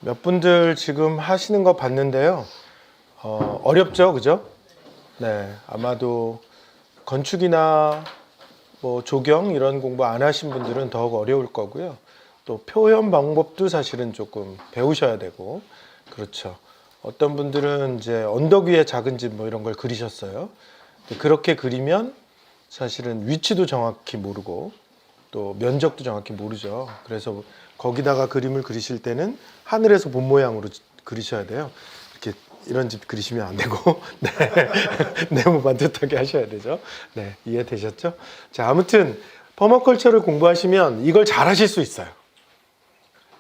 몇 분들 지금 하시는 거 봤는데요. 어렵죠, 그죠? 네, 아마도 건축이나 뭐 조경 이런 공부 안 하신 분들은 더욱 어려울 거고요. 또 표현 방법도 사실은 조금 배우셔야 되고, 그렇죠. 어떤 분들은 이제 언덕 위에 작은 집 뭐 이런 걸 그리셨어요. 근데 그렇게 그리면 사실은 위치도 정확히 모르고 또 면적도 정확히 모르죠. 그래서 거기다가 그림을 그리실 때는 하늘에서 본 모양으로 그리셔야 돼요. 이렇게 이런 집 그리시면 안 되고 네. 네모 반듯하게 하셔야 되죠. 네, 이해되셨죠? 자, 아무튼 퍼머컬처를 공부하시면 이걸 잘 하실 수 있어요.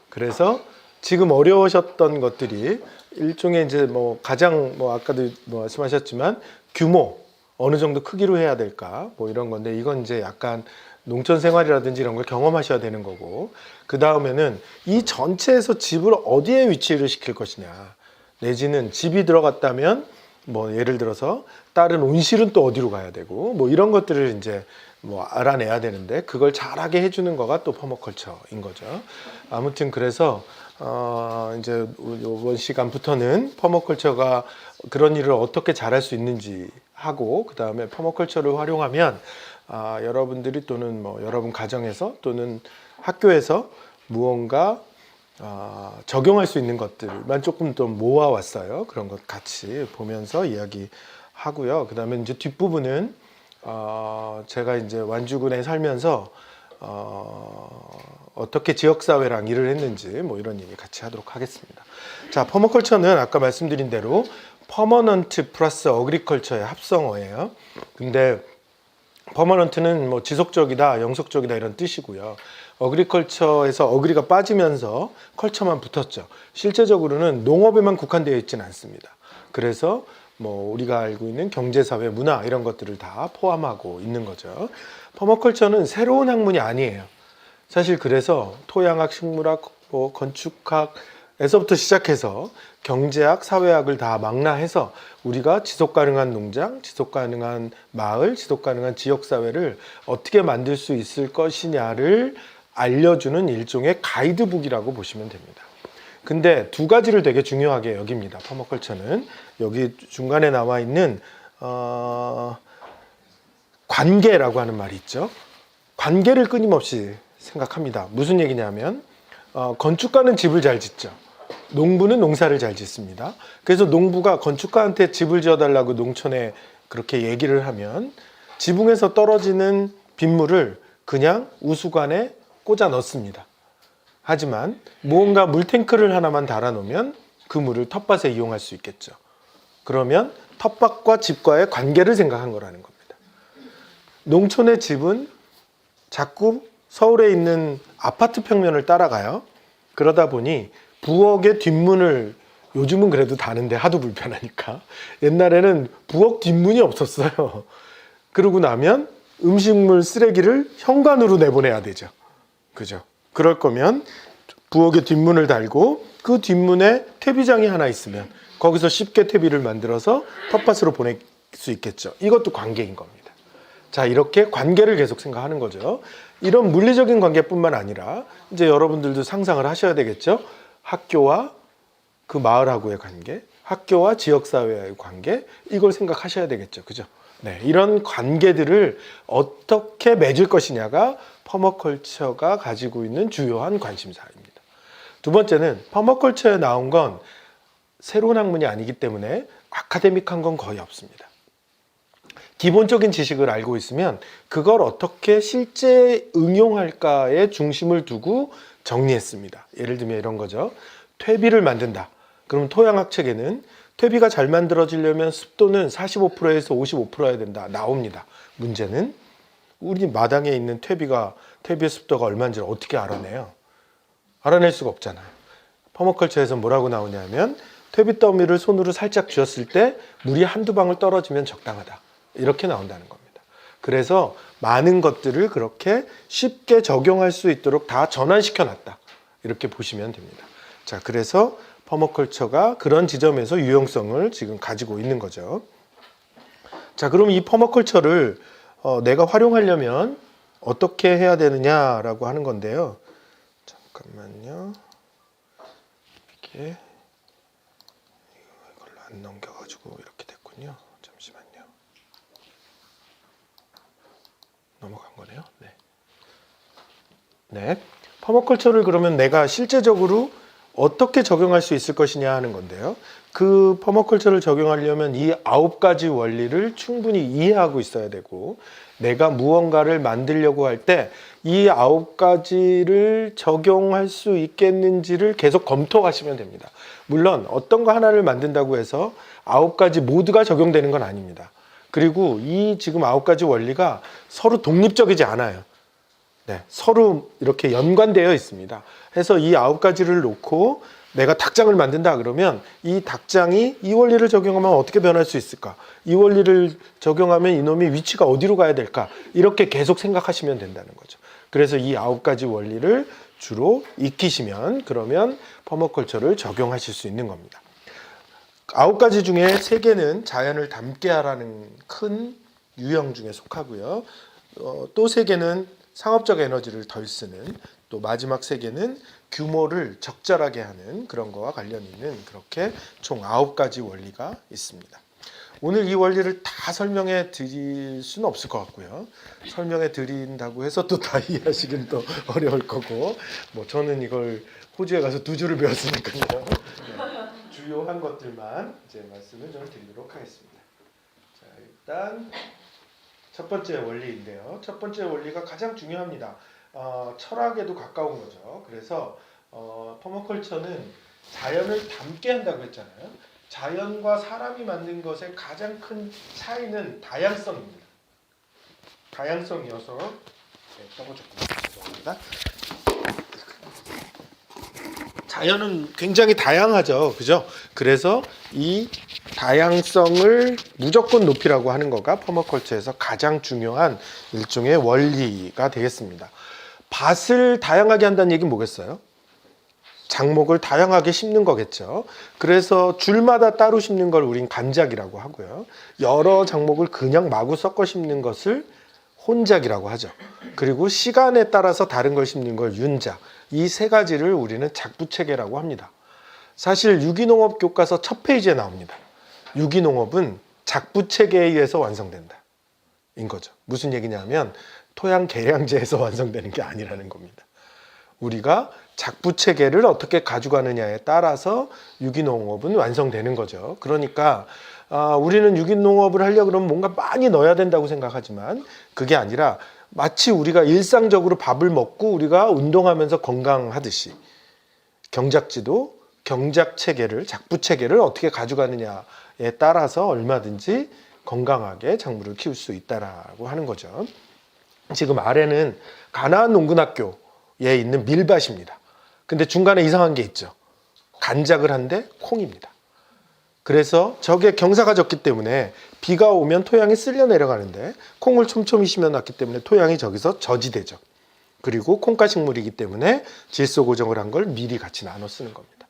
그래서 지금 어려우셨던 것들이 일종의 이제 뭐 가장 뭐 아까도 뭐 말씀하셨지만 규모 어느 정도 크기로 해야 될까 뭐 이런 건데, 이건 이제 약간 농촌 생활이라든지 이런 걸 경험하셔야 되는 거고, 그 다음에는 이 전체에서 집을 어디에 위치를 시킬 것이냐, 내지는 집이 들어갔다면 뭐 예를 들어서 다른 온실은 또 어디로 가야 되고 뭐 이런 것들을 이제 뭐 알아내야 되는데, 그걸 잘하게 해주는 거가 또 퍼머컬처인 거죠. 아무튼 그래서 이제 이번 시간부터는 퍼머컬처가 그런 일을 어떻게 잘할 수 있는지 하고, 그 다음에 퍼머컬처를 활용하면 여러분들이 또는 뭐 여러분 가정에서 또는 학교에서 무언가 적용할 수 있는 것들만 조금 더 모아왔어요. 그런 것 같이 보면서 이야기하고요. 그 다음에 이제 뒷부분은 제가 이제 완주군에 살면서 어떻게 지역사회랑 일을 했는지 뭐 이런 얘기 같이 하도록 하겠습니다. 자, 퍼머컬처는 아까 말씀드린 대로 퍼머넌트 플러스 어그리컬처의 합성어예요. 근데 퍼머넌트는 뭐 지속적이다, 영속적이다 이런 뜻이고요. 어그리컬처에서 어그리가 빠지면서 컬처만 붙었죠. 실제적으로는 농업에만 국한되어 있지는 않습니다. 그래서 뭐 우리가 알고 있는 경제사회, 문화 이런 것들을 다 포함하고 있는 거죠. 퍼머컬처는 새로운 학문이 아니에요. 사실 그래서 토양학, 식물학, 뭐 건축학에서부터 시작해서 경제학, 사회학을 다 망라해서 우리가 지속가능한 농장, 지속가능한 마을, 지속가능한 지역사회를 어떻게 만들 수 있을 것이냐를 알려주는 일종의 가이드북이라고 보시면 됩니다. 근데 두 가지를 되게 중요하게 여깁니다. 퍼머컬처는 여기 중간에 나와 있는 관계라고 하는 말이 있죠. 관계를 끊임없이 생각합니다. 무슨 얘기냐면 건축가는 집을 잘 짓죠. 농부는 농사를 잘 짓습니다. 그래서 농부가 건축가한테 집을 지어달라고 농촌에 그렇게 얘기를 하면 지붕에서 떨어지는 빗물을 그냥 우수관에 꽂아 넣습니다. 하지만 무언가 물탱크를 하나만 달아 놓으면 그 물을 텃밭에 이용할 수 있겠죠. 그러면 텃밭과 집과의 관계를 생각한 거라는 겁니다. 농촌의 집은 자꾸 서울에 있는 아파트 평면을 따라가요. 그러다 보니 부엌의 뒷문을, 요즘은 그래도 다는데 하도 불편하니까, 옛날에는 부엌 뒷문이 없었어요. 그러고 나면 음식물 쓰레기를 현관으로 내보내야 되죠. 그죠? 그럴 거면 부엌에 뒷문을 달고 그 뒷문에 퇴비장이 하나 있으면 거기서 쉽게 퇴비를 만들어서 텃밭으로 보낼 수 있겠죠. 이것도 관계인 겁니다. 자, 이렇게 관계를 계속 생각하는 거죠. 이런 물리적인 관계뿐만 아니라 이제 여러분들도 상상을 하셔야 되겠죠. 학교와 그 마을하고의 관계, 학교와 지역사회와의 관계, 이걸 생각하셔야 되겠죠. 그죠? 네, 이런 관계들을 어떻게 맺을 것이냐가 퍼머컬처가 가지고 있는 주요한 관심사입니다. 두 번째는 퍼머컬처에 나온 건 새로운 학문이 아니기 때문에 아카데믹한 건 거의 없습니다. 기본적인 지식을 알고 있으면 그걸 어떻게 실제 응용할까에 중심을 두고 정리했습니다. 예를 들면 이런 거죠. 퇴비를 만든다. 그럼 토양학 책에는 퇴비가 잘 만들어지려면 습도는 45%에서 55%여야 된다. 나옵니다. 문제는 우리 마당에 있는 퇴비의 습도가 얼마인지를 어떻게 알아내요? 알아낼 수가 없잖아요. 퍼머컬처에서 뭐라고 나오냐면 퇴비 더미를 손으로 살짝 쥐었을 때 물이 한두 방울 떨어지면 적당하다. 이렇게 나온다는 겁니다. 그래서 많은 것들을 그렇게 쉽게 적용할 수 있도록 다 전환시켜 놨다. 이렇게 보시면 됩니다. 자, 그래서 퍼머컬처가 그런 지점에서 유용성을 지금 가지고 있는 거죠. 자, 그럼 이 퍼머컬처를 내가 활용하려면 어떻게 해야 되느냐라고 하는 건데요. 잠깐만요. 이게 이걸로 안 넘겨가지고 이렇게 됐군요. 잠시만요. 넘어간 거네요. 네. 네. 퍼머컬처를 그러면 내가 실제적으로 어떻게 적용할 수 있을 것이냐 하는 건데요. 그 퍼머컬처를 적용하려면 이 9가지 원리를 충분히 이해하고 있어야 되고, 내가 무언가를 만들려고 할 때 이 9가지를 적용할 수 있겠는지를 계속 검토하시면 됩니다. 물론 어떤 거 하나를 만든다고 해서 9가지 모두가 적용되는 건 아닙니다. 그리고 이 지금 9가지 원리가 서로 독립적이지 않아요. 네, 서로 이렇게 연관되어 있습니다. 해서 이 9가지를 놓고 내가 닭장을 만든다 그러면 이 닭장이 이 원리를 적용하면 어떻게 변할 수 있을까? 이 원리를 적용하면 이놈이 위치가 어디로 가야 될까? 이렇게 계속 생각하시면 된다는 거죠. 그래서 이 9가지 원리를 주로 익히시면 그러면 퍼머컬처를 적용하실 수 있는 겁니다. 9가지 중에 3개는 자연을 닮게 하라는 큰 유형 중에 속하고요. 또 3개는 상업적 에너지를 덜 쓰는, 또 마지막 3개는 규모를 적절하게 하는 그런 거와 관련 있는, 그렇게 총 9가지 원리가 있습니다. 오늘 이 원리를 다 설명해 드릴 수는 없을 것 같고요. 설명해 드린다고 해서 또 다 이해하시긴 또 어려울 거고, 뭐 저는 이걸 호주에 가서 2주를 배웠으니까요. 네, 주요한 것들만 이제 말씀을 좀 드리도록 하겠습니다. 자, 일단 첫 번째 원리인데요. 첫 번째 원리가 가장 중요합니다. 철학에도 가까운 거죠. 그래서 퍼머컬처는 자연을 닮게 한다고 했잖아요. 자연과 사람이 만든 것의 가장 큰 차이는 다양성입니다. 다양성이어서 죄송합니다. 자연은 굉장히 다양하죠. 그죠? 그래서 이 다양성을 무조건 높이라고 하는 거가 퍼머컬처에서 가장 중요한 일종의 원리가 되겠습니다. 밭을 다양하게 한다는 얘기는 뭐겠어요? 작목을 다양하게 심는 거겠죠. 그래서 줄마다 따로 심는 걸 우린 간작이라고 하고요. 여러 작목을 그냥 마구 섞어 심는 것을 혼작이라고 하죠. 그리고 시간에 따라서 다른 걸 심는 걸 윤작. 이 3가지를 우리는 작부체계라고 합니다. 사실 유기농업 교과서 첫 페이지에 나옵니다. 유기농업은 작부체계에 의해서 완성된다. 인 거죠. 무슨 얘기냐면 토양 계량제에서 완성되는 게 아니라는 겁니다. 우리가 작부체계를 어떻게 가져가느냐에 따라서 유기농업은 완성되는 거죠. 그러니까 우리는 유기농업을 하려고 그러면 뭔가 많이 넣어야 된다고 생각하지만 그게 아니라 마치 우리가 일상적으로 밥을 먹고 우리가 운동하면서 건강하듯이 경작지도 경작체계를, 작부체계를 어떻게 가져가느냐에 따라서 얼마든지 건강하게 작물을 키울 수 있다라고 하는 거죠. 지금 아래는 가나안 농군학교에 있는 밀밭입니다. 근데 중간에 이상한 게 있죠. 간작을 한데 콩입니다. 그래서 저게 경사가 졌기 때문에 비가 오면 토양이 쓸려 내려가는데 콩을 촘촘히 심어놨기 때문에 토양이 저기서 저지되죠. 그리고 콩가식물이기 때문에 질소 고정을 한 걸 미리 같이 나눠 쓰는 겁니다.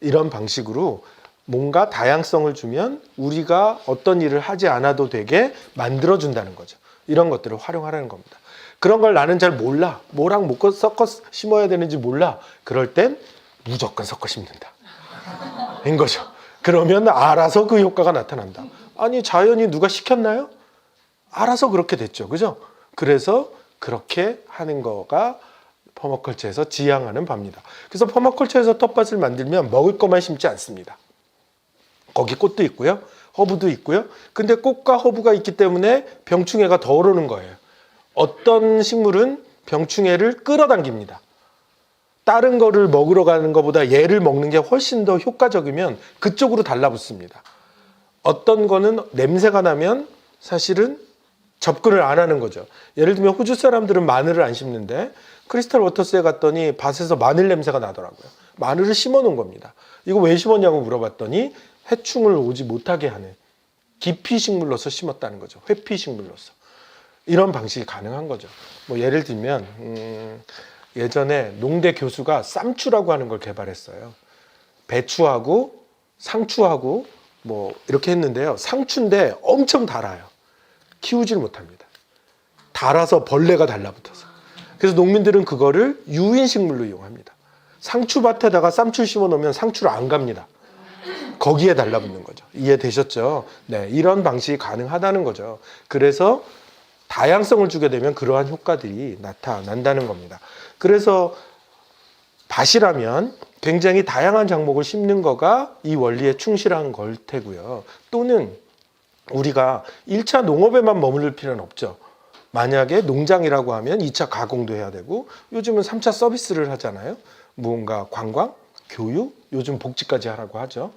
이런 방식으로 뭔가 다양성을 주면 우리가 어떤 일을 하지 않아도 되게 만들어준다는 거죠. 이런 것들을 활용하라는 겁니다. 그런 걸 나는 잘 몰라. 뭐랑 뭐 섞어 심어야 되는지 몰라. 그럴 땐 무조건 섞어 심는다. 인 거죠. 그러면 알아서 그 효과가 나타난다. 아니 자연이 누가 시켰나요? 알아서 그렇게 됐죠. 그죠? 그래서 그렇게 하는 거가 퍼머컬처에서 지향하는 바입니다. 그래서 퍼머컬처에서 텃밭을 만들면 먹을 것만 심지 않습니다. 거기 꽃도 있고요. 허브도 있고요. 근데 꽃과 허브가 있기 때문에 병충해가 더 오르는 거예요. 어떤 식물은 병충해를 끌어당깁니다. 다른 거를 먹으러 가는 것보다 얘를 먹는 게 훨씬 더 효과적이면 그쪽으로 달라붙습니다. 어떤 거는 냄새가 나면 사실은 접근을 안 하는 거죠. 예를 들면 호주 사람들은 마늘을 안 심는데 크리스탈 워터스에 갔더니 밭에서 마늘 냄새가 나더라고요. 마늘을 심어 놓은 겁니다. 이거 왜 심었냐고 물어봤더니 해충을 오지 못하게 하는 기피식물로서 심었다는 거죠. 회피식물로서. 이런 방식이 가능한 거죠. 뭐 예를 들면 예전에 농대 교수가 쌈추라고 하는 걸 개발했어요. 배추하고 상추하고 뭐 이렇게 했는데요. 상추인데 엄청 달아요. 키우질 못합니다. 달아서 벌레가 달라붙어서. 그래서 농민들은 그거를 유인식물로 이용합니다. 상추밭에다가 쌈추 심어 놓으면 상추를 안 갑니다. 거기에 달라붙는 거죠. 이해되셨죠? 네, 이런 방식이 가능하다는 거죠. 그래서 다양성을 주게 되면 그러한 효과들이 나타난다는 겁니다. 그래서 밭이라면 굉장히 다양한 작목을 심는 거가 이 원리에 충실한 걸 테고요. 또는 우리가 1차 농업에만 머무를 필요는 없죠. 만약에 농장이라고 하면 2차 가공도 해야 되고 요즘은 3차 서비스를 하잖아요. 무언가 관광, 교육, 요즘 복지까지 하라고 하죠.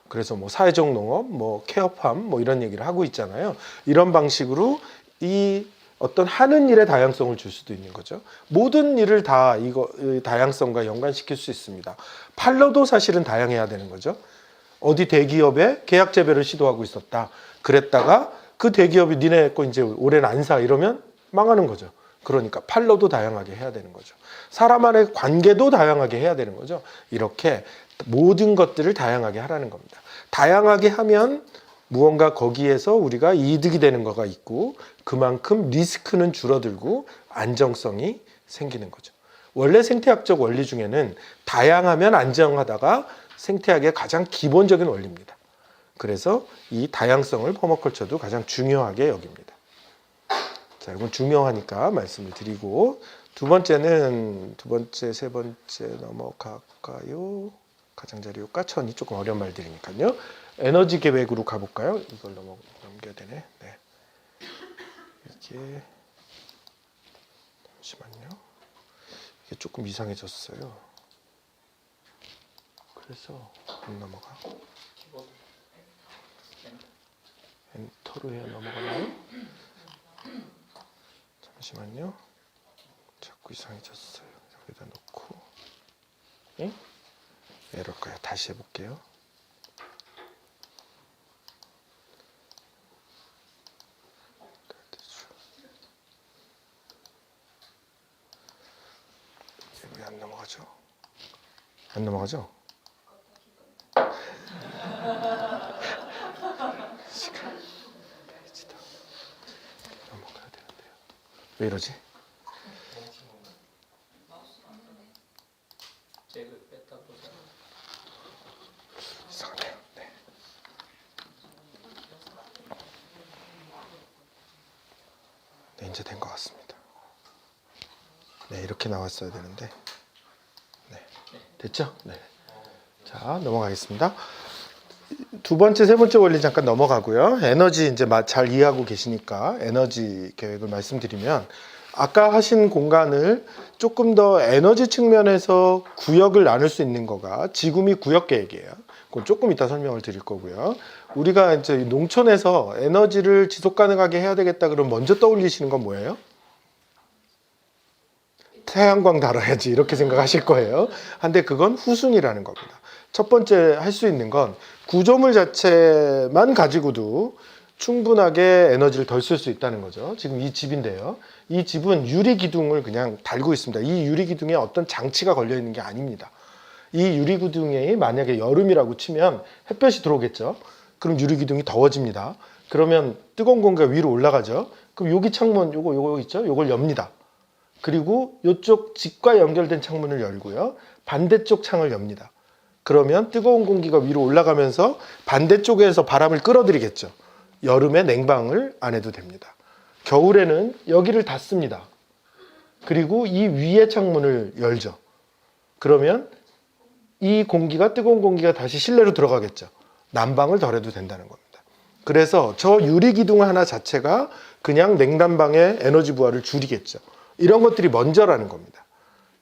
그래서 뭐 사회적 농업, 뭐 케어팜 뭐 이런 얘기를 하고 있잖아요. 이런 방식으로 이 어떤 하는 일의 다양성을 줄 수도 있는 거죠. 모든 일을 다 이거 다양성과 연관시킬 수 있습니다. 팔러도 사실은 다양해야 되는 거죠. 어디 대기업에 계약 재배를 시도하고 있었다. 그랬다가 그 대기업이 니네 거 이제 올해는 안 사 이러면 망하는 거죠. 그러니까 팔러도 다양하게 해야 되는 거죠. 사람 간의 관계도 다양하게 해야 되는 거죠. 이렇게 모든 것들을 다양하게 하라는 겁니다. 다양하게 하면 무언가 거기에서 우리가 이득이 되는 거가 있고 그만큼 리스크는 줄어들고 안정성이 생기는 거죠. 원래 생태학적 원리 중에는 다양하면 안정하다가 생태학의 가장 기본적인 원리입니다. 그래서 이 다양성을 퍼머컬처도 가장 중요하게 여깁니다. 자, 이건 중요하니까 말씀을 드리고 두 번째, 세 번째 넘어갈까요? 가장자리 효과, 천이 조금 어려운 말들이니까요. 에너지 계획으로 가볼까요? 이걸 넘겨야 되네. 네. 이게 잠시만요. 이게 조금 이상해졌어요. 그래서 안 넘어가. 엔터로 해야 넘어가나요? 잠시만요. 자꾸 이상해졌어요. 여기다 놓고. 응? 이럴까요? 다시 해볼게요. 왜 안 넘어가죠? 안 넘어가죠? 시간 페이지다. 넘어가야 되는데요. 왜 이러지? 이상하네요. 네. 네, 이제 된 것 같습니다. 네, 이렇게 나왔어야 되는데. 네, 됐죠? 네. 자, 넘어가겠습니다. 두 번째, 세 번째 원리 잠깐 넘어가고요. 에너지 이제 잘 이해하고 계시니까 에너지 계획을 말씀드리면 아까 하신 공간을 조금 더 에너지 측면에서 구역을 나눌 수 있는 거가 지구미 구역 계획이에요. 그건 조금 이따 설명을 드릴 거고요. 우리가 이제 농촌에서 에너지를 지속 가능하게 해야 되겠다 그러면 먼저 떠올리시는 건 뭐예요? 태양광 달아야지 이렇게 생각하실 거예요. 근데 그건 후순위라는 겁니다. 첫 번째 할 수 있는 건 구조물 자체만 가지고도 충분하게 에너지를 덜 쓸 수 있다는 거죠. 지금 이 집인데요. 이 집은 유리 기둥을 그냥 달고 있습니다. 이 유리 기둥에 어떤 장치가 걸려 있는 게 아닙니다. 이 유리 기둥에 만약에 여름이라고 치면 햇볕이 들어오겠죠. 그럼 유리 기둥이 더워집니다. 그러면 뜨거운 공기가 위로 올라가죠. 그럼 여기 창문 요거 있죠? 요걸 엽니다. 그리고 이쪽 집과 연결된 창문을 열고요. 반대쪽 창을 엽니다. 그러면 뜨거운 공기가 위로 올라가면서 반대쪽에서 바람을 끌어들이겠죠. 여름에 냉방을 안 해도 됩니다. 겨울에는 여기를 닫습니다. 그리고 이 위에 창문을 열죠. 그러면 이 공기가 뜨거운 공기가 다시 실내로 들어가겠죠. 난방을 덜 해도 된다는 겁니다. 그래서 저 유리 기둥 하나 자체가 그냥 냉난방의 에너지 부하를 줄이겠죠. 이런 것들이 먼저라는 겁니다.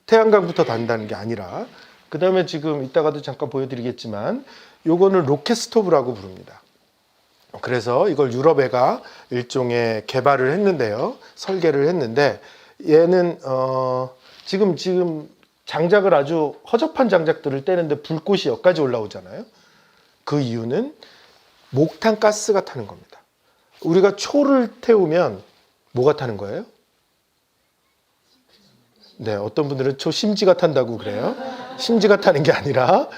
태양광부터 단다는 게 아니라. 그 다음에 지금 이따가도 잠깐 보여드리겠지만 요거는 로켓 스토브라고 부릅니다. 그래서 이걸 유럽애가 일종의 개발을 했는데요. 설계를 했는데 얘는 지금 장작을 아주 허접한 장작들을 떼는데 불꽃이 여기까지 올라오잖아요. 그 이유는 목탄 가스가 타는 겁니다. 우리가 초를 태우면 뭐가 타는 거예요? 네, 어떤 분들은 초 심지가 탄다고 그래요. 심지가 타는 게 아니라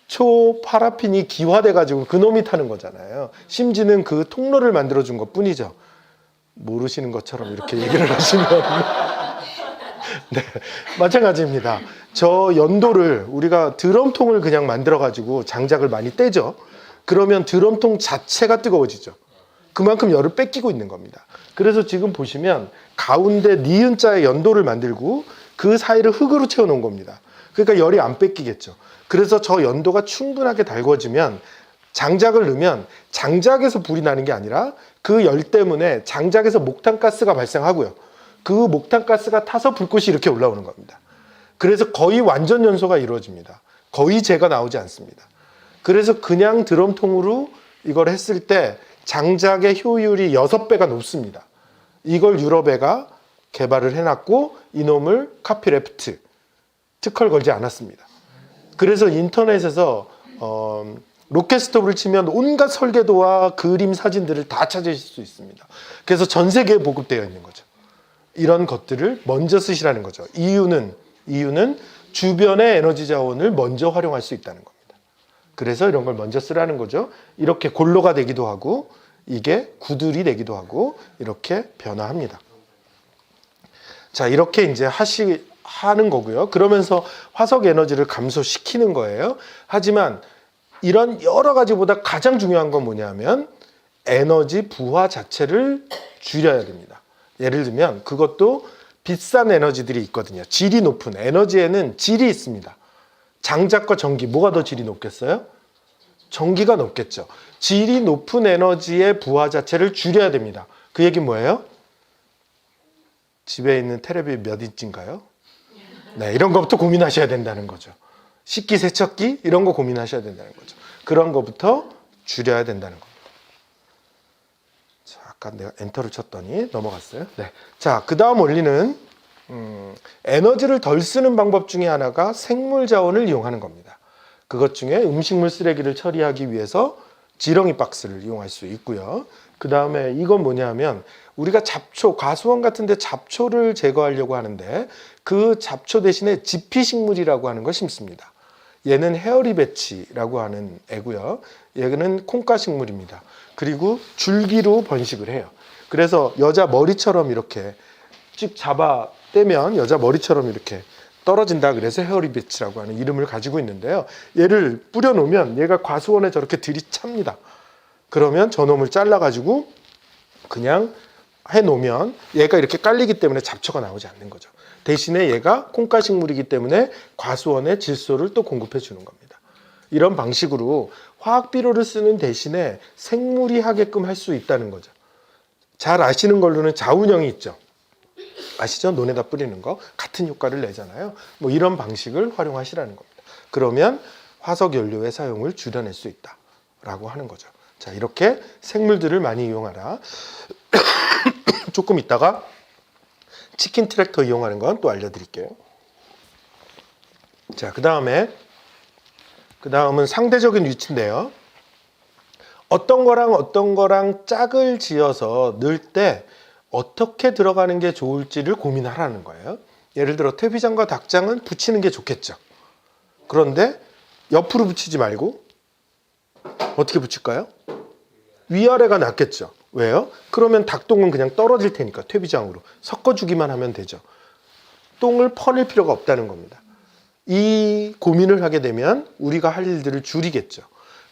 초 파라핀이 기화돼 가지고 그놈이 타는 거잖아요. 심지는 그 통로를 만들어 준 것뿐이죠. 모르시는 것처럼 이렇게 얘기를 하시면 네, 마찬가지입니다. 저 연도를 우리가 드럼통을 그냥 만들어 가지고 장작을 많이 떼죠. 그러면 드럼통 자체가 뜨거워지죠. 그만큼 열을 뺏기고 있는 겁니다. 그래서 지금 보시면 가운데 니은자의 연도를 만들고 그 사이를 흙으로 채워 놓은 겁니다. 그러니까 열이 안 뺏기겠죠. 그래서 저 연도가 충분하게 달궈지면 장작을 넣으면 장작에서 불이 나는 게 아니라 그 열 때문에 장작에서 목탄가스가 발생하고요. 그 목탄가스가 타서 불꽃이 이렇게 올라오는 겁니다. 그래서 거의 완전 연소가 이루어집니다. 거의 재가 나오지 않습니다. 그래서 그냥 드럼통으로 이걸 했을 때 장작의 효율이 6배가 높습니다. 이걸 유럽애가 개발을 해놨고 이놈을 카피레프트, 특허를 걸지 않았습니다. 그래서 인터넷에서 로켓 스톱을 치면 온갖 설계도와 그림, 사진들을 다 찾으실 수 있습니다. 그래서 전 세계에 보급되어 있는 거죠. 이런 것들을 먼저 쓰시라는 거죠. 이유는 주변의 에너지 자원을 먼저 활용할 수 있다는 겁니다. 그래서 이런 걸 먼저 쓰라는 거죠. 이렇게 골로가 되기도 하고 이게 구들이 되기도 하고 이렇게 변화합니다. 자, 이렇게 이제 하는 거고요. 그러면서 화석 에너지를 감소시키는 거예요. 하지만 이런 여러 가지보다 가장 중요한 건 뭐냐면 에너지 부하 자체를 줄여야 됩니다. 예를 들면 그것도 비싼 에너지들이 있거든요. 질이 높은 에너지에는 질이 있습니다. 장작과 전기, 뭐가 더 질이 높겠어요? 전기가 높겠죠. 질이 높은 에너지의 부하 자체를 줄여야 됩니다. 그 얘기는 뭐예요? 집에 있는 테레비 몇 인치인가요? 네, 이런 것부터 고민하셔야 된다는 거죠. 식기, 세척기 이런 거 고민하셔야 된다는 거죠. 그런 것부터 줄여야 된다는 겁니다. 자, 아까 내가 엔터를 쳤더니 넘어갔어요. 네. 자, 그 다음 원리는 에너지를 덜 쓰는 방법 중에 하나가 생물 자원을 이용하는 겁니다. 그것 중에 음식물 쓰레기를 처리하기 위해서 지렁이 박스를 이용할 수 있고요. 그 다음에 이건 뭐냐면 우리가 잡초, 과수원 같은 데 잡초를 제거하려고 하는데 그 잡초 대신에 지피식물이라고 하는 걸 심습니다. 얘는 헤어리베치라고 하는 애고요. 얘는 콩가식물입니다. 그리고 줄기로 번식을 해요. 그래서 여자 머리처럼 이렇게 쭉 잡아 떼면 여자 머리처럼 이렇게 떨어진다. 그래서 헤어리베치라고 하는 이름을 가지고 있는데요. 얘를 뿌려놓으면 얘가 과수원에 저렇게 들이찹니다. 그러면 저놈을 잘라가지고 그냥 해놓으면 얘가 이렇게 깔리기 때문에 잡초가 나오지 않는 거죠. 대신에 얘가 콩가식물이기 때문에 과수원에 질소를 또 공급해 주는 겁니다. 이런 방식으로 화학비료를 쓰는 대신에 생물이 하게끔 할 수 있다는 거죠. 잘 아시는 걸로는 자운형이 있죠. 아시죠? 논에다 뿌리는 거 같은 효과를 내잖아요. 뭐 이런 방식을 활용하시라는 겁니다. 그러면 화석 연료의 사용을 줄여낼 수 있다라고 하는 거죠. 자, 이렇게 생물들을 많이 이용하라. 조금 있다가 치킨 트랙터 이용하는 건 또 알려드릴게요. 자, 그 다음은 상대적인 위치인데요. 어떤 거랑 짝을 지어서 넣을 때 어떻게 들어가는 게 좋을지를 고민하라는 거예요. 예를 들어 퇴비장과 닭장은 붙이는 게 좋겠죠. 그런데 옆으로 붙이지 말고 어떻게 붙일까요? 위아래가 낫겠죠. 왜요? 그러면 닭똥은 그냥 떨어질 테니까 퇴비장으로 섞어주기만 하면 되죠. 똥을 퍼낼 필요가 없다는 겁니다. 이 고민을 하게 되면 우리가 할 일들을 줄이겠죠.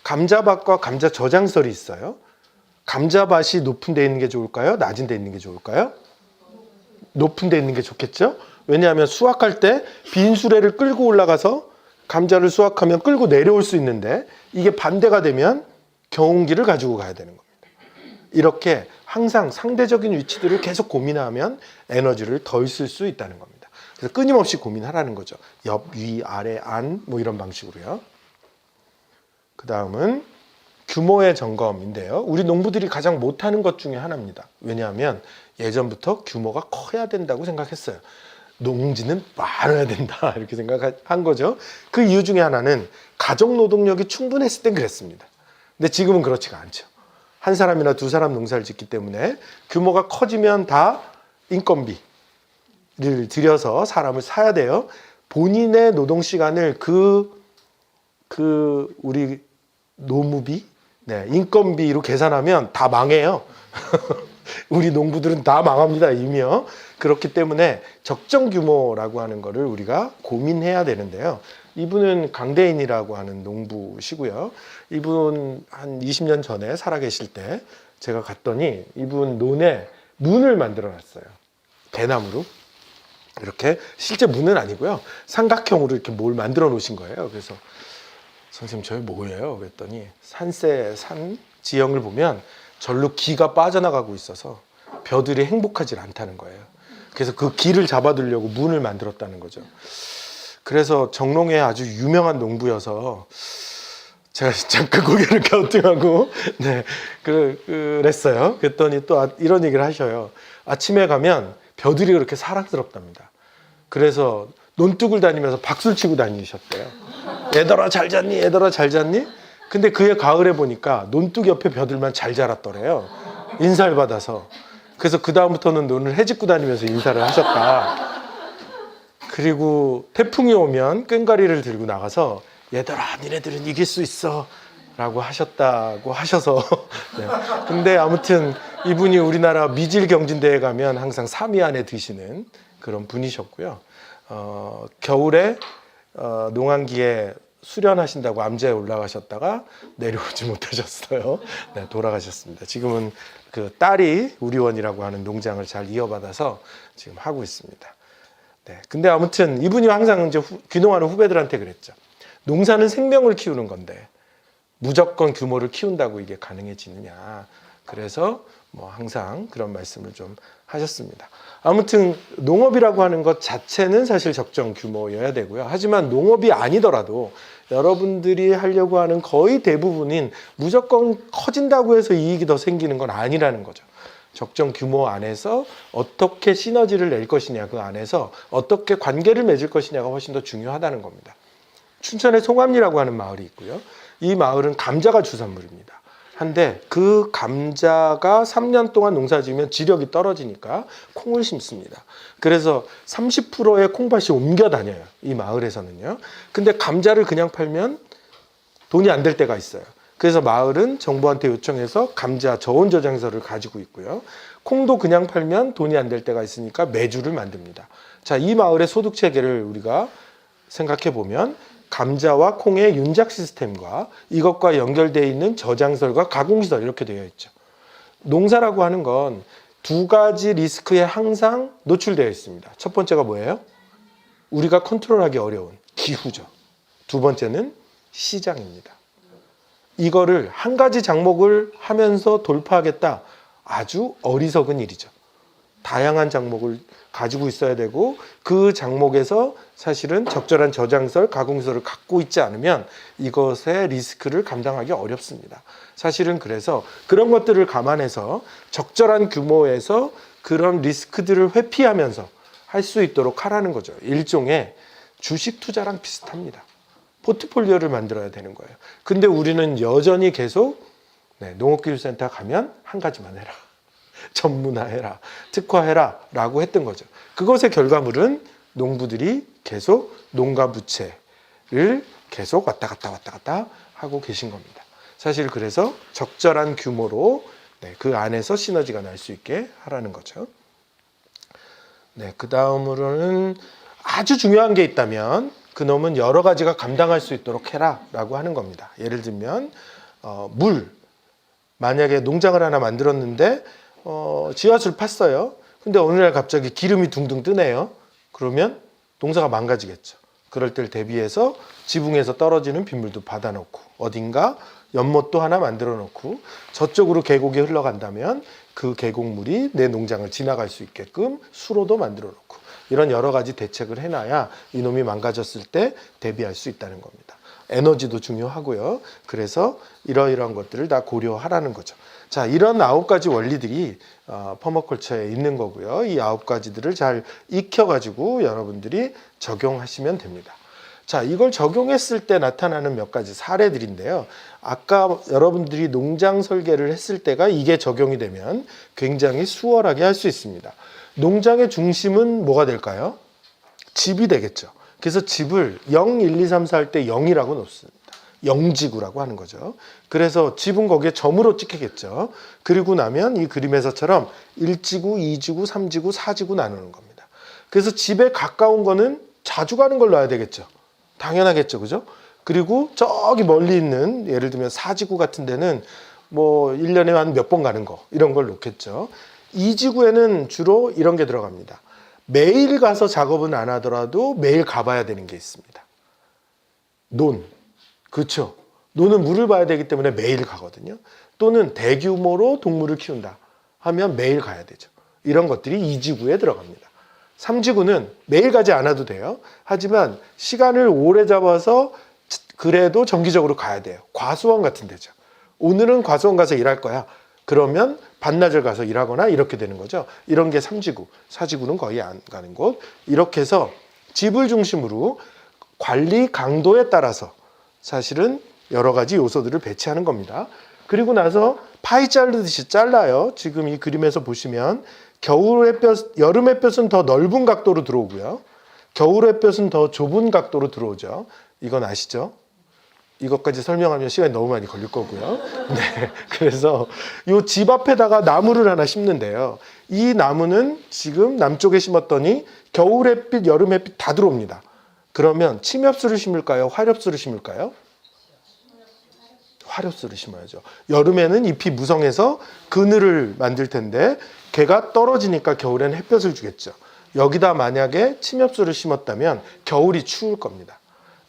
감자밭과 감자 저장설이 있어요. 감자밭이 높은 데 있는 게 좋을까요? 낮은 데 있는 게 좋을까요? 높은 데 있는 게 좋겠죠. 왜냐하면 수확할 때 빈수레를 끌고 올라가서 감자를 수확하면 끌고 내려올 수 있는데 이게 반대가 되면 경운기를 가지고 가야 되는 겁니다. 이렇게 항상 상대적인 위치들을 계속 고민하면 에너지를 덜 쓸 수 있다는 겁니다. 그래서 끊임없이 고민하라는 거죠. 옆, 위, 아래, 안 뭐 이런 방식으로요. 그 다음은 규모의 점검인데요. 우리 농부들이 가장 못하는 것 중에 하나입니다. 왜냐하면 예전부터 규모가 커야 된다고 생각했어요. 농지는 많아야 된다 이렇게 생각한 거죠. 그 이유 중에 하나는 가족 노동력이 충분했을 땐 그랬습니다. 근데 지금은 그렇지가 않죠. 한 사람이나 두 사람 농사를 짓기 때문에 규모가 커지면 다 인건비를 들여서 사람을 사야 돼요. 본인의 노동 시간을 우리 노무비, 인건비로 계산하면 다 망해요. 우리 농부들은 다 망합니다, 이미요. 그렇기 때문에 적정 규모라고 하는 거를 우리가 고민해야 되는데요. 이분은 강대인이라고 하는 농부시고요. 이분 한 20년 전에 살아계실 때 제가 갔더니 이분 논에 문을 만들어 놨어요. 대나무로. 이렇게 실제 문은 아니고요. 삼각형으로 이렇게 뭘 만들어 놓으신 거예요. 그래서 선생님 저희 뭐예요? 그랬더니 산 지형을 보면 절로 기가 빠져나가고 있어서 벼들이 행복하지 않다는 거예요. 그래서 그 기를 잡아두려고 문을 만들었다는 거죠. 그래서 정롱에 아주 유명한 농부여서 제가 진짜 그 고개를 갸우뚱하고 네, 그랬어요. 그랬더니 또 이런 얘기를 하셔요. 아침에 가면 벼들이 그렇게 사랑스럽답니다. 그래서 논둑을 다니면서 박수를 치고 다니셨대요. 얘들아 잘 잤니? 얘들아 잘 잤니? 근데 그해 가을에 보니까 논둑 옆에 벼들만 잘 자랐더래요. 인사를 받아서. 그래서 그 다음부터는 논을 헤집고 다니면서 인사를 하셨다. 그리고 태풍이 오면 꽹과리를 들고 나가서 얘들아 니네들은 이길 수 있어 라고 하셨다고 하셔서 네. 근데 아무튼 이분이 우리나라 미질 경진대회 가면 항상 3위 안에 드시는 그런 분이셨고요. 겨울에 농한기에 수련하신다고 암제에 올라가셨다가 내려오지 못하셨어요. 네, 돌아가셨습니다. 지금은 그 딸이 우리원이라고 하는 농장을 잘 이어받아서 지금 하고 있습니다. 네, 근데 아무튼 이분이 항상 이제 귀농하는 후배들한테 그랬죠. 농사는 생명을 키우는 건데 무조건 규모를 키운다고 이게 가능해지느냐. 그래서 뭐 항상 그런 말씀을 좀 하셨습니다. 아무튼 농업이라고 하는 것 자체는 사실 적정 규모여야 되고요. 하지만 농업이 아니더라도 여러분들이 하려고 하는 거의 대부분인 무조건 커진다고 해서 이익이 더 생기는 건 아니라는 거죠. 적정 규모 안에서 어떻게 시너지를 낼 것이냐, 그 안에서 어떻게 관계를 맺을 것이냐가 훨씬 더 중요하다는 겁니다. 춘천에 송암리라고 하는 마을이 있고요. 이 마을은 감자가 주산물입니다. 한데 그 감자가 3년 동안 농사 지으면 지력이 떨어지니까 콩을 심습니다. 그래서 30%의 콩밭이 옮겨 다녀요. 이 마을에서는요. 근데 감자를 그냥 팔면 돈이 안 될 때가 있어요. 그래서 마을은 정부한테 요청해서 감자 저온 저장소를 가지고 있고요. 콩도 그냥 팔면 돈이 안 될 때가 있으니까 매주를 만듭니다. 자, 이 마을의 소득 체계를 우리가 생각해 보면 감자와 콩의 윤작 시스템과 이것과 연결되어 있는 저장설과 가공시설 이렇게 되어 있죠. 농사라고 하는 건 두 가지 리스크에 항상 노출되어 있습니다. 첫 번째가 뭐예요? 우리가 컨트롤하기 어려운 기후죠. 두 번째는 시장입니다. 이거를 한 가지 작목을 하면서 돌파하겠다. 아주 어리석은 일이죠. 다양한 작목을 가지고 있어야 되고 그 작목에서 사실은 적절한 저장설, 가공시설을 갖고 있지 않으면 이것의 리스크를 감당하기 어렵습니다. 사실은 그래서 그런 것들을 감안해서 적절한 규모에서 그런 리스크들을 회피하면서 할 수 있도록 하라는 거죠. 일종의 주식 투자랑 비슷합니다. 포트폴리오를 만들어야 되는 거예요. 근데 우리는 여전히 계속 농업기술센터 가면 한 가지만 해라. 전문화해라, 특화해라 라고 했던 거죠. 그것의 결과물은 농부들이 계속 농가 부채를 계속 왔다 갔다 하고 계신 겁니다. 사실 그래서 적절한 규모로 그 안에서 시너지가 날 수 있게 하라는 거죠. 네, 그 다음으로는 아주 중요한 게 있다면 그놈은 여러 가지가 감당할 수 있도록 해라 라고 하는 겁니다. 예를 들면 물, 만약에 농장을 하나 만들었는데 지하수를 팠어요. 근데 어느 날 갑자기 기름이 둥둥 뜨네요. 그러면 농사가 망가지겠죠. 그럴 때를 대비해서 지붕에서 떨어지는 빗물도 받아놓고 어딘가 연못도 하나 만들어 놓고 저쪽으로 계곡이 흘러간다면 그 계곡물이 내 농장을 지나갈 수 있게끔 수로도 만들어 놓고 이런 여러 가지 대책을 해놔야 이놈이 망가졌을 때 대비할 수 있다는 겁니다. 에너지도 중요하고요. 그래서 이러이러한 것들을 다 고려하라는 거죠. 자, 이런 9가지 원리들이 퍼머컬처에 있는 거고요. 이 9가지들을 잘 익혀가지고 여러분들이 적용하시면 됩니다. 자, 이걸 적용했을 때 나타나는 몇 가지 사례들인데요. 아까 여러분들이 농장 설계를 했을 때가 이게 적용이 되면 굉장히 수월하게 할 수 있습니다. 농장의 중심은 뭐가 될까요? 집이 되겠죠. 그래서 집을 0, 1, 2, 3, 4 할 때 0이라고 놓습니다. 영지구라고 하는 거죠. 그래서 집은 거기에 점으로 찍히겠죠. 그리고 나면 이 그림에서처럼 1지구, 2지구, 3지구, 4지구 나누는 겁니다. 그래서 집에 가까운 거는 자주 가는 걸 놔야 되겠죠. 당연하겠죠. 그죠? 그리고 저기 멀리 있는 예를 들면 4지구 같은 데는 뭐 1년에 한 몇 번 가는 거 이런 걸 놓겠죠. 2지구에는 주로 이런 게 들어갑니다. 매일 가서 작업은 안 하더라도 매일 가봐야 되는 게 있습니다. 논. 그렇죠. 논은 물을 봐야 되기 때문에 매일 가거든요. 또는 대규모로 동물을 키운다 하면 매일 가야 되죠. 이런 것들이 2지구에 들어갑니다. 3지구는 매일 가지 않아도 돼요. 하지만 시간을 오래 잡아서 그래도 정기적으로 가야 돼요. 과수원 같은 데죠. 오늘은 과수원 가서 일할 거야. 그러면 반나절 가서 일하거나 이렇게 되는 거죠. 이런 게 3지구, 4지구는 거의 안 가는 곳. 이렇게 해서 집을 중심으로 관리 강도에 따라서 사실은 여러 가지 요소들을 배치하는 겁니다. 그리고 나서 파이 자르듯이 잘라요. 지금 이 그림에서 보시면 겨울 햇볕, 여름 햇볕은 더 넓은 각도로 들어오고요. 겨울 햇볕은 더 좁은 각도로 들어오죠. 이건 아시죠? 이것까지 설명하면 시간이 너무 많이 걸릴 거고요. 네, 그래서 이 집 앞에다가 나무를 하나 심는데요. 이 나무는 지금 남쪽에 심었더니 겨울 햇빛, 여름 햇빛 다 들어옵니다. 그러면 침엽수를 심을까요? 화렵수를 심을까요? 화렵수를 심어야죠. 여름에는 잎이 무성해서 그늘을 만들 텐데 걔가 떨어지니까 겨울에는 햇볕을 주겠죠. 여기다 만약에 침엽수를 심었다면 겨울이 추울 겁니다.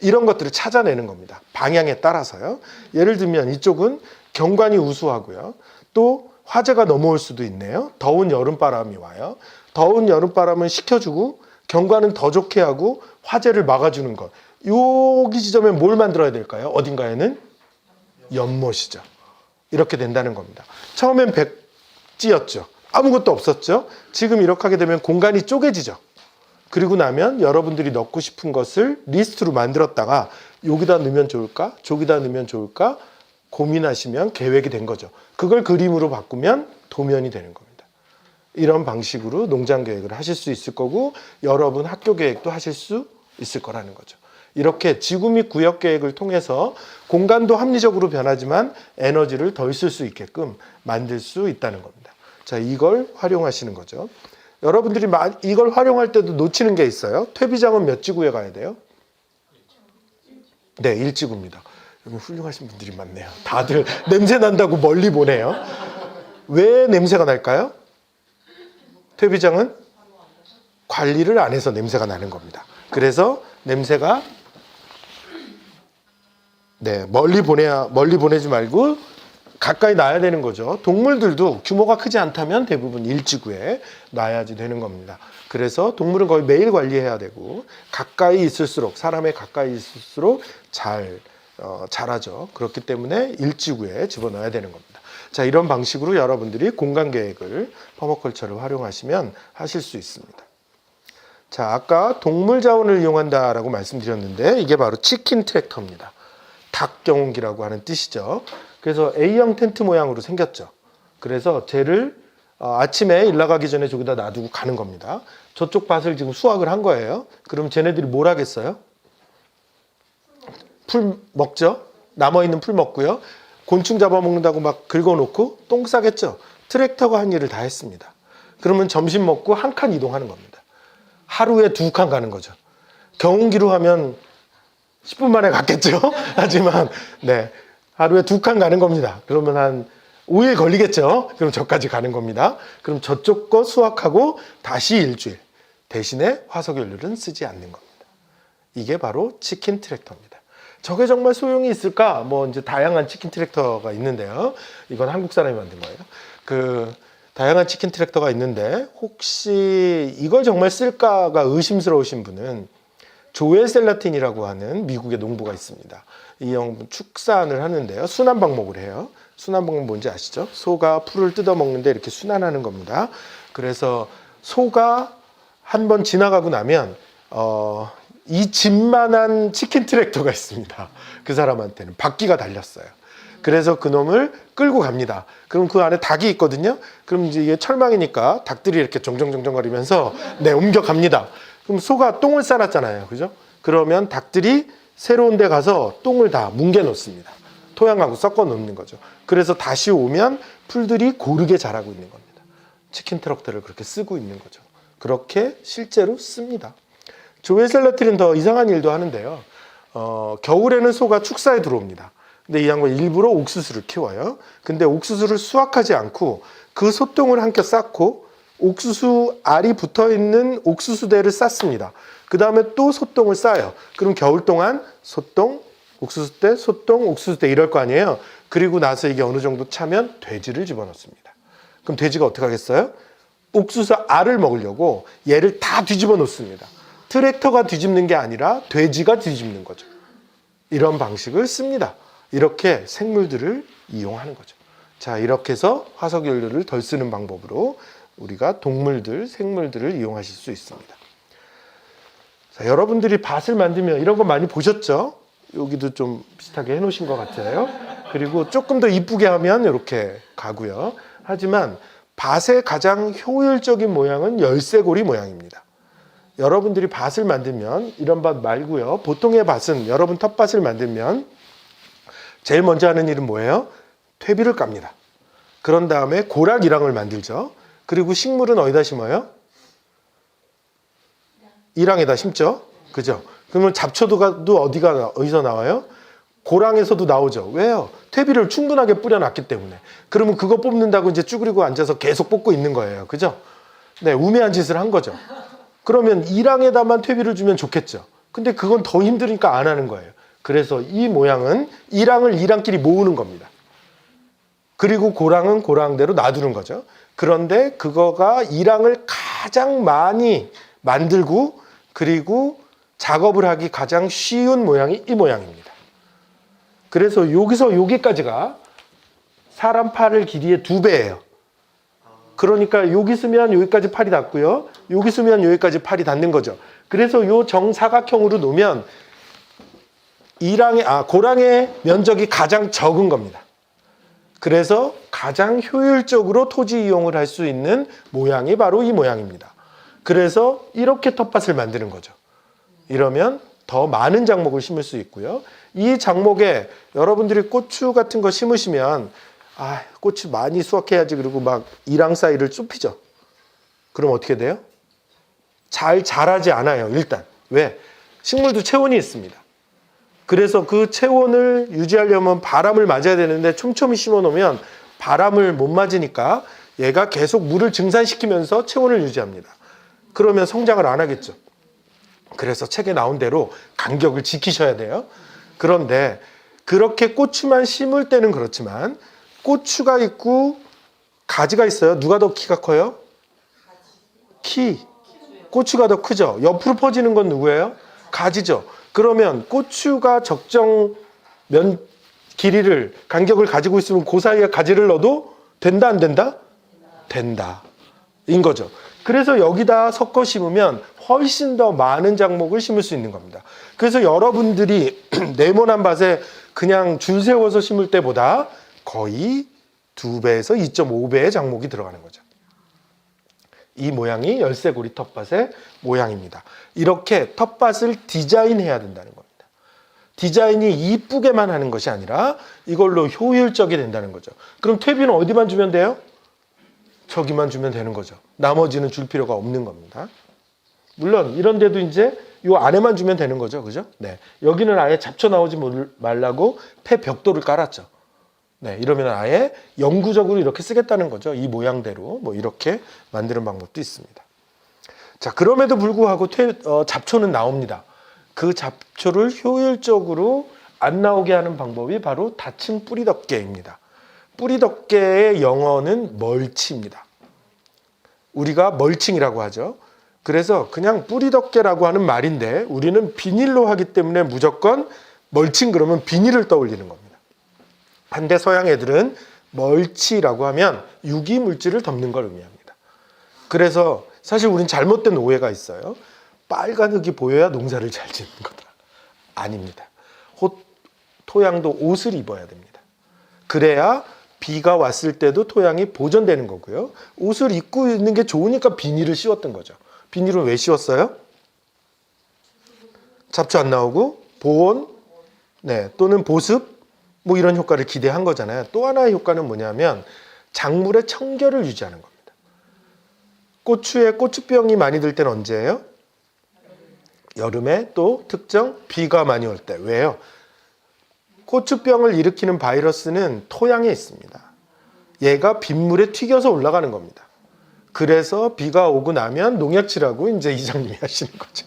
이런 것들을 찾아내는 겁니다. 방향에 따라서요. 예를 들면 이쪽은 경관이 우수하고요. 또 화재가 넘어올 수도 있네요. 더운 여름바람이 와요. 더운 여름바람은 식혀주고 경관은 더 좋게 하고 화재를 막아주는 것. 여기 지점에 뭘 만들어야 될까요? 어딘가에는 연못이죠. 이렇게 된다는 겁니다. 처음엔 백지였죠. 아무것도 없었죠. 지금 이렇게 하게 되면 공간이 쪼개지죠. 그리고 나면 여러분들이 넣고 싶은 것을 리스트로 만들었다가 여기다 넣으면 좋을까? 저기다 넣으면 좋을까? 고민하시면 계획이 된 거죠. 그걸 그림으로 바꾸면 도면이 되는 겁니다. 이런 방식으로 농장 계획을 하실 수 있을 거고 여러분 학교 계획도 하실 수 있을 거라는 거죠. 이렇게 지구 및 구역 계획을 통해서 공간도 합리적으로 변하지만 에너지를 덜 쓸 수 있게끔 만들 수 있다는 겁니다. 자, 이걸 활용하시는 거죠. 여러분들이 이걸 활용할 때도 놓치는 게 있어요. 퇴비장은 몇 지구에 가야 돼요? 네, 1지구입니다. 여기 훌륭하신 분들이 많네요. 다들 냄새 난다고 멀리 보내요. 왜 냄새가 날까요? 퇴비장은 관리를 안 해서 냄새가 나는 겁니다. 그래서 냄새가 멀리 보내지 말고 가까이 놔야 되는 거죠. 동물들도 규모가 크지 않다면 대부분 1지구에 놔야지 되는 겁니다. 그래서 동물은 거의 매일 관리해야 되고 가까이 있을수록 사람에 가까이 있을수록 자라죠. 그렇기 때문에 1지구에 집어넣어야 되는 겁니다. 자, 이런 방식으로 여러분들이 공간 계획을 퍼머컬처를 활용하시면 하실 수 있습니다. 자, 아까 동물 자원을 이용한다라고 말씀드렸는데 이게 바로 치킨 트랙터입니다. 닭 경운기라고 하는 뜻이죠. 그래서 A형 텐트 모양으로 생겼죠. 그래서 쟤를 아침에 일 나가기 전에 저기다 놔두고 가는 겁니다. 저쪽 밭을 지금 수확을 한 거예요. 그럼 쟤네들이 뭘 하겠어요? 풀 먹죠. 남아있는 풀 먹고요. 곤충 잡아먹는다고 막 긁어놓고 똥 싸겠죠. 트랙터가 한 일을 다 했습니다. 그러면 점심 먹고 한 칸 이동하는 겁니다. 하루에 2칸 가는 거죠. 경운기로 하면 10분 만에 갔겠죠. 하지만 하루에 2칸 가는 겁니다. 그러면 한 5일 걸리겠죠. 그럼 저까지 가는 겁니다. 그럼 저쪽 거 수확하고 다시 일주일. 대신에 화석연료는 쓰지 않는 겁니다. 이게 바로 치킨 트랙터입니다. 저게 정말 소용이 있을까? 이제 다양한 치킨 트랙터가 있는데요. 이건 한국 사람이 만든 거예요. 다양한 치킨 트랙터가 있는데 혹시 이걸 정말 쓸까가 의심스러우신 분은 조엘 셀라틴이라고 하는 미국의 농부가 있습니다. 이 형은 축산을 하는데요. 순환 방목을 해요. 순환 방목 뭔지 아시죠? 소가 풀을 뜯어 먹는데 이렇게 순환하는 겁니다. 그래서 소가 한번 지나가고 나면 이 집만한 치킨 트랙터가 있습니다. 그 사람한테는 바퀴가 달렸어요. 그래서 그놈을 끌고 갑니다. 그럼 그 안에 닭이 있거든요. 그럼 이제 이게 철망이니까 닭들이 이렇게 정정정정거리면서 옮겨갑니다. 그럼 소가 똥을 싸놨잖아요. 그죠? 그러면 닭들이 새로운 데 가서 똥을 다 뭉개 놓습니다. 토양하고 섞어 놓는 거죠. 그래서 다시 오면 풀들이 고르게 자라고 있는 겁니다. 치킨 트럭들을 그렇게 쓰고 있는 거죠. 그렇게 실제로 씁니다. 조웨셀라틸은 더 이상한 일도 하는데요. 겨울에는 소가 축사에 들어옵니다. 근데 이 양반 일부러 옥수수를 키워요. 근데 옥수수를 수확하지 않고 그 소똥을 한껏 쌓고 옥수수 알이 붙어있는 옥수수대를 쌓습니다. 그 다음에 또 소똥을 쌓아요. 그럼 겨울 동안 소똥, 옥수수대, 소똥, 옥수수대 이럴 거 아니에요. 그리고 나서 이게 어느 정도 차면 돼지를 집어넣습니다. 그럼 돼지가 어떻게 하겠어요? 옥수수 알을 먹으려고 얘를 다 뒤집어 놓습니다. 트랙터가 뒤집는 게 아니라 돼지가 뒤집는 거죠. 이런 방식을 씁니다. 이렇게 생물들을 이용하는 거죠. 자, 이렇게 해서 화석연료를 덜 쓰는 방법으로 우리가 동물들, 생물들을 이용하실 수 있습니다. 자, 여러분들이 밭을 만들면 이런 거 많이 보셨죠? 여기도 좀 비슷하게 해놓으신 것 같아요. 그리고 조금 더 이쁘게 하면 이렇게 가고요. 하지만 밭의 가장 효율적인 모양은 열쇠고리 모양입니다. 여러분들이 밭을 만들면 이런 밭 말고요. 보통의 밭은 여러분 텃밭을 만들면 제일 먼저 하는 일은 뭐예요? 퇴비를 깝니다. 그런 다음에 고락이랑을 만들죠. 그리고 식물은 어디다 심어요? 이랑에다 심죠. 그죠? 그러면 잡초도 어디서 나와요? 고랑에서도 나오죠. 왜요? 퇴비를 충분하게 뿌려놨기 때문에. 그러면 그거 뽑는다고 이제 쭈그리고 앉아서 계속 뽑고 있는 거예요. 그죠? 네, 우매한 짓을 한 거죠. 그러면 이랑에다만 퇴비를 주면 좋겠죠. 근데 그건 더 힘드니까 안 하는 거예요. 그래서 이 모양은 이랑을 이랑끼리 모으는 겁니다. 그리고 고랑은 고랑대로 놔두는 거죠. 그런데 그거가 이랑을 가장 많이 만들고 그리고 작업을 하기 가장 쉬운 모양이 이 모양입니다. 그래서 여기서 여기까지가 사람 팔을 길이의 2배예요. 그러니까 여기 쓰면 여기까지 팔이 닿고요. 여기 쓰면 여기까지 팔이 닿는 거죠. 그래서 이 정사각형으로 놓으면 고랑의 면적이 가장 적은 겁니다. 그래서 가장 효율적으로 토지 이용을 할 수 있는 모양이 바로 이 모양입니다. 그래서 이렇게 텃밭을 만드는 거죠. 이러면 더 많은 작목을 심을 수 있고요. 이 작목에 여러분들이 고추 같은 거 심으시면 고추 많이 수확해야지 그리고 막 이랑 사이를 좁히죠. 그럼 어떻게 돼요? 잘 자라지 않아요. 일단. 왜? 식물도 체온이 있습니다. 그래서 그 체온을 유지하려면 바람을 맞아야 되는데 촘촘히 심어 놓으면 바람을 못 맞으니까 얘가 계속 물을 증산시키면서 체온을 유지합니다. 그러면 성장을 안 하겠죠. 그래서 책에 나온 대로 간격을 지키셔야 돼요. 그런데 그렇게 고추만 심을 때는 그렇지만 고추가 있고 가지가 있어요. 누가 더 키가 커요? 고추가 더 크죠. 옆으로 퍼지는 건 누구예요? 가지죠. 그러면 고추가 적정 길이를 간격을 가지고 있으면 그 사이에 가지를 넣어도 된다 안 된다? 된다. 인 거죠. 그래서 여기다 섞어 심으면 훨씬 더 많은 작목을 심을 수 있는 겁니다. 그래서 여러분들이 네모난 밭에 그냥 줄 세워서 심을 때보다 거의 2배에서 2.5배의 작목이 들어가는 거죠. 이 모양이 열쇠고리 텃밭의 모양입니다. 이렇게 텃밭을 디자인해야 된다는 겁니다. 디자인이 이쁘게만 하는 것이 아니라 이걸로 효율적이 된다는 거죠. 그럼 퇴비는 어디만 주면 돼요? 저기만 주면 되는 거죠. 나머지는 줄 필요가 없는 겁니다. 물론 이런 데도 이제 이 안에만 주면 되는 거죠. 그죠? 네. 여기는 아예 잡초 나오지 말라고 폐벽돌을 깔았죠. 네. 이러면 아예 영구적으로 이렇게 쓰겠다는 거죠. 이 모양대로 이렇게 만드는 방법도 있습니다. 자, 그럼에도 불구하고 잡초는 나옵니다. 그 잡초를 효율적으로 안 나오게 하는 방법이 바로 닫힌 뿌리덮개입니다. 뿌리덮개의 영어는 멀치입니다. 우리가 멀칭이라고 하죠. 그래서 그냥 뿌리덮개라고 하는 말인데 우리는 비닐로 하기 때문에 무조건 멀칭 그러면 비닐을 떠올리는 겁니다. 반대 서양 애들은 멀치라고 하면 유기물질을 덮는 걸 의미합니다. 그래서 사실 우린 잘못된 오해가 있어요. 빨간 흙이 보여야 농사를 잘 짓는 거다. 아닙니다. 토양도 옷을 입어야 됩니다. 그래야 비가 왔을 때도 토양이 보존되는 거고요. 옷을 입고 있는 게 좋으니까 비닐을 씌웠던 거죠. 비닐은 왜 씌웠어요? 잡초 안 나오고 보온, 네, 또는 보습, 뭐 이런 효과를 기대한 거잖아요. 또 하나의 효과는 뭐냐면 작물의 청결을 유지하는 겁니다. 고추에 고추병이 많이 들 때는 언제예요? 여름에, 또 특정 비가 많이 올 때. 왜요? 고추병을 일으키는 바이러스는 토양에 있습니다. 얘가 빗물에 튀겨서 올라가는 겁니다. 그래서 비가 오고 나면 농약치라고 이제 이장님이 하시는 거죠.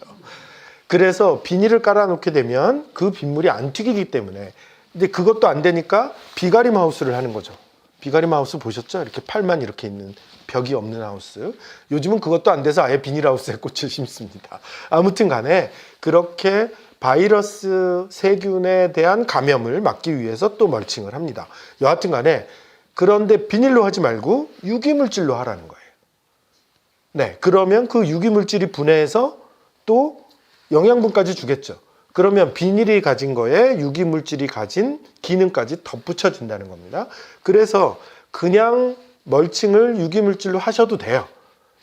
그래서 비닐을 깔아놓게 되면 그 빗물이 안 튀기기 때문에, 근데 그것도 안 되니까 비가림 하우스를 하는 거죠. 비가림 하우스 보셨죠? 이렇게 팔만 이렇게 있는, 벽이 없는 하우스. 요즘은 그것도 안 돼서 아예 비닐하우스에 꽃을 심습니다. 아무튼 간에 그렇게 바이러스 세균에 대한 감염을 막기 위해서 또 멀칭을 합니다. 여하튼 간에 그런데 비닐로 하지 말고 유기물질로 하라는 거예요. 네, 그러면 그 유기물질이 분해해서 또 영양분까지 주겠죠. 그러면 비닐이 가진 거에 유기물질이 가진 기능까지 덧붙여진다는 겁니다. 그래서 그냥 멀칭을 유기물질로 하셔도 돼요.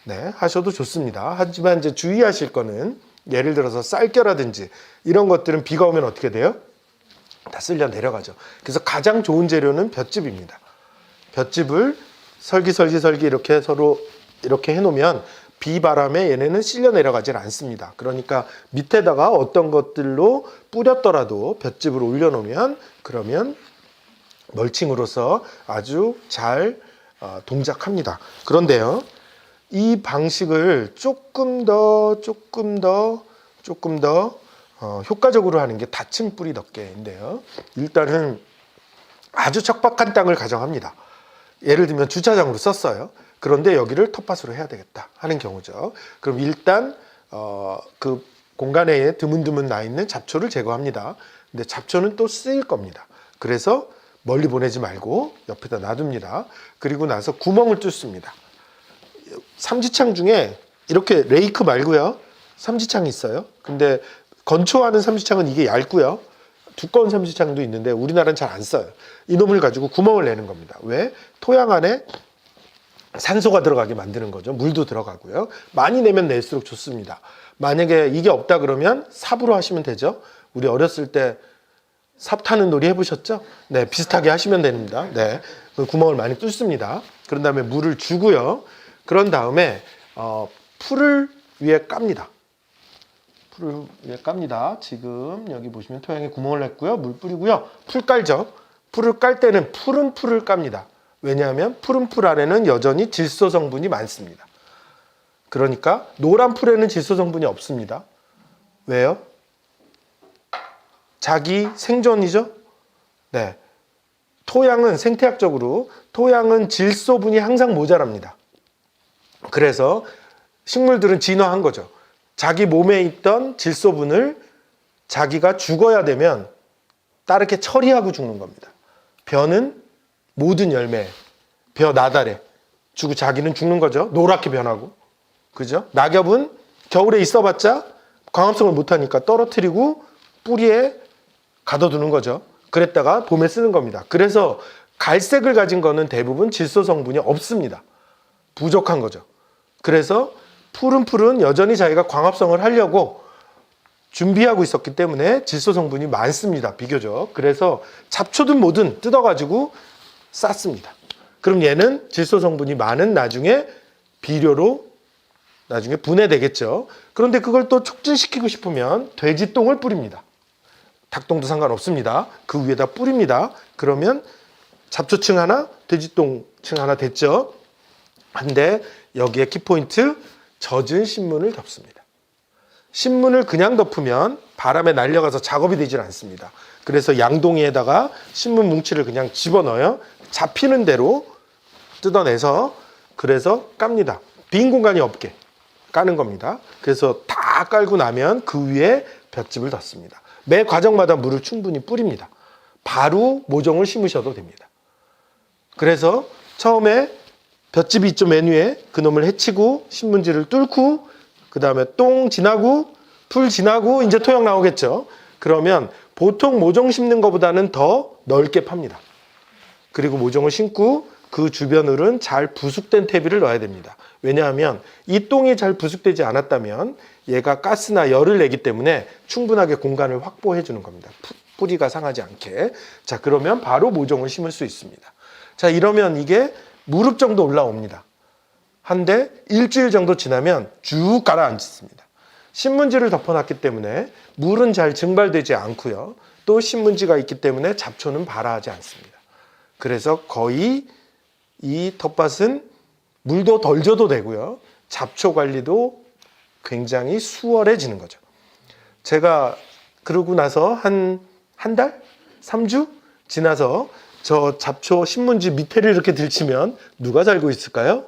네, 하셔도 좋습니다. 하지만 이제 주의하실 거는, 예를 들어서 쌀겨라든지 이런 것들은 비가 오면 어떻게 돼요? 다 쓸려 내려가죠. 그래서 가장 좋은 재료는 볏짚입니다. 볏짚을 설기 이렇게 서로 이렇게 해놓으면 비바람에 얘네는 쓸려 내려가질 않습니다. 그러니까 밑에다가 어떤 것들로 뿌렸더라도 볏짚을 올려놓으면, 그러면 멀칭으로서 아주 잘 동작합니다. 그런데요, 이 방식을 조금 더 효과적으로 하는 게 다친 뿌리 덮개인데요. 일단은 아주 척박한 땅을 가정합니다. 예를 들면 주차장으로 썼어요. 그런데 여기를 텃밭으로 해야 되겠다 하는 경우죠. 그럼 일단 그 공간에 드문드문 나 있는 잡초를 제거합니다. 근데 잡초는 또 쓰일 겁니다. 그래서 멀리 보내지 말고 옆에다 놔둡니다. 그리고 나서 구멍을 뚫습니다. 삼지창 중에 이렇게 레이크 말고요, 삼지창이 있어요. 근데 건초하는 삼지창은 이게 얇고요, 두꺼운 삼지창도 있는데 우리나라는 잘 안 써요. 이놈을 가지고 구멍을 내는 겁니다. 왜? 토양 안에 산소가 들어가게 만드는 거죠. 물도 들어가고요. 많이 내면 낼수록 좋습니다. 만약에 이게 없다 그러면 삽으로 하시면 되죠. 우리 어렸을 때 삽 타는 놀이 해보셨죠? 네, 비슷하게 하시면 됩니다. 네, 그 구멍을 많이 뚫습니다. 그런 다음에 물을 주고요. 그런 다음에 풀을 위에 깝니다. 풀을 위에 깝니다. 지금 여기 보시면 토양에 구멍을 냈고요. 물 뿌리고요. 풀 깔죠. 풀을 깔 때는 푸른 풀을 깝니다. 왜냐하면 푸른 풀 안에는 여전히 질소 성분이 많습니다. 그러니까 노란 풀에는 질소 성분이 없습니다. 왜요? 자기 생존이죠. 네, 토양은 생태학적으로 토양은 질소분이 항상 모자랍니다. 그래서 식물들은 진화한 거죠. 자기 몸에 있던 질소분을 자기가 죽어야 되면 다르게 처리하고 죽는 겁니다. 벼는 모든 열매, 벼 나달에 주고 자기는 죽는 거죠. 노랗게 변하고. 그죠? 낙엽은 겨울에 있어봤자 광합성을 못하니까 떨어뜨리고 뿌리에 가둬두는 거죠. 그랬다가 봄에 쓰는 겁니다. 그래서 갈색을 가진 거는 대부분 질소 성분이 없습니다. 부족한 거죠. 그래서 푸른 풀은 여전히 자기가 광합성을 하려고 준비하고 있었기 때문에 질소 성분이 많습니다. 비교적. 그래서 잡초든 뭐든 뜯어가지고 쌌습니다. 그럼 얘는 질소 성분이 많은 나중에 비료로 나중에 분해되겠죠. 그런데 그걸 또 촉진시키고 싶으면 돼지똥을 뿌립니다. 닭똥도 상관없습니다. 그 위에다 뿌립니다. 그러면 잡초층 하나, 돼지똥층 하나 됐죠. 근데 여기에 키포인트, 젖은 신문을 덮습니다. 신문을 그냥 덮으면 바람에 날려가서 작업이 되질 않습니다. 그래서 양동이에다가 신문 뭉치를 그냥 집어넣어요. 잡히는 대로 뜯어내서, 그래서 깝니다. 빈 공간이 없게 까는 겁니다. 그래서 다 깔고 나면 그 위에 볏짚을 덮습니다. 매 과정마다 물을 충분히 뿌립니다. 바로 모종을 심으셔도 됩니다. 그래서 처음에 볏짚이 있죠, 맨 위에. 그놈을 해치고 신문지를 뚫고 그 다음에 똥 지나고 풀 지나고 이제 토양 나오겠죠. 그러면 보통 모종 심는 것보다는 더 넓게 팝니다. 그리고 모종을 심고 그 주변으로는 잘 부숙된 퇴비를 넣어야 됩니다. 왜냐하면 이 똥이 잘 부숙되지 않았다면 얘가 가스나 열을 내기 때문에 충분하게 공간을 확보해 주는 겁니다. 뿌리가 상하지 않게. 자, 그러면 바로 모종을 심을 수 있습니다. 자, 이러면 이게 무릎 정도 올라옵니다. 한데 일주일 정도 지나면 쭉 가라앉습니다. 신문지를 덮어놨기 때문에 물은 잘 증발되지 않고요. 또 신문지가 있기 때문에 잡초는 발화하지 않습니다. 그래서 거의 이 텃밭은 물도 덜 줘도 되고요. 잡초 관리도 굉장히 수월해지는 거죠. 제가 그러고 나서 한 달? 3주? 지나서 저 잡초 신문지 밑에를 이렇게 들치면 누가 살고 있을까요?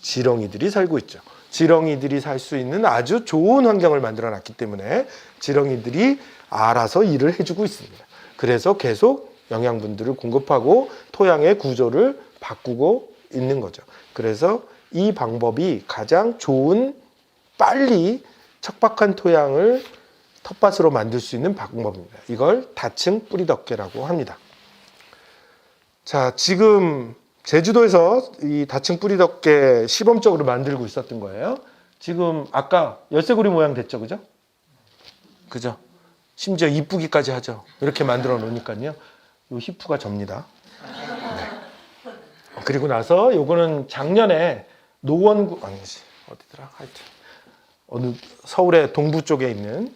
지렁이들이 살고 있죠. 지렁이들이 살 수 있는 아주 좋은 환경을 만들어 놨기 때문에 지렁이들이 알아서 일을 해주고 있습니다. 그래서 계속 영양분들을 공급하고 토양의 구조를 바꾸고 있는 거죠. 그래서 이 방법이 가장 좋은, 빨리 척박한 토양을 텃밭으로 만들 수 있는 방법입니다. 이걸 다층 뿌리덮개라고 합니다. 자, 지금 제주도에서 이 다층 뿌리덮개 시범적으로 만들고 있었던 거예요. 지금 아까 열쇠고리 모양 됐죠, 그죠? 그죠? 심지어 이쁘기까지 하죠. 이렇게 만들어 놓으니까요. 요 히프가 접니다. 네. 그리고 나서 요거는 작년에 노원구, 아니지, 어디더라? 하여튼 어느 서울의 동부 쪽에 있는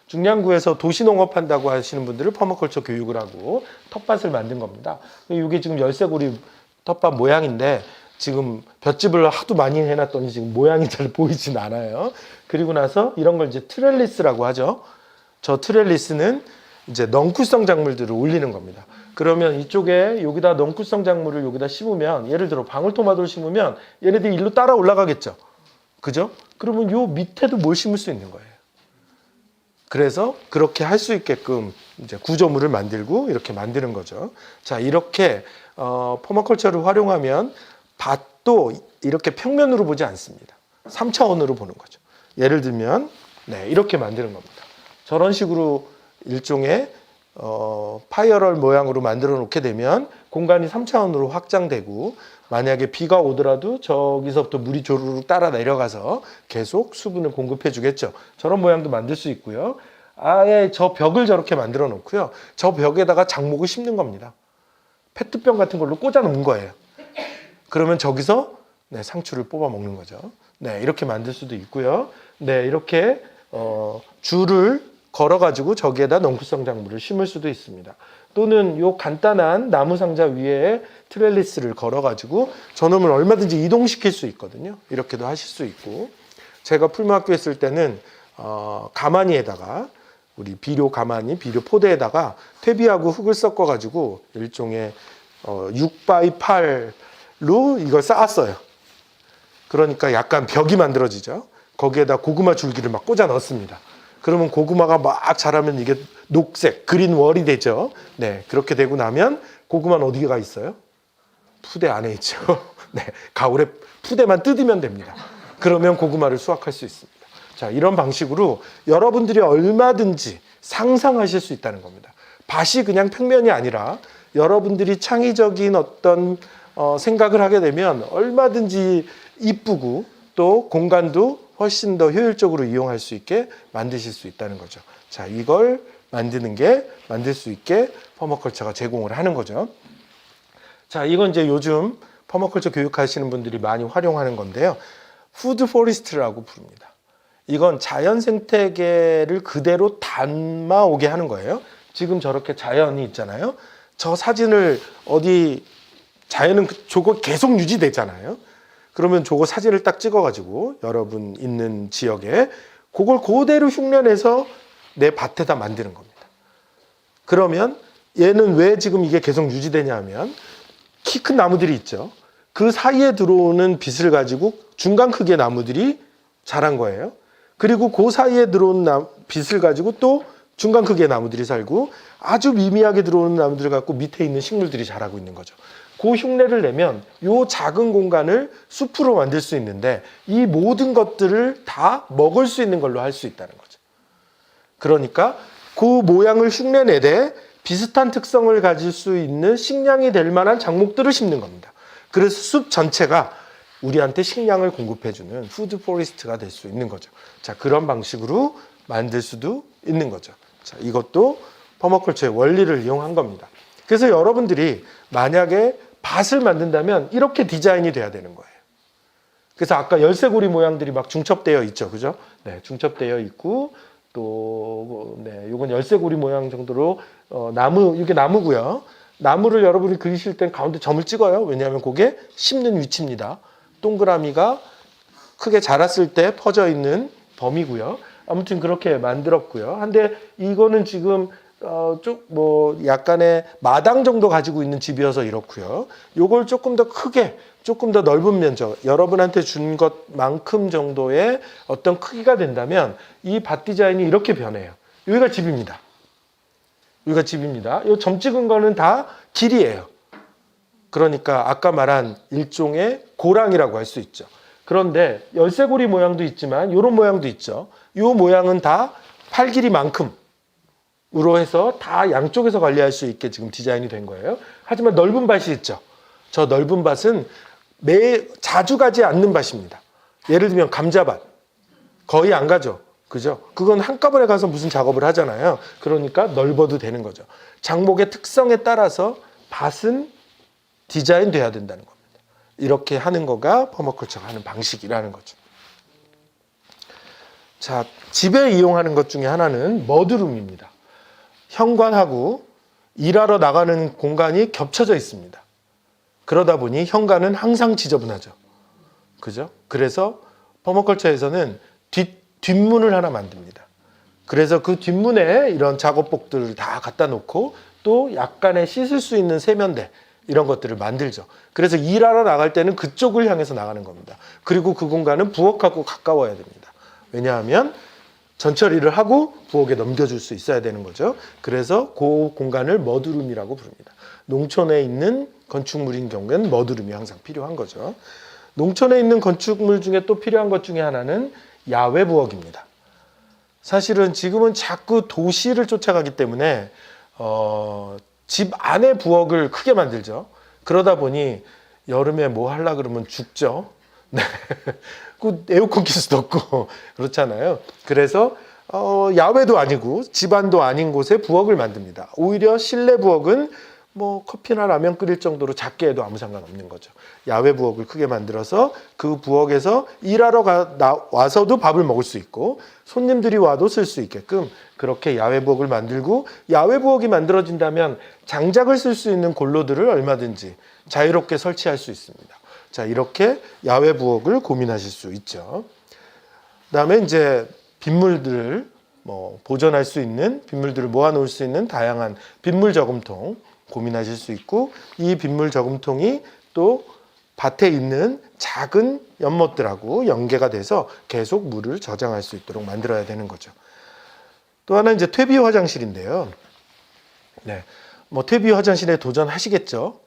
중량구에서 도시농업 한다고 하시는 분들을 퍼마컬처 교육을 하고 텃밭을 만든 겁니다. 이게 지금 열쇠고리 텃밭 모양인데 지금 볏짚을 하도 많이 해놨더니 지금 모양이 잘 보이진 않아요. 그리고 나서 이런 걸 이제 트렐리스라고 하죠. 저 트렐리스는 이제 넝쿨성 작물들을 올리는 겁니다. 그러면 이쪽에 여기다 넝쿨성 작물을 여기다 심으면, 예를 들어 방울토마토를 심으면 얘네들이 일로 따라 올라가겠죠. 그죠? 그러면 요 밑에도 뭘 심을 수 있는 거예요. 그래서 그렇게 할 수 있게끔 이제 구조물을 만들고 이렇게 만드는 거죠. 자, 이렇게 퍼마컬처를 활용하면 밭도 이렇게 평면으로 보지 않습니다. 3차원으로 보는 거죠. 예를 들면 이렇게 만드는 겁니다. 저런 식으로 일종의 파이어럴 모양으로 만들어 놓게 되면 공간이 3차원으로 확장되고, 만약에 비가 오더라도 저기서부터 물이 조르르 따라 내려가서 계속 수분을 공급해 주겠죠. 저런 모양도 만들 수 있고요. 아예 저 벽을 저렇게 만들어 놓고요. 저 벽에다가 장목을 심는 겁니다. 페트병 같은 걸로 꽂아 놓은 거예요. 그러면 저기서 상추를 뽑아 먹는 거죠. 이렇게 만들 수도 있고요. 이렇게 줄을 걸어가지고 저기에다 넝쿨성 작물을 심을 수도 있습니다. 또는 요 간단한 나무 상자 위에 트렐리스를 걸어가지고 저놈을 얼마든지 이동시킬 수 있거든요. 이렇게도 하실 수 있고, 제가 풀무학교 했을 때는 가마니에다가, 우리 비료 가마니, 비료 포대에다가 퇴비하고 흙을 섞어가지고 일종의 6x8로 이걸 쌓았어요. 그러니까 약간 벽이 만들어지죠. 거기에다 고구마 줄기를 막 꽂아 넣습니다. 그러면 고구마가 막 자라면 이게 녹색, 그린 월이 되죠. 그렇게 되고 나면 고구마는 어디가 있어요? 푸대 안에 있죠. 가을에 푸대만 뜯으면 됩니다. 그러면 고구마를 수확할 수 있습니다. 자, 이런 방식으로 여러분들이 얼마든지 상상하실 수 있다는 겁니다. 밭이 그냥 평면이 아니라 여러분들이 창의적인 어떤 생각을 하게 되면 얼마든지 이쁘고 또 공간도 훨씬 더 효율적으로 이용할 수 있게 만드실 수 있다는 거죠. 자, 이걸 만들 수 있게 퍼마컬처가 제공을 하는 거죠. 자, 이건 이제 요즘 퍼마컬처 교육하시는 분들이 많이 활용하는 건데요. 푸드 포리스트라고 부릅니다. 이건 자연 생태계를 그대로 담아오게 하는 거예요. 지금 저렇게 자연이 있잖아요. 저 사진을 자연은 저거 계속 유지되잖아요. 그러면 저거 사진을 딱 찍어가지고 여러분 있는 지역에 그걸 그대로 흉내내서 내 밭에다 만드는 겁니다. 그러면 얘는 왜 지금 이게 계속 유지되냐 하면 키 큰 나무들이 있죠. 그 사이에 들어오는 빛을 가지고 중간 크기의 나무들이 자란 거예요. 그리고 그 사이에 들어오는 빛을 가지고 또 중간 크기의 나무들이 살고, 아주 미미하게 들어오는 나무들을 갖고 밑에 있는 식물들이 자라고 있는 거죠. 그 흉내를 내면 이 작은 공간을 숲으로 만들 수 있는데, 이 모든 것들을 다 먹을 수 있는 걸로 할 수 있다는 거죠. 그러니까 그 모양을 흉내내되 비슷한 특성을 가질 수 있는 식량이 될 만한 작목들을 심는 겁니다. 그래서 숲 전체가 우리한테 식량을 공급해주는 푸드 포레스트가 될 수 있는 거죠. 자, 그런 방식으로 만들 수도 있는 거죠. 자, 이것도 퍼마컬처의 원리를 이용한 겁니다. 그래서 여러분들이 만약에 밭을 만든다면 이렇게 디자인이 돼야 되는 거예요. 그래서 아까 열쇠고리 모양들이 막 중첩되어 있죠. 그죠? 네, 중첩되어 있고, 또, 네, 요건 열쇠고리 모양 정도로, 이게 나무고요. 나무를 여러분이 그리실 땐 가운데 점을 찍어요. 왜냐하면 그게 심는 위치입니다. 동그라미가 크게 자랐을 때 퍼져 있는 범위고요. 아무튼 그렇게 만들었고요. 근데 이거는 지금 약간의 마당 정도 가지고 있는 집이어서 이렇고요. 요걸 조금 더 크게, 조금 더 넓은 면적, 여러분한테 준 것만큼 정도의 어떤 크기가 된다면 이 밭 디자인이 이렇게 변해요. 여기가 집입니다. 여기가 집입니다. 이 점 찍은 거는 다 길이에요. 그러니까 아까 말한 일종의 고랑이라고 할 수 있죠. 그런데 열쇠고리 모양도 있지만 이런 모양도 있죠. 이 모양은 다 팔 길이만큼 으로 해서 다 양쪽에서 관리할 수 있게 지금 디자인이 된 거예요. 하지만 넓은 밭이 있죠. 저 넓은 밭은 자주 가지 않는 밭입니다. 예를 들면 감자밭. 거의 안 가죠. 그죠? 그건 한꺼번에 가서 무슨 작업을 하잖아요. 그러니까 넓어도 되는 거죠. 작목의 특성에 따라서 밭은 디자인 돼야 된다는 겁니다. 이렇게 하는 거가 퍼마컬처가 하는 방식이라는 거죠. 자, 집에 이용하는 것 중에 하나는 머드룸입니다. 현관하고 일하러 나가는 공간이 겹쳐져 있습니다. 그러다 보니 현관은 항상 지저분하죠. 그죠? 그래서 퍼마컬처에서는 뒷문을 하나 만듭니다. 그래서 그 뒷문에 이런 작업복들을 다 갖다 놓고 또 약간의 씻을 수 있는 세면대 이런 것들을 만들죠. 그래서 일하러 나갈 때는 그쪽을 향해서 나가는 겁니다. 그리고 그 공간은 부엌하고 가까워야 됩니다. 왜냐하면 전처리를 하고 부엌에 넘겨줄 수 있어야 되는 거죠. 그래서 그 공간을 머드룸이라고 부릅니다. 농촌에 있는 건축물인 경우에는 머드룸이 항상 필요한 거죠. 농촌에 있는 건축물 중에 또 필요한 것 중에 하나는 야외 부엌입니다. 사실은 지금은 자꾸 도시를 쫓아가기 때문에 집 안에 부엌을 크게 만들죠. 그러다 보니 여름에 뭐 하려고 그러면 죽죠. 네. 그 에어컨 킬 수도 없고 그렇잖아요. 그래서 야외도 아니고 집안도 아닌 곳에 부엌을 만듭니다. 오히려 실내 부엌은 뭐 커피나 라면 끓일 정도로 작게 해도 아무 상관없는 거죠. 야외 부엌을 크게 만들어서 그 부엌에서 일하러 와서도 밥을 먹을 수 있고 손님들이 와도 쓸 수 있게끔 그렇게 야외 부엌을 만들고, 야외 부엌이 만들어진다면 장작을 쓸 수 있는 골로들을 얼마든지 자유롭게 설치할 수 있습니다. 자, 이렇게 야외 부엌을 고민하실 수 있죠. 그다음에 이제 빗물들을 보존할 수 있는, 빗물들을 모아놓을 수 있는 다양한 빗물 저금통 고민하실 수 있고, 이 빗물 저금통이 또 밭에 있는 작은 연못들하고 연계가 돼서 계속 물을 저장할 수 있도록 만들어야 되는 거죠. 또 하나 이제 퇴비 화장실인데요. 네, 퇴비 화장실에 도전하시겠죠?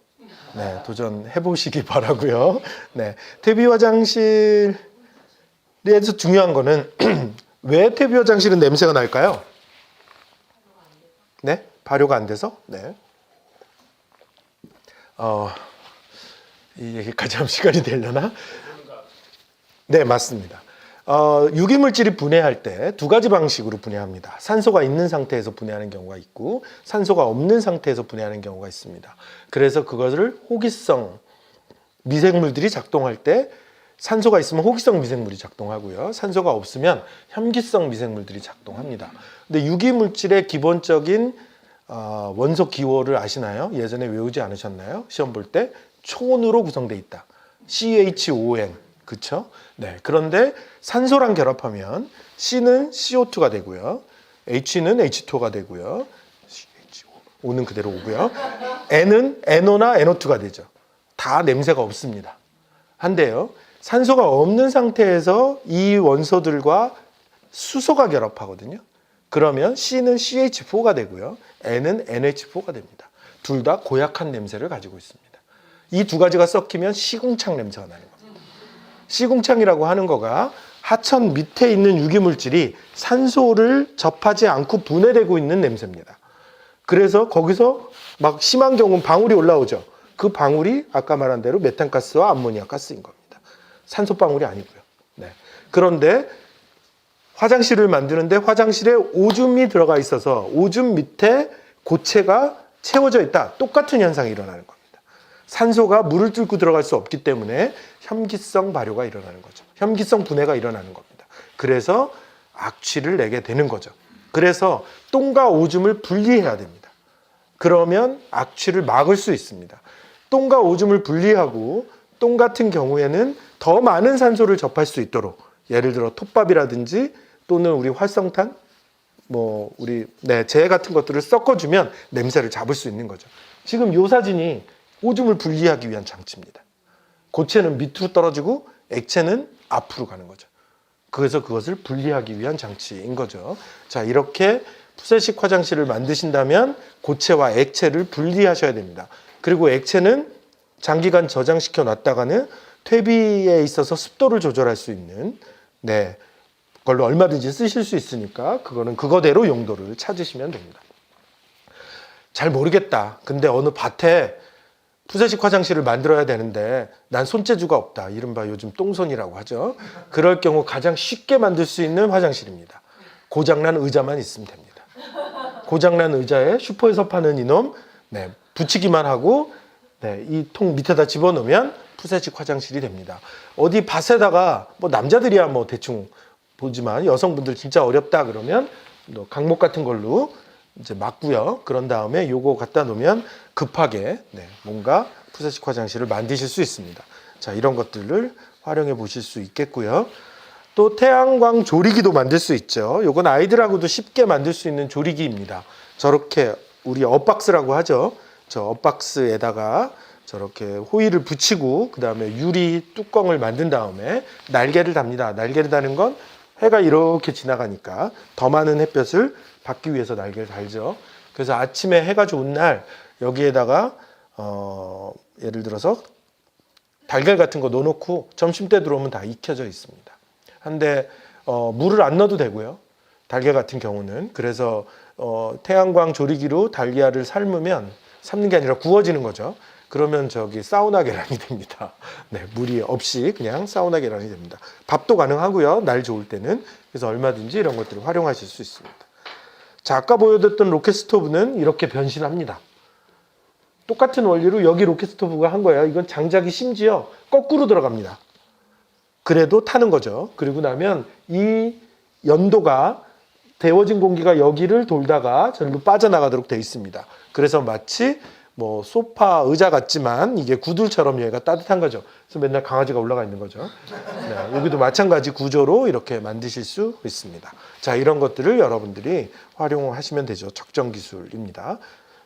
네, 도전해 보시기 바라고요. 네, 퇴비 화장실에서 중요한 거는 왜 퇴비 화장실은 냄새가 날까요? 네, 발효가 안 돼서. 네. 이 얘기까지 하면 시간이 되려나? 네, 맞습니다. 유기물질이 분해할 때 두 가지 방식으로 분해합니다. 산소가 있는 상태에서 분해하는 경우가 있고 산소가 없는 상태에서 분해하는 경우가 있습니다. 그래서 그것을 호기성 미생물들이 작동할 때 산소가 있으면 호기성 미생물이 작동하고요. 산소가 없으면 혐기성 미생물들이 작동합니다. 근데 유기물질의 기본적인 원소 기호를 아시나요? 예전에 외우지 않으셨나요? 시험 볼 때 촌으로 구성되어 있다. CHON. 그쵸? 네. 그런데 산소랑 결합하면 C는 CO2가 되고요. H는 H2가 되고요. O는 그대로 오고요. N은 NO나 NO2가 되죠. 다 냄새가 없습니다. 한데요, 산소가 없는 상태에서 이 원소들과 수소가 결합하거든요. 그러면 C는 CH4가 되고요. N은 NH4가 됩니다. 둘 다 고약한 냄새를 가지고 있습니다. 이 두 가지가 섞이면 시궁창 냄새가 나는 겁니다. 시궁창이라고 하는 거가 하천 밑에 있는 유기물질이 산소를 접하지 않고 분해되고 있는 냄새입니다. 그래서 거기서 막 심한 경우는 방울이 올라오죠. 그 방울이 아까 말한 대로 메탄가스와 암모니아 가스인 겁니다. 산소방울이 아니고요. 네. 그런데 화장실을 만드는데 화장실에 오줌이 들어가 있어서 오줌 밑에 고체가 채워져 있다. 똑같은 현상이 일어나는 겁니다. 산소가 물을 뚫고 들어갈 수 없기 때문에 혐기성 발효가 일어나는 거죠. 혐기성 분해가 일어나는 겁니다. 그래서 악취를 내게 되는 거죠. 그래서 똥과 오줌을 분리해야 됩니다. 그러면 악취를 막을 수 있습니다. 똥과 오줌을 분리하고 똥 같은 경우에는 더 많은 산소를 접할 수 있도록 예를 들어 톱밥이라든지 또는 우리 활성탄, 재 같은 것들을 섞어주면 냄새를 잡을 수 있는 거죠. 지금 이 사진이 오줌을 분리하기 위한 장치입니다. 고체는 밑으로 떨어지고 액체는 앞으로 가는 거죠. 그래서 그것을 분리하기 위한 장치인 거죠. 자, 이렇게 푸세식 화장실을 만드신다면 고체와 액체를 분리하셔야 됩니다. 그리고 액체는 장기간 저장시켜 놨다가는 퇴비에 있어서 습도를 조절할 수 있는 걸로 얼마든지 쓰실 수 있으니까 그거는 그거대로 용도를 찾으시면 됩니다. 잘 모르겠다. 근데 어느 밭에 푸세식 화장실을 만들어야 되는데 난 손재주가 없다. 이른바 요즘 똥손이라고 하죠. 그럴 경우 가장 쉽게 만들 수 있는 화장실입니다. 고장난 의자만 있으면 됩니다. 고장난 의자에 슈퍼에서 파는 이놈 붙이기만 하고 이 통 밑에다 집어넣으면 푸세식 화장실이 됩니다. 어디 밭에다가 남자들이야 대충 보지만 여성분들 진짜 어렵다 그러면 강목 같은 걸로 이제 막고요. 그런 다음에 요거 갖다 놓으면 급하게 뭔가 푸세식 화장실을 만드실 수 있습니다. 자, 이런 것들을 활용해 보실 수 있겠고요. 또 태양광 조리기도 만들 수 있죠. 요건 아이들하고도 쉽게 만들 수 있는 조리기입니다. 저렇게 우리 엇박스라고 하죠. 저 엇박스에다가 저렇게 호일을 붙이고 그 다음에 유리 뚜껑을 만든 다음에 날개를 답니다. 날개를 다는 건 해가 이렇게 지나가니까 더 많은 햇볕을 받기 위해서 날개를 달죠. 그래서 아침에 해가 좋은 날 여기에다가 예를 들어서 달걀 같은 거 넣어놓고 점심때 들어오면 다 익혀져 있습니다. 한데 물을 안 넣어도 되고요. 달걀 같은 경우는 그래서 태양광 조리기로 달걀을 삶는 게 아니라 구워지는 거죠. 그러면 사우나 계란이 됩니다. 물이 없이 그냥 사우나 계란이 됩니다. 밥도 가능하고요. 날 좋을 때는. 그래서 얼마든지 이런 것들을 활용하실 수 있습니다. 자, 아까 보여드렸던 로켓 스토브는 이렇게 변신합니다. 똑같은 원리로 여기 로켓 스토브가 한 거예요. 이건 장작이 심지어 거꾸로 들어갑니다. 그래도 타는 거죠. 그리고 나면 이 연도가 데워진 공기가 여기를 돌다가 절로 빠져나가도록 되어 있습니다. 그래서 마치 소파, 의자 같지만 이게 구들처럼 얘가 따뜻한 거죠. 그래서 맨날 강아지가 올라가 있는 거죠. 여기도 마찬가지 구조로 이렇게 만드실 수 있습니다. 자, 이런 것들을 여러분들이 활용하시면 되죠. 적정 기술입니다.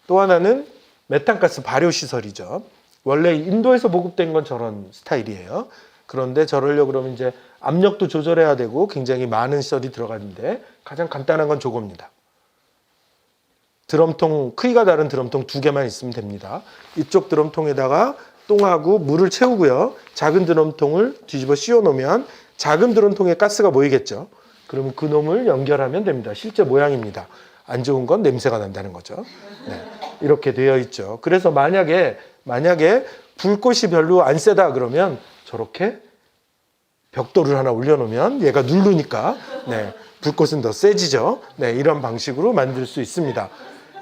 또 하나는 메탄가스 발효 시설이죠. 원래 인도에서 보급된 건 저런 스타일이에요. 그런데 저러려고 그러면 이제 압력도 조절해야 되고 굉장히 많은 시설이 들어가는데 가장 간단한 건 저겁니다. 드럼통, 크기가 다른 드럼통 2개만 있으면 됩니다. 이쪽 드럼통에다가 똥하고 물을 채우고요. 작은 드럼통을 뒤집어 씌워 놓으면 작은 드럼통에 가스가 모이겠죠. 그러면 그 놈을 연결하면 됩니다. 실제 모양입니다. 안 좋은 건 냄새가 난다는 거죠. 이렇게 되어 있죠. 그래서 만약에 불꽃이 별로 안 세다 그러면 저렇게 벽돌을 하나 올려놓으면 얘가 누르니까 불꽃은 더 세지죠. 이런 방식으로 만들 수 있습니다.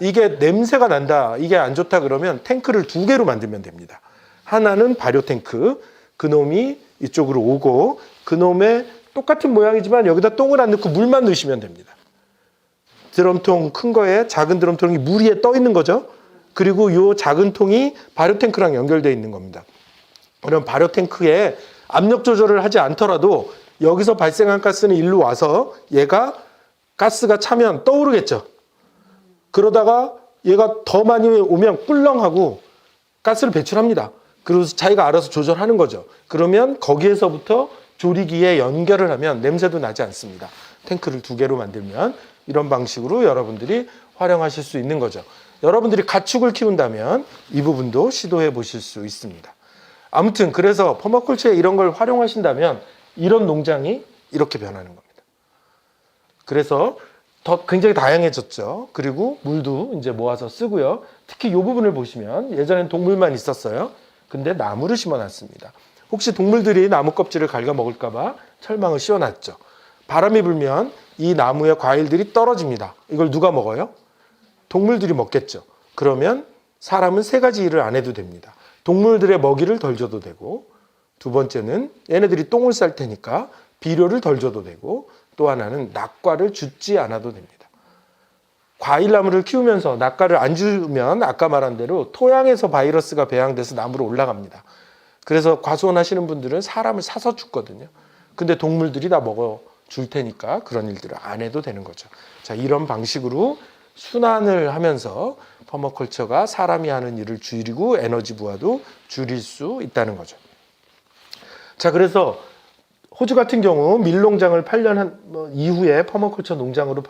이게 냄새가 난다, 이게 안 좋다 그러면 탱크를 2개로 만들면 됩니다. 하나는 발효 탱크, 그놈이 이쪽으로 오고 그놈의 똑같은 모양이지만 여기다 똥을 안 넣고 물만 넣으시면 됩니다. 드럼통 큰 거에 작은 드럼통이 물 위에 떠 있는 거죠. 그리고 이 작은 통이 발효 탱크랑 연결되어 있는 겁니다. 그럼 발효 탱크에 압력 조절을 하지 않더라도 여기서 발생한 가스는 일로 와서 얘가 가스가 차면 떠오르겠죠. 그러다가 얘가 더 많이 오면 꿀렁하고 가스를 배출합니다. 그래서 자기가 알아서 조절하는 거죠. 그러면 거기에서부터 조리기에 연결을 하면 냄새도 나지 않습니다. 탱크를 2개로 만들면 이런 방식으로 여러분들이 활용하실 수 있는 거죠. 여러분들이 가축을 키운다면 이 부분도 시도해 보실 수 있습니다. 아무튼 그래서 퍼마culture에 이런 걸 활용하신다면 이런 농장이 이렇게 변하는 겁니다. 그래서 더 굉장히 다양해졌죠. 그리고 물도 이제 모아서 쓰고요. 특히 이 부분을 보시면 예전엔 동물만 있었어요. 근데 나무를 심어놨습니다. 혹시 동물들이 나무 껍질을 갉아 먹을까봐 철망을 씌워놨죠. 바람이 불면 이 나무의 과일들이 떨어집니다. 이걸 누가 먹어요? 동물들이 먹겠죠. 그러면 사람은 세 가지 일을 안 해도 됩니다. 동물들의 먹이를 덜 줘도 되고, 두 번째는 얘네들이 똥을 쌀 테니까 비료를 덜 줘도 되고, 또 하나는 낙과를 줍지 않아도 됩니다. 과일나무를 키우면서 낙과를 안 주면 아까 말한 대로 토양에서 바이러스가 배양돼서 나무로 올라갑니다. 그래서 과수원 하시는 분들은 사람을 사서 죽거든요. 근데 동물들이 다 먹어 줄 테니까 그런 일들을 안 해도 되는 거죠. 자, 이런 방식으로 순환을 하면서 퍼머컬처가 사람이 하는 일을 줄이고 에너지 부하도 줄일 수 있다는 거죠. 자, 그래서 호주 같은 경우 밀농장을 8년 이후에 퍼머컬처 농장으로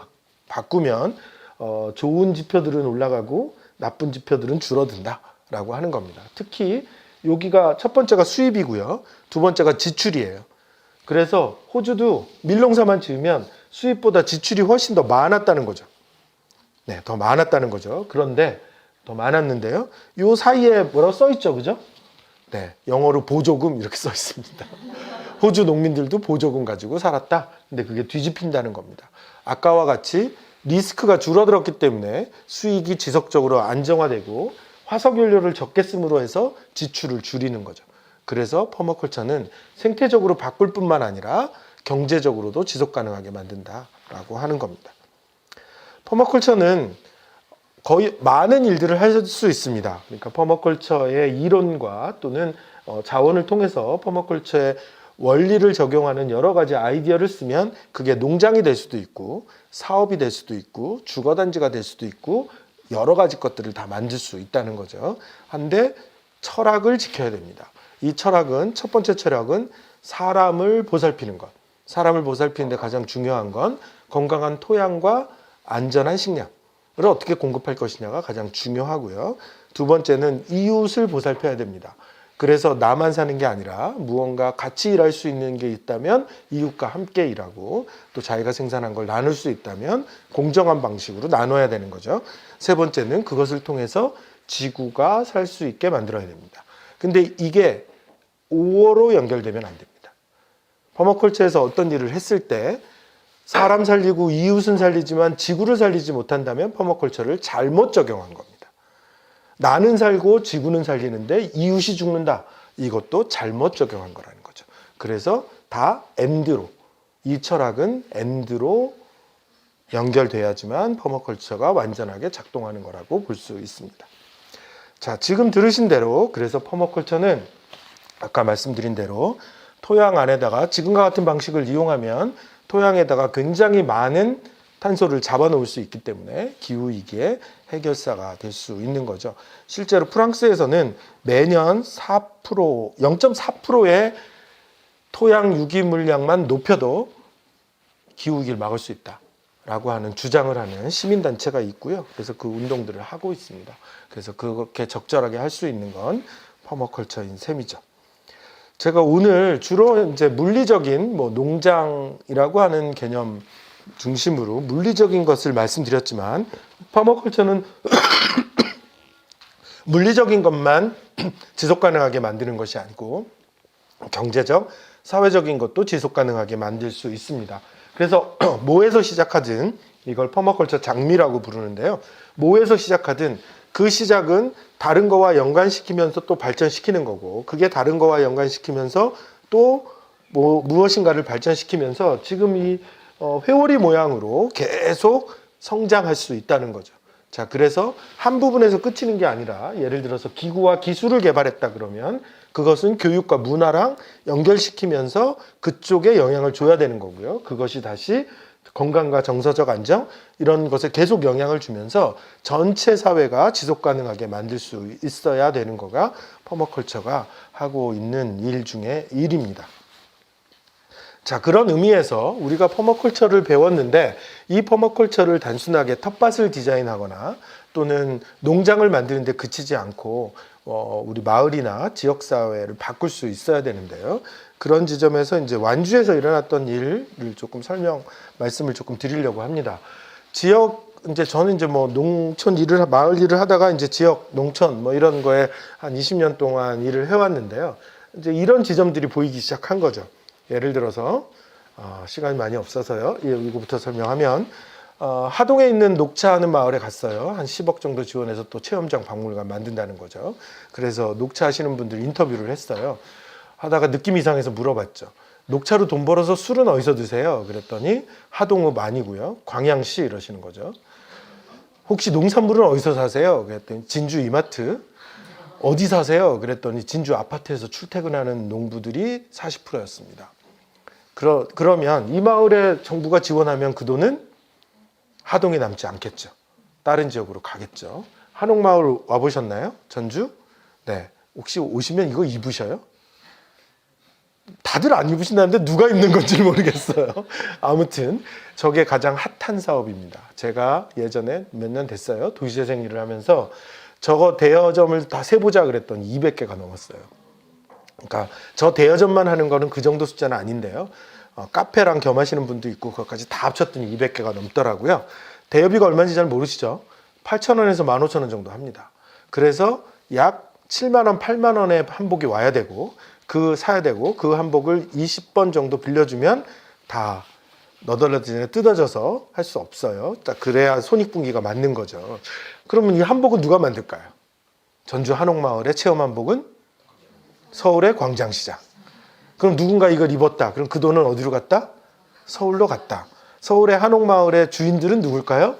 바꾸면 좋은 지표들은 올라가고 나쁜 지표들은 줄어든다라고 하는 겁니다. 특히 여기가 첫 번째가 수입이고요. 두 번째가 지출이에요. 그래서 호주도 밀농사만 지으면 수입보다 지출이 훨씬 더 많았다는 거죠. 네, 더 많았다는 거죠. 그런데 더 많았는데요. 요 사이에 뭐라고 써 있죠, 그죠? 네, 영어로 보조금 이렇게 써 있습니다. 호주 농민들도 보조금 가지고 살았다. 근데 그게 뒤집힌다는 겁니다. 아까와 같이 리스크가 줄어들었기 때문에 수익이 지속적으로 안정화되고 화석연료를 적게 씀으로 해서 지출을 줄이는 거죠. 그래서 퍼머컬처는 생태적으로 바꿀 뿐만 아니라 경제적으로도 지속 가능하게 만든다라고 하는 겁니다. 퍼머컬처는 거의 많은 일들을 할 수 있습니다. 그러니까 퍼머컬처의 이론과 또는 자원을 통해서 퍼머컬처의 원리를 적용하는 여러 가지 아이디어를 쓰면 그게 농장이 될 수도 있고 사업이 될 수도 있고 주거단지가 될 수도 있고 여러 가지 것들을 다 만들 수 있다는 거죠. 한데 철학을 지켜야 됩니다. 이 철학은 첫 번째 철학은 사람을 보살피는 것. 사람을 보살피는데 가장 중요한 건 건강한 토양과 안전한 식량을 어떻게 공급할 것이냐가 가장 중요하고요. 두 번째는 이웃을 보살펴야 됩니다. 그래서 나만 사는 게 아니라 무언가 같이 일할 수 있는 게 있다면 이웃과 함께 일하고 또 자기가 생산한 걸 나눌 수 있다면 공정한 방식으로 나눠야 되는 거죠. 세 번째는 그것을 통해서 지구가 살 수 있게 만들어야 됩니다. 근데 이게 5어로 연결되면 안 됩니다. 퍼머컬처에서 어떤 일을 했을 때 사람 살리고 이웃은 살리지만 지구를 살리지 못한다면 퍼머컬처를 잘못 적용한 겁니다. 나는 살고 지구는 살리는데 이웃이 죽는다. 이것도 잘못 적용한 거라는 거죠. 그래서 다 엔드로, 이 철학은 엔드로 연결돼야지만 퍼머컬처가 완전하게 작동하는 거라고 볼 수 있습니다. 자, 지금 들으신 대로 그래서 퍼머컬처는 아까 말씀드린 대로 토양 안에다가 지금과 같은 방식을 이용하면 토양에다가 굉장히 많은 탄소를 잡아놓을 수 있기 때문에 기후위기의 해결사가 될 수 있는 거죠. 실제로 프랑스에서는 매년 0.4%의 토양 유기물량만 높여도 기후위기를 막을 수 있다라고 하는 주장을 하는 시민단체가 있고요. 그래서 그 운동들을 하고 있습니다. 그래서 그렇게 적절하게 할 수 있는 건 퍼머컬처인 셈이죠. 제가 오늘 주로 이제 물리적인 농장이라고 하는 개념 중심으로 물리적인 것을 말씀드렸지만 퍼머컬처는 물리적인 것만 지속 가능하게 만드는 것이 아니고 경제적, 사회적인 것도 지속 가능하게 만들 수 있습니다. 그래서 뭐에서 시작하든 이걸 퍼머컬처 장미라고 부르는데요. 뭐에서 시작하든 그 시작은 다른 거와 연관시키면서 또 발전시키는 거고 그게 다른 거와 연관시키면서 또 무엇인가를 발전시키면서 지금 이 회오리 모양으로 계속 성장할 수 있다는 거죠. 자, 그래서 한 부분에서 그치는 게 아니라 예를 들어서 기구와 기술을 개발했다 그러면 그것은 교육과 문화랑 연결시키면서 그쪽에 영향을 줘야 되는 거고요. 그것이 다시 건강과 정서적 안정 이런 것에 계속 영향을 주면서 전체 사회가 지속 가능하게 만들 수 있어야 되는 거가 퍼머컬처가 하고 있는 일 중에 일입니다. 자, 그런 의미에서 우리가 퍼머컬처를 배웠는데 이 퍼머컬처를 단순하게 텃밭을 디자인하거나 또는 농장을 만드는 데 그치지 않고 우리 마을이나 지역사회를 바꿀 수 있어야 되는데요. 그런 지점에서 이제 완주에서 일어났던 일을 조금 말씀을 조금 드리려고 합니다. 저는 농촌 일을, 마을 일을 하다가 이제 지역, 농촌 이런 거에 한 20년 동안 일을 해왔는데요. 이제 이런 지점들이 보이기 시작한 거죠. 예를 들어서 시간이 많이 없어서요. 이거부터 설명하면 하동에 있는 녹차하는 마을에 갔어요. 한 10억 정도 지원해서 또 체험장 박물관 만든다는 거죠. 그래서 녹차 하시는 분들 인터뷰를 했어요. 하다가 느낌 이상해서 물어봤죠. 녹차로 돈 벌어서 술은 어디서 드세요? 그랬더니 하동읍 아니고요. 광양시 이러시는 거죠. 혹시 농산물은 어디서 사세요? 그랬더니 진주 이마트. 어디 사세요? 그랬더니 진주 아파트에서 출퇴근하는 농부들이 40%였습니다. 그러면 이 마을에 정부가 지원하면 그 돈은 하동에 남지 않겠죠. 다른 지역으로 가겠죠. 한옥마을 와보셨나요? 전주? 네. 혹시 오시면 이거 입으셔요? 다들 안 입으신다는데 누가 입는 건지 모르겠어요. 아무튼 저게 가장 핫한 사업입니다. 제가 예전에 몇 년 됐어요. 도시재생 일을 하면서 저거 대여점을 다 세보자 그랬더니 200개가 넘었어요. 그러니까 저 대여점만 하는 거는 그 정도 숫자는 아닌데요. 카페랑 겸하시는 분도 있고 그것까지 다 합쳤더니 200개가 넘더라고요. 대여비가 얼마인지 잘 모르시죠? 8,000원에서 15,000원 정도 합니다. 그래서 약 7만 원, 8만 원의 한복이 와야 되고 사야 되고 그 한복을 20번 정도 빌려주면 다 너덜너덜 뜯어져서 할 수 없어요. 그래야 손익분기가 맞는 거죠. 그러면 이 한복은 누가 만들까요? 전주 한옥마을의 체험 한복은 서울의 광장시장. 그럼 누군가 이걸 입었다. 그럼 그 돈은 어디로 갔다? 서울로 갔다. 서울의 한옥마을의 주인들은 누굴까요?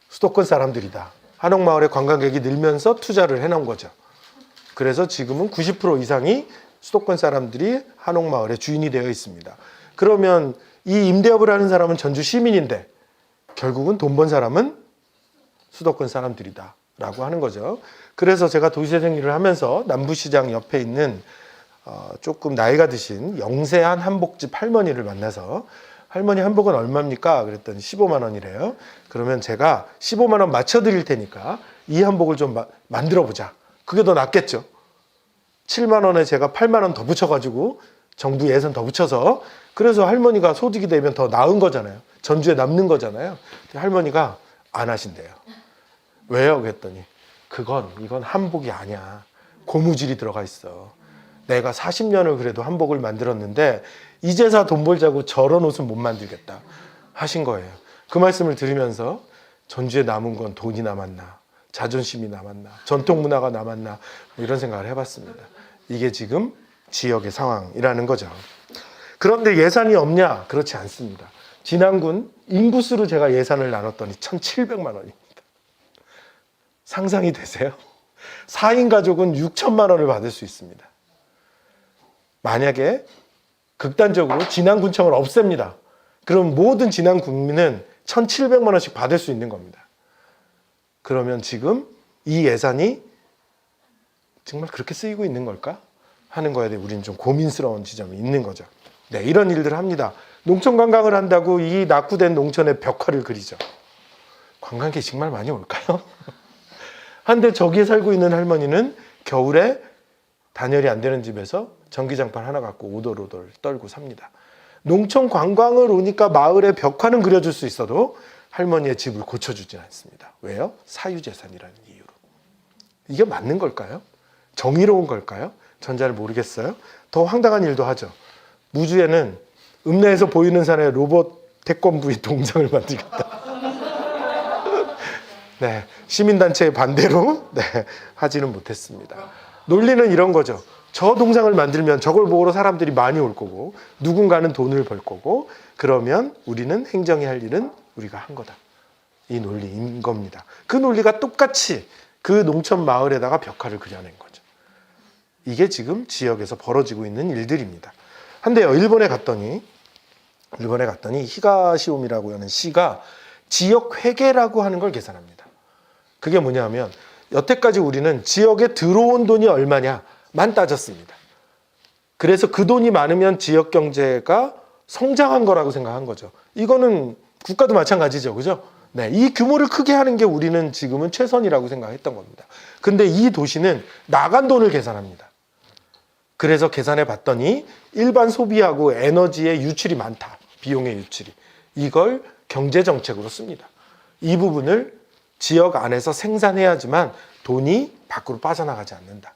수도권 사람들이다. 한옥마을의 관광객이 늘면서 투자를 해놓은 거죠. 그래서 지금은 90% 이상이 수도권 사람들이 한옥마을의 주인이 되어 있습니다. 그러면 이 임대업을 하는 사람은 전주 시민인데 결국은 돈 번 사람은 수도권 사람들이다 라고 하는 거죠. 그래서 제가 도시재생 일을 하면서 남부시장 옆에 있는 조금 나이가 드신 영세한 한복집 할머니를 만나서 할머니 한복은 얼마입니까? 그랬더니 15만 원이래요. 그러면 제가 15만 원 맞춰드릴 테니까 이 한복을 좀 만들어 보자. 그게 더 낫겠죠. 7만 원에 제가 8만 원 더 붙여가지고 정부 예산 더 붙여서 그래서 할머니가 소득이 되면 더 나은 거잖아요. 전주에 남는 거잖아요. 할머니가 안 하신대요. 왜요? 그랬더니 이건 한복이 아니야. 고무줄이 들어가 있어. 내가 40년을 그래도 한복을 만들었는데 이제서 돈 벌자고 저런 옷은 못 만들겠다 하신 거예요. 그 말씀을 들으면서 전주에 남은 건 돈이 남았나, 자존심이 남았나, 전통 문화가 남았나 이런 생각을 해봤습니다. 이게 지금 지역의 상황이라는 거죠. 그런데 예산이 없냐? 그렇지 않습니다. 진안군 인구수로 제가 예산을 나눴더니 1,700만 원입니다. 상상이 되세요? 4인 가족은 6천만 원을 받을 수 있습니다. 만약에 극단적으로 진안군청을 없앱니다. 그럼 모든 진안 국민은 1,700만 원씩 받을 수 있는 겁니다. 그러면 지금 이 예산이 정말 그렇게 쓰이고 있는 걸까? 하는 거에 대해 우리는 좀 고민스러운 지점이 있는 거죠. 네, 이런 일들을 합니다. 농촌 관광을 한다고 이 낙후된 농촌의 벽화를 그리죠. 관광객이 정말 많이 올까요? 한데 저기에 살고 있는 할머니는 겨울에 단열이 안 되는 집에서 전기장판 하나 갖고 오돌오돌 떨고 삽니다. 농촌 관광을 오니까 마을에 벽화는 그려줄 수 있어도 할머니의 집을 고쳐주지 않습니다. 왜요? 사유재산이라는 이유로. 이게 맞는 걸까요? 정의로운 걸까요? 전 잘 모르겠어요. 더 황당한 일도 하죠. 무주에는 읍내에서 보이는 산에 로봇 태권브이 동상을 만들겠다. 네, 시민단체의 반대로 하지는 못했습니다. 논리는 이런 거죠. 저 동상을 만들면 저걸 보러 사람들이 많이 올 거고 누군가는 돈을 벌 거고 그러면 우리는 행정이 할 일은 우리가 한 거다. 이 논리인 겁니다. 그 논리가 똑같이 그 농촌 마을에다가 벽화를 그려낸 거죠. 이게 지금 지역에서 벌어지고 있는 일들입니다. 한데요, 일본에 갔더니 히가시오미라고 하는 시가 지역 회계라고 하는 걸 계산합니다. 그게 뭐냐면 여태까지 우리는 지역에 들어온 돈이 얼마냐만 따졌습니다. 그래서 그 돈이 많으면 지역 경제가 성장한 거라고 생각한 거죠. 이거는 국가도 마찬가지죠. 그죠? 네, 이 규모를 크게 하는 게 우리는 지금은 최선이라고 생각했던 겁니다. 근데 이 도시는 나간 돈을 계산합니다. 그래서 계산해 봤더니 일반 소비하고 에너지의 유출이 많다. 비용의 유출이. 이걸 경제정책으로 씁니다. 이 부분을 지역 안에서 생산해야지만 돈이 밖으로 빠져나가지 않는다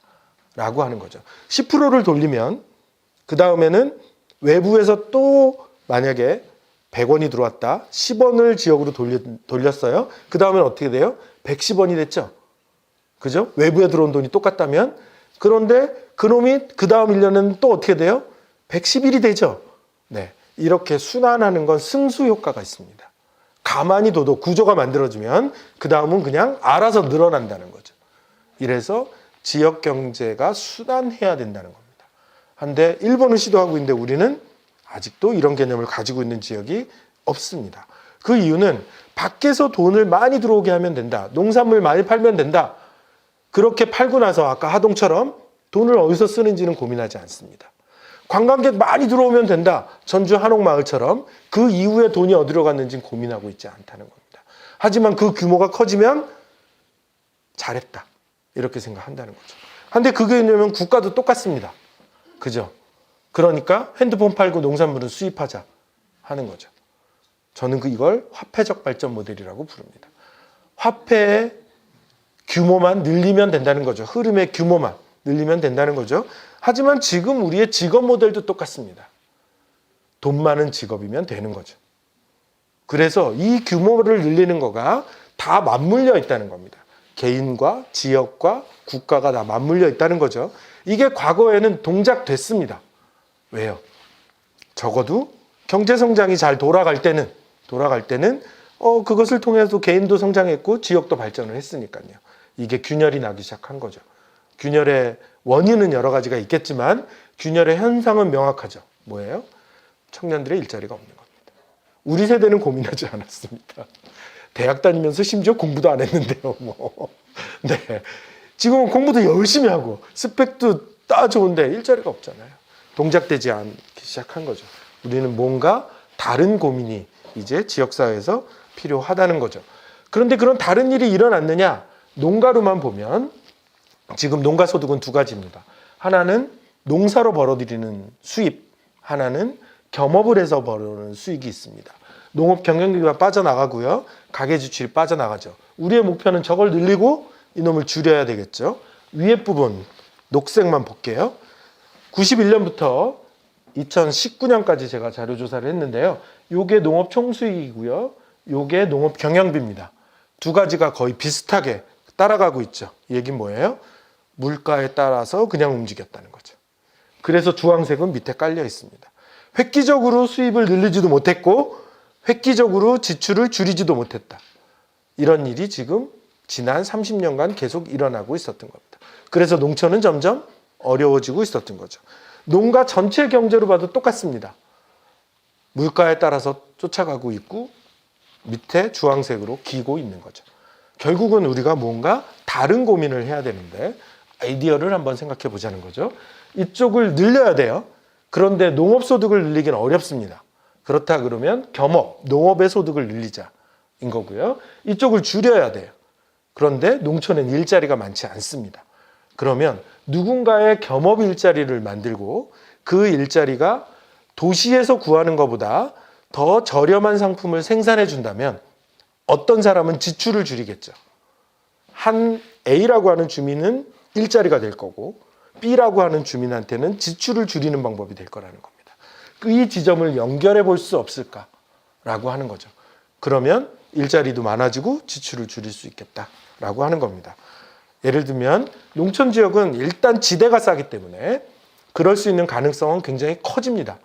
라고 하는 거죠. 10%를 돌리면 그 다음에는 외부에서 또 만약에 100원이 들어왔다. 10원을 지역으로 돌렸어요. 그 다음엔 어떻게 돼요? 110원이 됐죠. 그죠? 외부에 들어온 돈이 똑같다면. 그런데 그놈이 그 다음 1년은 또 어떻게 돼요? 111이 되죠. 네. 이렇게 순환하는 건 승수 효과가 있습니다. 가만히 둬도 구조가 만들어지면 그 다음은 그냥 알아서 늘어난다는 거죠. 이래서 지역 경제가 순환해야 된다는 겁니다. 한데 일본은 시도하고 있는데 우리는 아직도 이런 개념을 가지고 있는 지역이 없습니다. 그 이유는 밖에서 돈을 많이 들어오게 하면 된다. 농산물 많이 팔면 된다. 그렇게 팔고 나서 아까 하동처럼 돈을 어디서 쓰는지는 고민하지 않습니다. 관광객 많이 들어오면 된다. 전주 한옥마을처럼 그 이후에 돈이 어디로 갔는지는 고민하고 있지 않다는 겁니다. 하지만 그 규모가 커지면 잘했다. 이렇게 생각한다는 거죠. 근데 그게 왜냐면 국가도 똑같습니다. 그죠? 그러니까 핸드폰 팔고 농산물은 수입하자 하는 거죠. 저는 이걸 화폐적 발전 모델이라고 부릅니다. 화폐의 규모만 늘리면 된다는 거죠. 흐름의 규모만 늘리면 된다는 거죠. 하지만 지금 우리의 직업 모델도 똑같습니다. 돈 많은 직업이면 되는 거죠. 그래서 이 규모를 늘리는 거가 다 맞물려 있다는 겁니다. 개인과 지역과 국가가 다 맞물려 있다는 거죠. 이게 과거에는 동작됐습니다. 왜요? 적어도 경제성장이 잘 돌아갈 때는 그것을 통해서 개인도 성장했고 지역도 발전을 했으니까요. 이게 균열이 나기 시작한 거죠. 균열의 원인은 여러 가지가 있겠지만 균열의 현상은 명확하죠. 뭐예요? 청년들의 일자리가 없는 겁니다. 우리 세대는 고민하지 않았습니다. 대학 다니면서 심지어 공부도 안 했는데요. 네. 지금은 공부도 열심히 하고 스펙도 다 좋은데 일자리가 없잖아요. 동작되지 않기 시작한 거죠. 우리는 뭔가 다른 고민이 이제 지역사회에서 필요하다는 거죠. 그런데 그런 다른 일이 일어났느냐? 농가로만 보면 지금 농가 소득은 두 가지입니다. 하나는 농사로 벌어들이는 수입, 하나는 겸업을 해서 벌어오는 수익이 있습니다. 농업 경영비가 빠져나가고요. 가계 지출이 빠져나가죠. 우리의 목표는 저걸 늘리고 이놈을 줄여야 되겠죠. 위에 부분 녹색만 볼게요. 91년부터 2019년까지 제가 자료조사를 했는데요. 요게 농업 총수익이고요. 요게 농업 경영비입니다. 두 가지가 거의 비슷하게 따라가고 있죠. 이 얘기는 뭐예요? 물가에 따라서 그냥 움직였다는 거죠. 그래서 주황색은 밑에 깔려 있습니다. 획기적으로 수입을 늘리지도 못했고 획기적으로 지출을 줄이지도 못했다. 이런 일이 지금 지난 30년간 계속 일어나고 있었던 겁니다. 그래서 농촌은 점점 어려워지고 있었던 거죠. 농가 전체 경제로 봐도 똑같습니다. 물가에 따라서 쫓아가고 있고 밑에 주황색으로 기고 있는 거죠. 결국은 우리가 뭔가 다른 고민을 해야 되는데 아이디어를 한번 생각해 보자는 거죠. 이쪽을 늘려야 돼요. 그런데 농업소득을 늘리기는 어렵습니다. 그렇다 그러면 겸업, 농업의 소득을 늘리자인 거고요. 이쪽을 줄여야 돼요. 그런데 농촌엔 일자리가 많지 않습니다. 그러면 누군가의 겸업 일자리를 만들고 그 일자리가 도시에서 구하는 것보다 더 저렴한 상품을 생산해 준다면 어떤 사람은 지출을 줄이겠죠. 한 A라고 하는 주민은 일자리가 될 거고 B라고 하는 주민한테는 지출을 줄이는 방법이 될 거라는 겁니다. 이 지점을 연결해 볼 수 없을까라고 하는 거죠. 그러면 일자리도 많아지고 지출을 줄일 수 있겠다라고 하는 겁니다. 예를 들면 농촌 지역은 일단 지대가 싸기 때문에 그럴 수 있는 가능성은 굉장히 커집니다.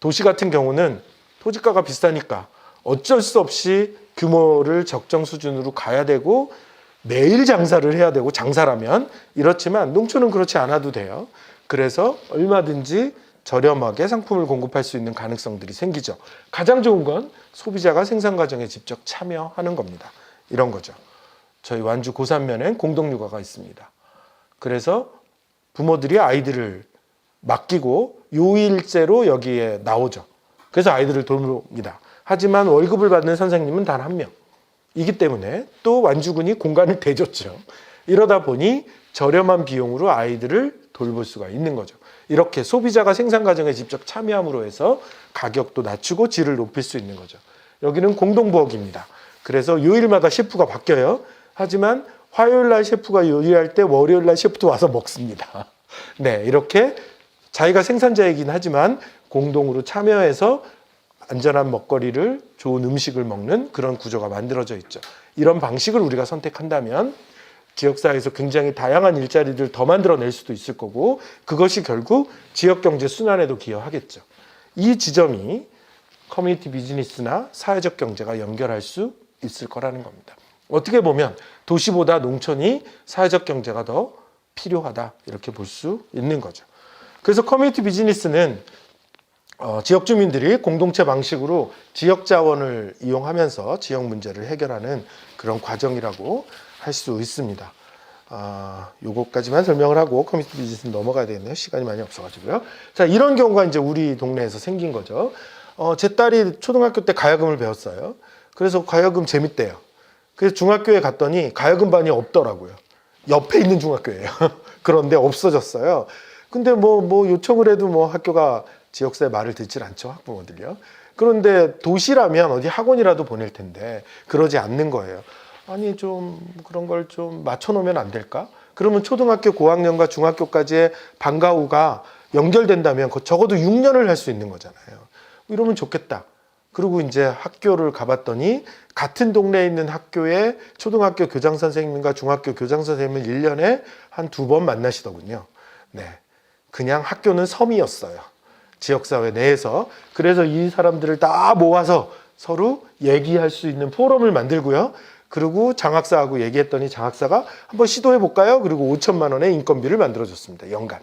도시 같은 경우는 토지가가 비싸니까 어쩔 수 없이 규모를 적정 수준으로 가야 되고 매일 장사를 해야 되고 장사라면 이렇지만 농촌은 그렇지 않아도 돼요. 그래서 얼마든지 저렴하게 상품을 공급할 수 있는 가능성들이 생기죠. 가장 좋은 건 소비자가 생산 과정에 직접 참여하는 겁니다. 이런 거죠. 저희 완주 고산면엔 공동육아가 있습니다. 그래서 부모들이 아이들을 맡기고 요일제로 여기에 나오죠. 그래서 아이들을 돕니다. 하지만 월급을 받는 선생님은 단 한 명. 이기 때문에 또 완주군이 공간을 대줬죠. 이러다 보니 저렴한 비용으로 아이들을 돌볼 수가 있는 거죠. 이렇게 소비자가 생산 과정에 직접 참여함으로 해서 가격도 낮추고 질을 높일 수 있는 거죠. 여기는 공동부엌입니다. 그래서 요일마다 셰프가 바뀌어요. 하지만 화요일 날 셰프가 요리할 때 월요일 날 셰프도 와서 먹습니다. 네, 이렇게 자기가 생산자이긴 하지만 공동으로 참여해서 안전한 먹거리를, 좋은 음식을 먹는 그런 구조가 만들어져 있죠. 이런 방식을 우리가 선택한다면 지역사회에서 굉장히 다양한 일자리를 더 만들어낼 수도 있을 거고, 그것이 결국 지역경제 순환에도 기여하겠죠. 이 지점이 커뮤니티 비즈니스나 사회적 경제가 연결할 수 있을 거라는 겁니다. 어떻게 보면 도시보다 농촌이 사회적 경제가 더 필요하다, 이렇게 볼 수 있는 거죠. 그래서 커뮤니티 비즈니스는 지역 주민들이 공동체 방식으로 지역 자원을 이용하면서 지역 문제를 해결하는 그런 과정이라고 할 수 있습니다. 요거까지만 설명을 하고 커뮤니티 비즈니스 넘어가야 되겠네요. 시간이 많이 없어가지고요. 자, 이런 경우가 이제 우리 동네에서 생긴 거죠. 제 딸이 초등학교 때 가야금을 배웠어요. 그래서 가야금 재밌대요. 그래서 중학교에 갔더니 가야금 반이 없더라고요. 옆에 있는 중학교예요. 그런데 없어졌어요. 근데 뭐 요청을 해도 뭐 학교가 지역사회 말을 듣질 않죠, 학부모들요. 그런데 도시라면 어디 학원이라도 보낼 텐데 그러지 않는 거예요. 아니, 좀 그런 걸 좀 맞춰놓으면 안 될까? 그러면 초등학교 고학년과 중학교까지의 방과 후가 연결된다면 적어도 6년을 할 수 있는 거잖아요. 이러면 좋겠다. 그리고 이제 학교를 가봤더니 같은 동네에 있는 학교에 초등학교 교장 선생님과 중학교 교장 선생님을 1년에 한 2번 만나시더군요. 네, 그냥 학교는 섬이었어요. 지역사회 내에서. 그래서 이 사람들을 다 모아서 서로 얘기할 수 있는 포럼을 만들고요. 그리고 장학사하고 얘기했더니 장학사가 한번 시도해 볼까요? 그리고 5천만 원의 인건비를 만들어줬습니다. 연간.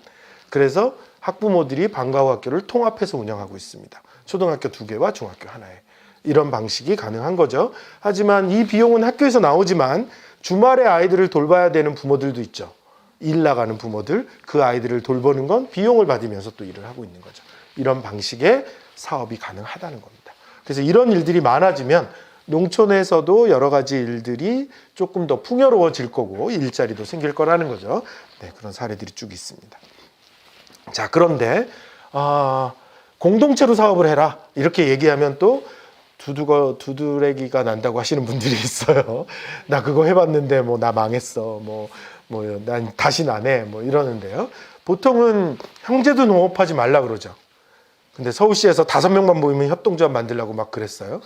그래서 학부모들이 방과 후 학교를 통합해서 운영하고 있습니다. 초등학교 2개와 중학교 하나에. 이런 방식이 가능한 거죠. 하지만 이 비용은 학교에서 나오지만 주말에 아이들을 돌봐야 되는 부모들도 있죠. 일 나가는 부모들, 그 아이들을 돌보는 건 비용을 받으면서 또 일을 하고 있는 거죠. 이런 방식의 사업이 가능하다는 겁니다. 그래서 이런 일들이 많아지면 농촌에서도 여러 가지 일들이 조금 더 풍요로워질 거고 일자리도 생길 거라는 거죠. 네, 그런 사례들이 쭉 있습니다. 자, 그런데 공동체로 사업을 해라 이렇게 얘기하면 또 두드러기가 난다고 하시는 분들이 있어요. 나 그거 해봤는데 나 망했어. 난 다시는 안 해. 이러는데요. 보통은 형제도 농업하지 말라 그러죠. 근데 서울시에서 5명만 모이면 협동조합 만들려고 막 그랬어요.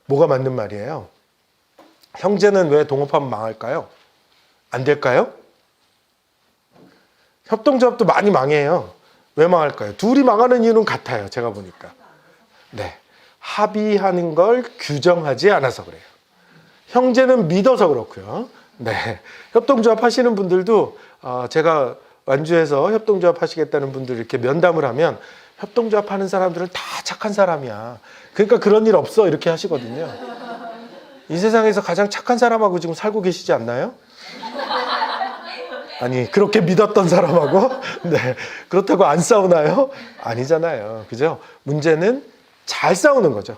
뭐가 맞는 말이에요? 형제는 왜 동업하면 망할까요? 안 될까요? 협동조합도 많이 망해요. 왜 망할까요? 둘이 망하는 이유는 같아요. 제가 보니까. 네, 합의하는 걸 규정하지 않아서 그래요. 형제는 믿어서 그렇고요. 네, 협동조합 하시는 분들도 제가 완주해서 협동조합 하시겠다는 분들 이렇게 면담을 하면 협동조합 하는 사람들은 다 착한 사람이야. 그러니까 그런 일 없어 이렇게 하시거든요. 이 세상에서 가장 착한 사람하고 지금 살고 계시지 않나요? 아니, 그렇게 믿었던 사람하고 네, 그렇다고 안 싸우나요? 아니잖아요. 그죠? 문제는 잘 싸우는 거죠.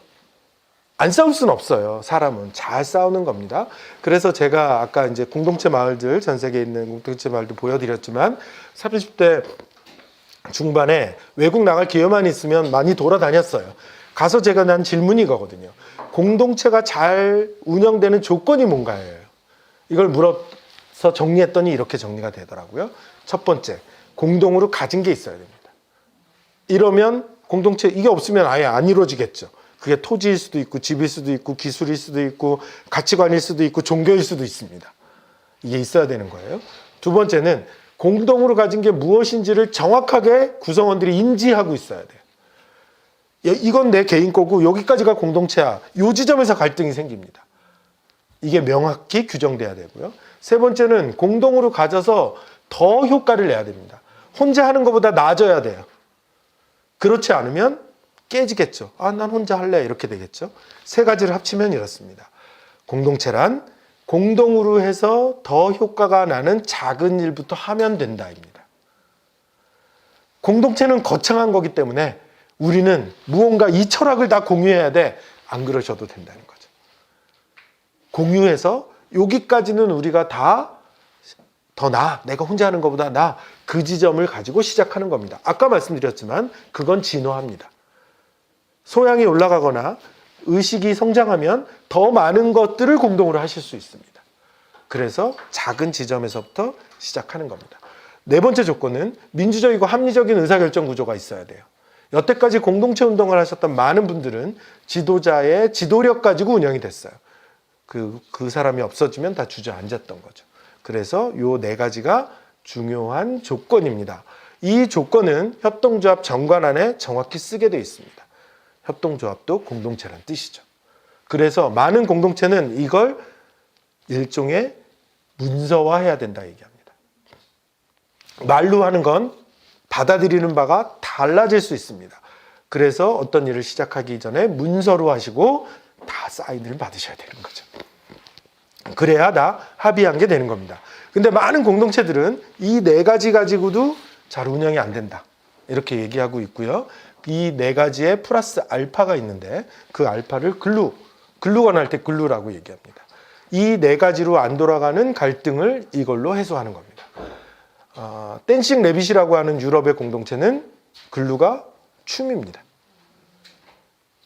안 싸울 수는 없어요. 사람은 잘 싸우는 겁니다. 그래서 제가 아까 이제 공동체 마을들, 전 세계에 있는 공동체 마을들 보여드렸지만 30대 중반에 외국 나갈 기회만 있으면 많이 돌아다녔어요. 가서 제가 난 질문이 이거거든요. 공동체가 잘 운영되는 조건이 뭔가예요. 이걸 물어서 정리했더니 이렇게 정리가 되더라고요. 첫 번째, 공동으로 가진 게 있어야 됩니다. 이러면 공동체, 이게 없으면 아예 안 이루어지겠죠. 그게 토지일 수도 있고 집일 수도 있고 기술일 수도 있고 가치관일 수도 있고 종교일 수도 있습니다. 이게 있어야 되는 거예요. 두 번째는 공동으로 가진 게 무엇인지를 정확하게 구성원들이 인지하고 있어야 돼요. 이건 내 개인 거고 여기까지가 공동체야. 이 지점에서 갈등이 생깁니다. 이게 명확히 규정돼야 되고요. 세 번째는 공동으로 가져서 더 효과를 내야 됩니다. 혼자 하는 것보다 나아져야 돼요. 그렇지 않으면 깨지겠죠. 난 혼자 할래 이렇게 되겠죠. 세 가지를 합치면 이렇습니다. 공동체란 공동으로 해서 더 효과가 나는 작은 일부터 하면 된다입니다. 공동체는 거창한 거기 때문에 우리는 무언가 이 철학을 다 공유해야 돼. 안 그러셔도 된다는 거죠. 공유해서 여기까지는 우리가 다 더 나아. 내가 혼자 하는 것보다 나아. 그 지점을 가지고 시작하는 겁니다. 아까 말씀드렸지만 그건 진화합니다. 소양이 올라가거나 의식이 성장하면 더 많은 것들을 공동으로 하실 수 있습니다. 그래서 작은 지점에서부터 시작하는 겁니다. 네 번째 조건은 민주적이고 합리적인 의사결정 구조가 있어야 돼요. 여태까지 공동체 운동을 하셨던 많은 분들은 지도자의 지도력 가지고 운영이 됐어요. 그 사람이 없어지면 다 주저앉았던 거죠. 그래서 요 네 가지가 중요한 조건입니다. 이 조건은 협동조합 정관안에 정확히 쓰게 되어 있습니다. 협동조합도 공동체란 뜻이죠. 그래서 많은 공동체는 이걸 일종의 문서화해야 된다 얘기합니다. 말로 하는 건 받아들이는 바가 달라질 수 있습니다. 그래서 어떤 일을 시작하기 전에 문서로 하시고 다 사인을 받으셔야 되는 거죠. 그래야 다 합의한 게 되는 겁니다. 근데 많은 공동체들은 이 네 가지 가지고도 잘 운영이 안 된다. 이렇게 얘기하고 있고요. 이 네 가지에 플러스 알파가 있는데 그 알파를 글루 건할 때 글루라고 얘기합니다. 이 네 가지로 안 돌아가는 갈등을 이걸로 해소하는 겁니다. 댄싱 레빗이라고 하는 유럽의 공동체는 글루가 춤입니다.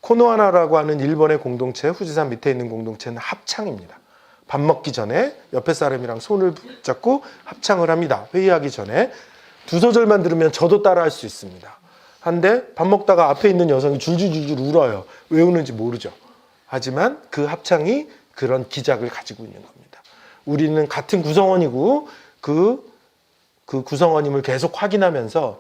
코노하나라고 하는 일본의 공동체, 후지산 밑에 있는 공동체는 합창입니다. 밥 먹기 전에 옆에 사람이랑 손을 붙잡고 합창을 합니다. 회의하기 전에 두 소절만 들으면 저도 따라할 수 있습니다. 한데 밥 먹다가 앞에 있는 여성이 줄줄줄줄 울어요. 왜 우는지 모르죠. 하지만 그 합창이 그런 기작을 가지고 있는 겁니다. 우리는 같은 구성원이고 그 구성원임을 계속 확인하면서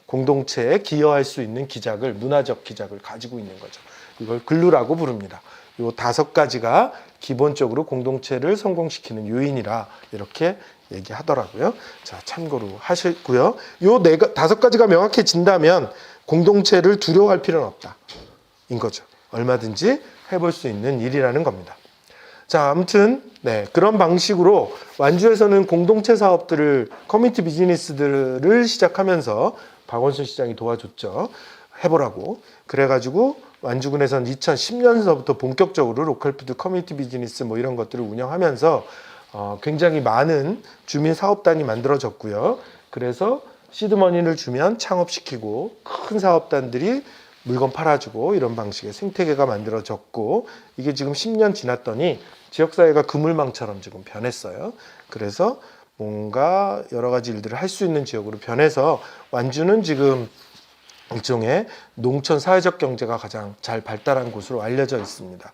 공동체에 기여할 수 있는 기작을, 문화적 기작을 가지고 있는 거죠. 이걸 글루라고 부릅니다. 이 다섯 가지가 기본적으로 공동체를 성공시키는 요인이라 이렇게 얘기하더라고요. 자, 참고로 하시고요. 이 다섯 가지가 명확해진다면 공동체를 두려워할 필요는 없다. 인 거죠. 얼마든지 해볼 수 있는 일이라는 겁니다. 자, 아무튼 그런 방식으로 완주에서는 공동체 사업들을, 커뮤니티 비즈니스들을 시작하면서 박원순 시장이 도와줬죠. 해보라고. 그래가지고 완주군에서는 2010년서부터 본격적으로 로컬푸드 커뮤니티 비즈니스 뭐 이런 것들을 운영하면서 굉장히 많은 주민 사업단이 만들어졌고요. 그래서 시드머니를 주면 창업시키고 큰 사업단들이 물건 팔아주고 이런 방식의 생태계가 만들어졌고, 이게 지금 10년 지났더니 지역사회가 그물망처럼 지금 변했어요. 그래서 뭔가 여러 가지 일들을 할 수 있는 지역으로 변해서 완주는 지금 일종의 농촌 사회적 경제가 가장 잘 발달한 곳으로 알려져 있습니다.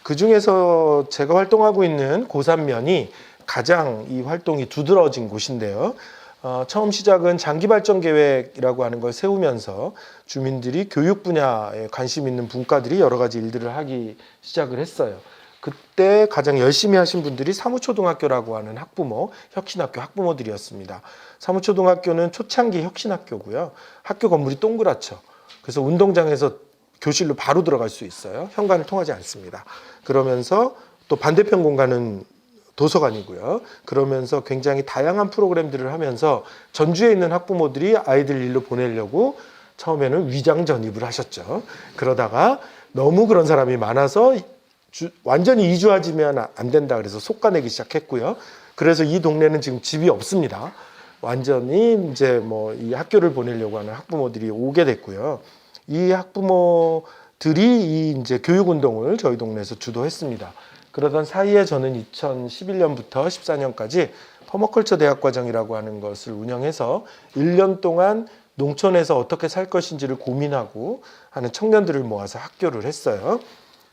그 중에서 제가 활동하고 있는 고산면이 가장 이 활동이 두드러진 곳인데요. 처음 시작은 장기발전계획이라고 하는 걸 세우면서 주민들이 교육 분야에 관심 있는 분과들이 여러 가지 일들을 하기 시작을 했어요. 그때 가장 열심히 하신 분들이 사무초등학교라고 하는 학부모, 혁신학교 학부모들이었습니다. 사무초등학교는 초창기 혁신학교고요. 학교 건물이 동그랗죠. 그래서 운동장에서 교실로 바로 들어갈 수 있어요. 현관을 통하지 않습니다. 그러면서 또 반대편 공간은 도서관이고요. 그러면서 굉장히 다양한 프로그램들을 하면서 전주에 있는 학부모들이 아이들 일로 보내려고 처음에는 위장 전입을 하셨죠. 그러다가 너무 그런 사람이 많아서 완전히 이주하지면 안 된다 그래서 속가내기 시작했고요. 그래서 이 동네는 지금 집이 없습니다. 완전히 이제 뭐 이 학교를 보내려고 하는 학부모들이 오게 됐고요. 이 학부모들이 이 이제 교육 운동을 저희 동네에서 주도했습니다. 그러던 사이에 저는 2011년부터 14년까지 퍼머컬처 대학과정이라고 하는 것을 운영해서 1년 동안 농촌에서 어떻게 살 것인지를 고민하고 하는 청년들을 모아서 학교를 했어요.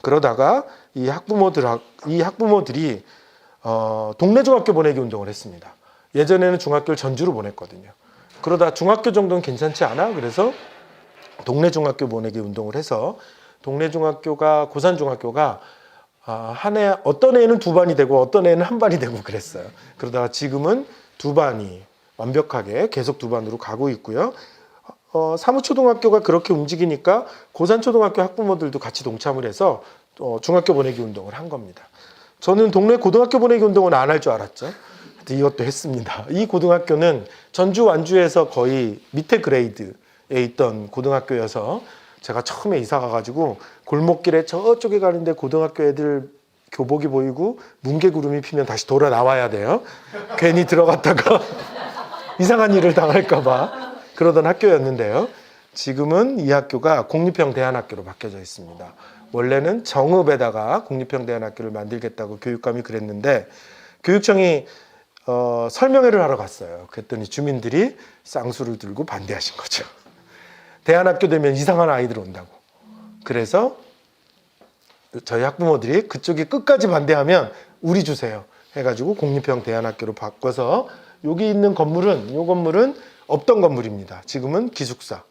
그러다가 이 학부모들이 동네 중학교 보내기 운동을 했습니다. 예전에는 중학교를 전주로 보냈거든요. 그러다 중학교 정도는 괜찮지 않아? 그래서 동네 중학교 보내기 운동을 해서 동네 중학교가, 고산 중학교가 한 해, 어떤 애는 두 반이 되고 어떤 애는 한 반이 되고 그랬어요. 그러다가 지금은 두 반이 완벽하게 계속 두 반으로 가고 있고요. 사무초등학교가 그렇게 움직이니까 고산초등학교 학부모들도 같이 동참을 해서 중학교 보내기 운동을 한 겁니다. 저는 동네 고등학교 보내기 운동은 안 할 줄 알았죠. 이것도 했습니다. 이 고등학교는 전주 완주에서 거의 밑에 그레이드에 있던 고등학교여서 제가 처음에 이사 가가지고 골목길에 저쪽에 가는데 고등학교 애들 교복이 보이고 뭉게구름이 피면 다시 돌아 나와야 돼요. 괜히 들어갔다가 이상한 일을 당할까봐 그러던 학교였는데요. 지금은 이 학교가 공립형 대안학교로 바뀌어져 있습니다. 원래는 정읍에다가 공립형 대안학교를 만들겠다고 교육감이 그랬는데 교육청이 설명회를 하러 갔어요. 그랬더니 주민들이 쌍수를 들고 반대하신 거죠. 대안학교 되면 이상한 아이들 온다고. 그래서 저희 학부모들이 그쪽이 끝까지 반대하면 우리 주세요 해가지고 공립형 대안학교로 바꿔서 여기 있는 건물은, 이 건물은 없던 건물입니다. 지금은 기숙사,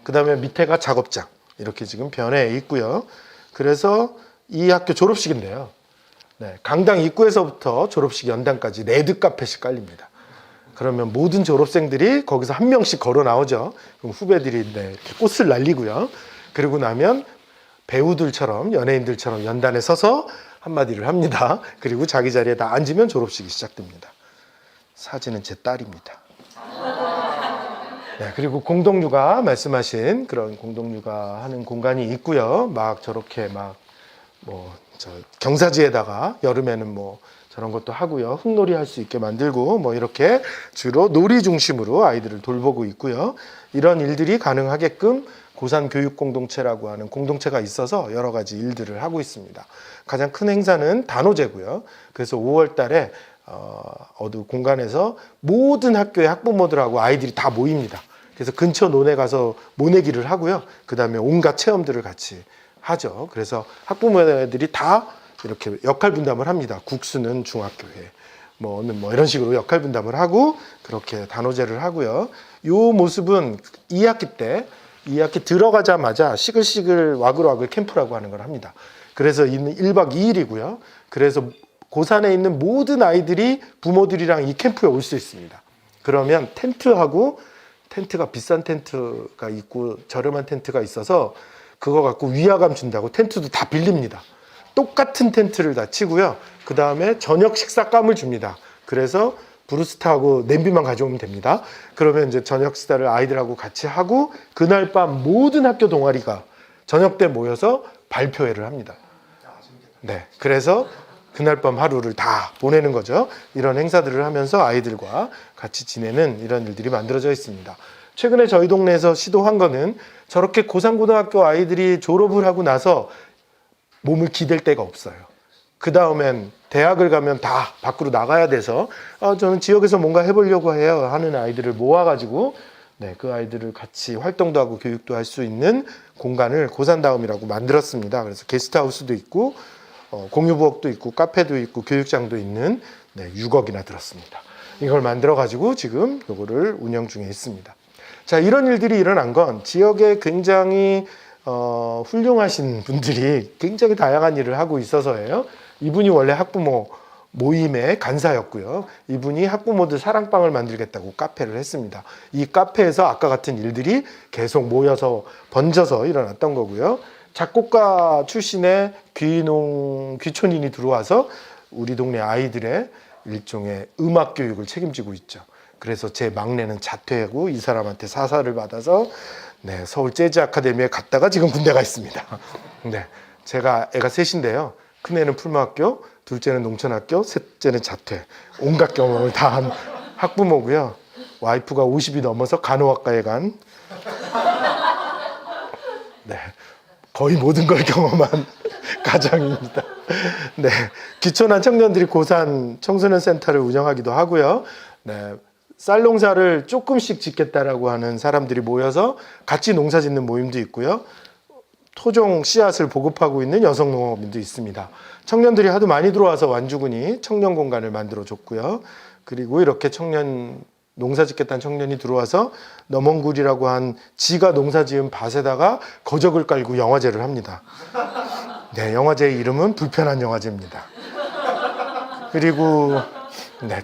그 다음에 밑에가 작업장, 이렇게 지금 변해 있고요. 그래서 이 학교 졸업식인데요, 네, 강당 입구에서부터 졸업식 연단까지 레드 카펫이 깔립니다. 그러면 모든 졸업생들이 거기서 한 명씩 걸어 나오죠. 그럼 후배들이 네, 이렇게 꽃을 날리고요. 그리고 나면 배우들처럼, 연예인들처럼 연단에 서서 한마디를 합니다. 그리고 자기 자리에 다 앉으면 졸업식이 시작됩니다. 사진은 제 딸입니다. 네, 그리고 공동육아, 말씀하신 그런 공동육아 하는 공간이 있고요. 막 저렇게 경사지에다가 여름에는 저런 것도 하고요. 흙놀이 할 수 있게 만들고 이렇게 주로 놀이 중심으로 아이들을 돌보고 있고요. 이런 일들이 가능하게끔 고산 교육 공동체라고 하는 공동체가 있어서 여러 가지 일들을 하고 있습니다. 가장 큰 행사는 단오제고요. 그래서 5월 달에 어느 공간에서 모든 학교의 학부모들하고 아이들이 다 모입니다. 그래서 근처 논에 가서 모내기를 하고요. 그 다음에 온갖 체험들을 같이 하죠. 그래서 학부모들이 다 이렇게 역할 분담을 합니다. 국수는 중학교에 이런 식으로 역할 분담을 하고 그렇게 단오제를 하고요. 이 모습은 2학기 들어가자마자 시글시글 와글와글 캠프라고 하는 걸 합니다. 그래서 1박 2일이고요. 그래서 고산에 있는 모든 아이들이 부모들이랑 이 캠프에 올 수 있습니다. 그러면 텐트가 비싼 텐트가 있고 저렴한 텐트가 있어서 그거 갖고 위화감 준다고 텐트도 다 빌립니다. 똑같은 텐트를 다 치고요. 그 다음에 저녁 식사감을 줍니다. 그래서 브루스타하고 냄비만 가져오면 됩니다. 그러면 이제 저녁 식사를 아이들하고 같이 하고 그날 밤 모든 학교 동아리가 저녁 때 모여서 발표회를 합니다. 네, 그래서 그날 밤 하루를 다 보내는 거죠. 이런 행사들을 하면서 아이들과 같이 지내는 이런 일들이 만들어져 있습니다. 최근에 저희 동네에서 시도한 거는 저렇게 고산고등학교 아이들이 졸업을 하고 나서 몸을 기댈 데가 없어요. 그 다음엔 대학을 가면 다 밖으로 나가야 돼서 저는 지역에서 뭔가 해보려고 해요 하는 아이들을 모아가지고 그 아이들을 같이 활동도 하고 교육도 할 수 있는 공간을 고산다움이라고 만들었습니다. 그래서 게스트하우스도 있고 공유부엌도 있고 카페도 있고 교육장도 있는 6억이나 들었습니다. 이걸 만들어 가지고 지금 이거를 운영 중에 있습니다. 자, 이런 일들이 일어난 건 지역에 굉장히 훌륭하신 분들이 굉장히 다양한 일을 하고 있어서예요. 이분이 원래 학부모 모임의 간사였고요. 이분이 학부모들 사랑방을 만들겠다고 카페를 했습니다. 이 카페에서 아까 같은 일들이 계속 모여서 번져서 일어났던 거고요. 작곡가 출신의 귀촌인이 들어와서 우리 동네 아이들의 일종의 음악 교육을 책임지고 있죠. 그래서 제 막내는 자퇴하고 이 사람한테 사사를 받아서 서울 재즈 아카데미에 갔다가 지금 군대 가 있습니다. 제가 애가 셋인데요. 큰애는 풀마학교, 둘째는 농촌학교, 셋째는 자퇴. 온갖 경험을 다 한 학부모고요. 와이프가 50이 넘어서 간호학과에 간 거의 모든 걸 경험한 가정입니다. 귀촌한 청년들이 고산 청소년 센터를 운영하기도 하고요. 쌀 농사를 조금씩 짓겠다라고 하는 사람들이 모여서 같이 농사 짓는 모임도 있고요. 토종 씨앗을 보급하고 있는 여성 농업인도 있습니다. 청년들이 하도 많이 들어와서 완주군이 청년 공간을 만들어 줬고요. 그리고 이렇게 농사 짓겠다는 청년이 들어와서 너먼굴이라고 한 지가 농사 지은 밭에다가 거적을 깔고 영화제를 합니다. 영화제의 이름은 불편한 영화제입니다. 그리고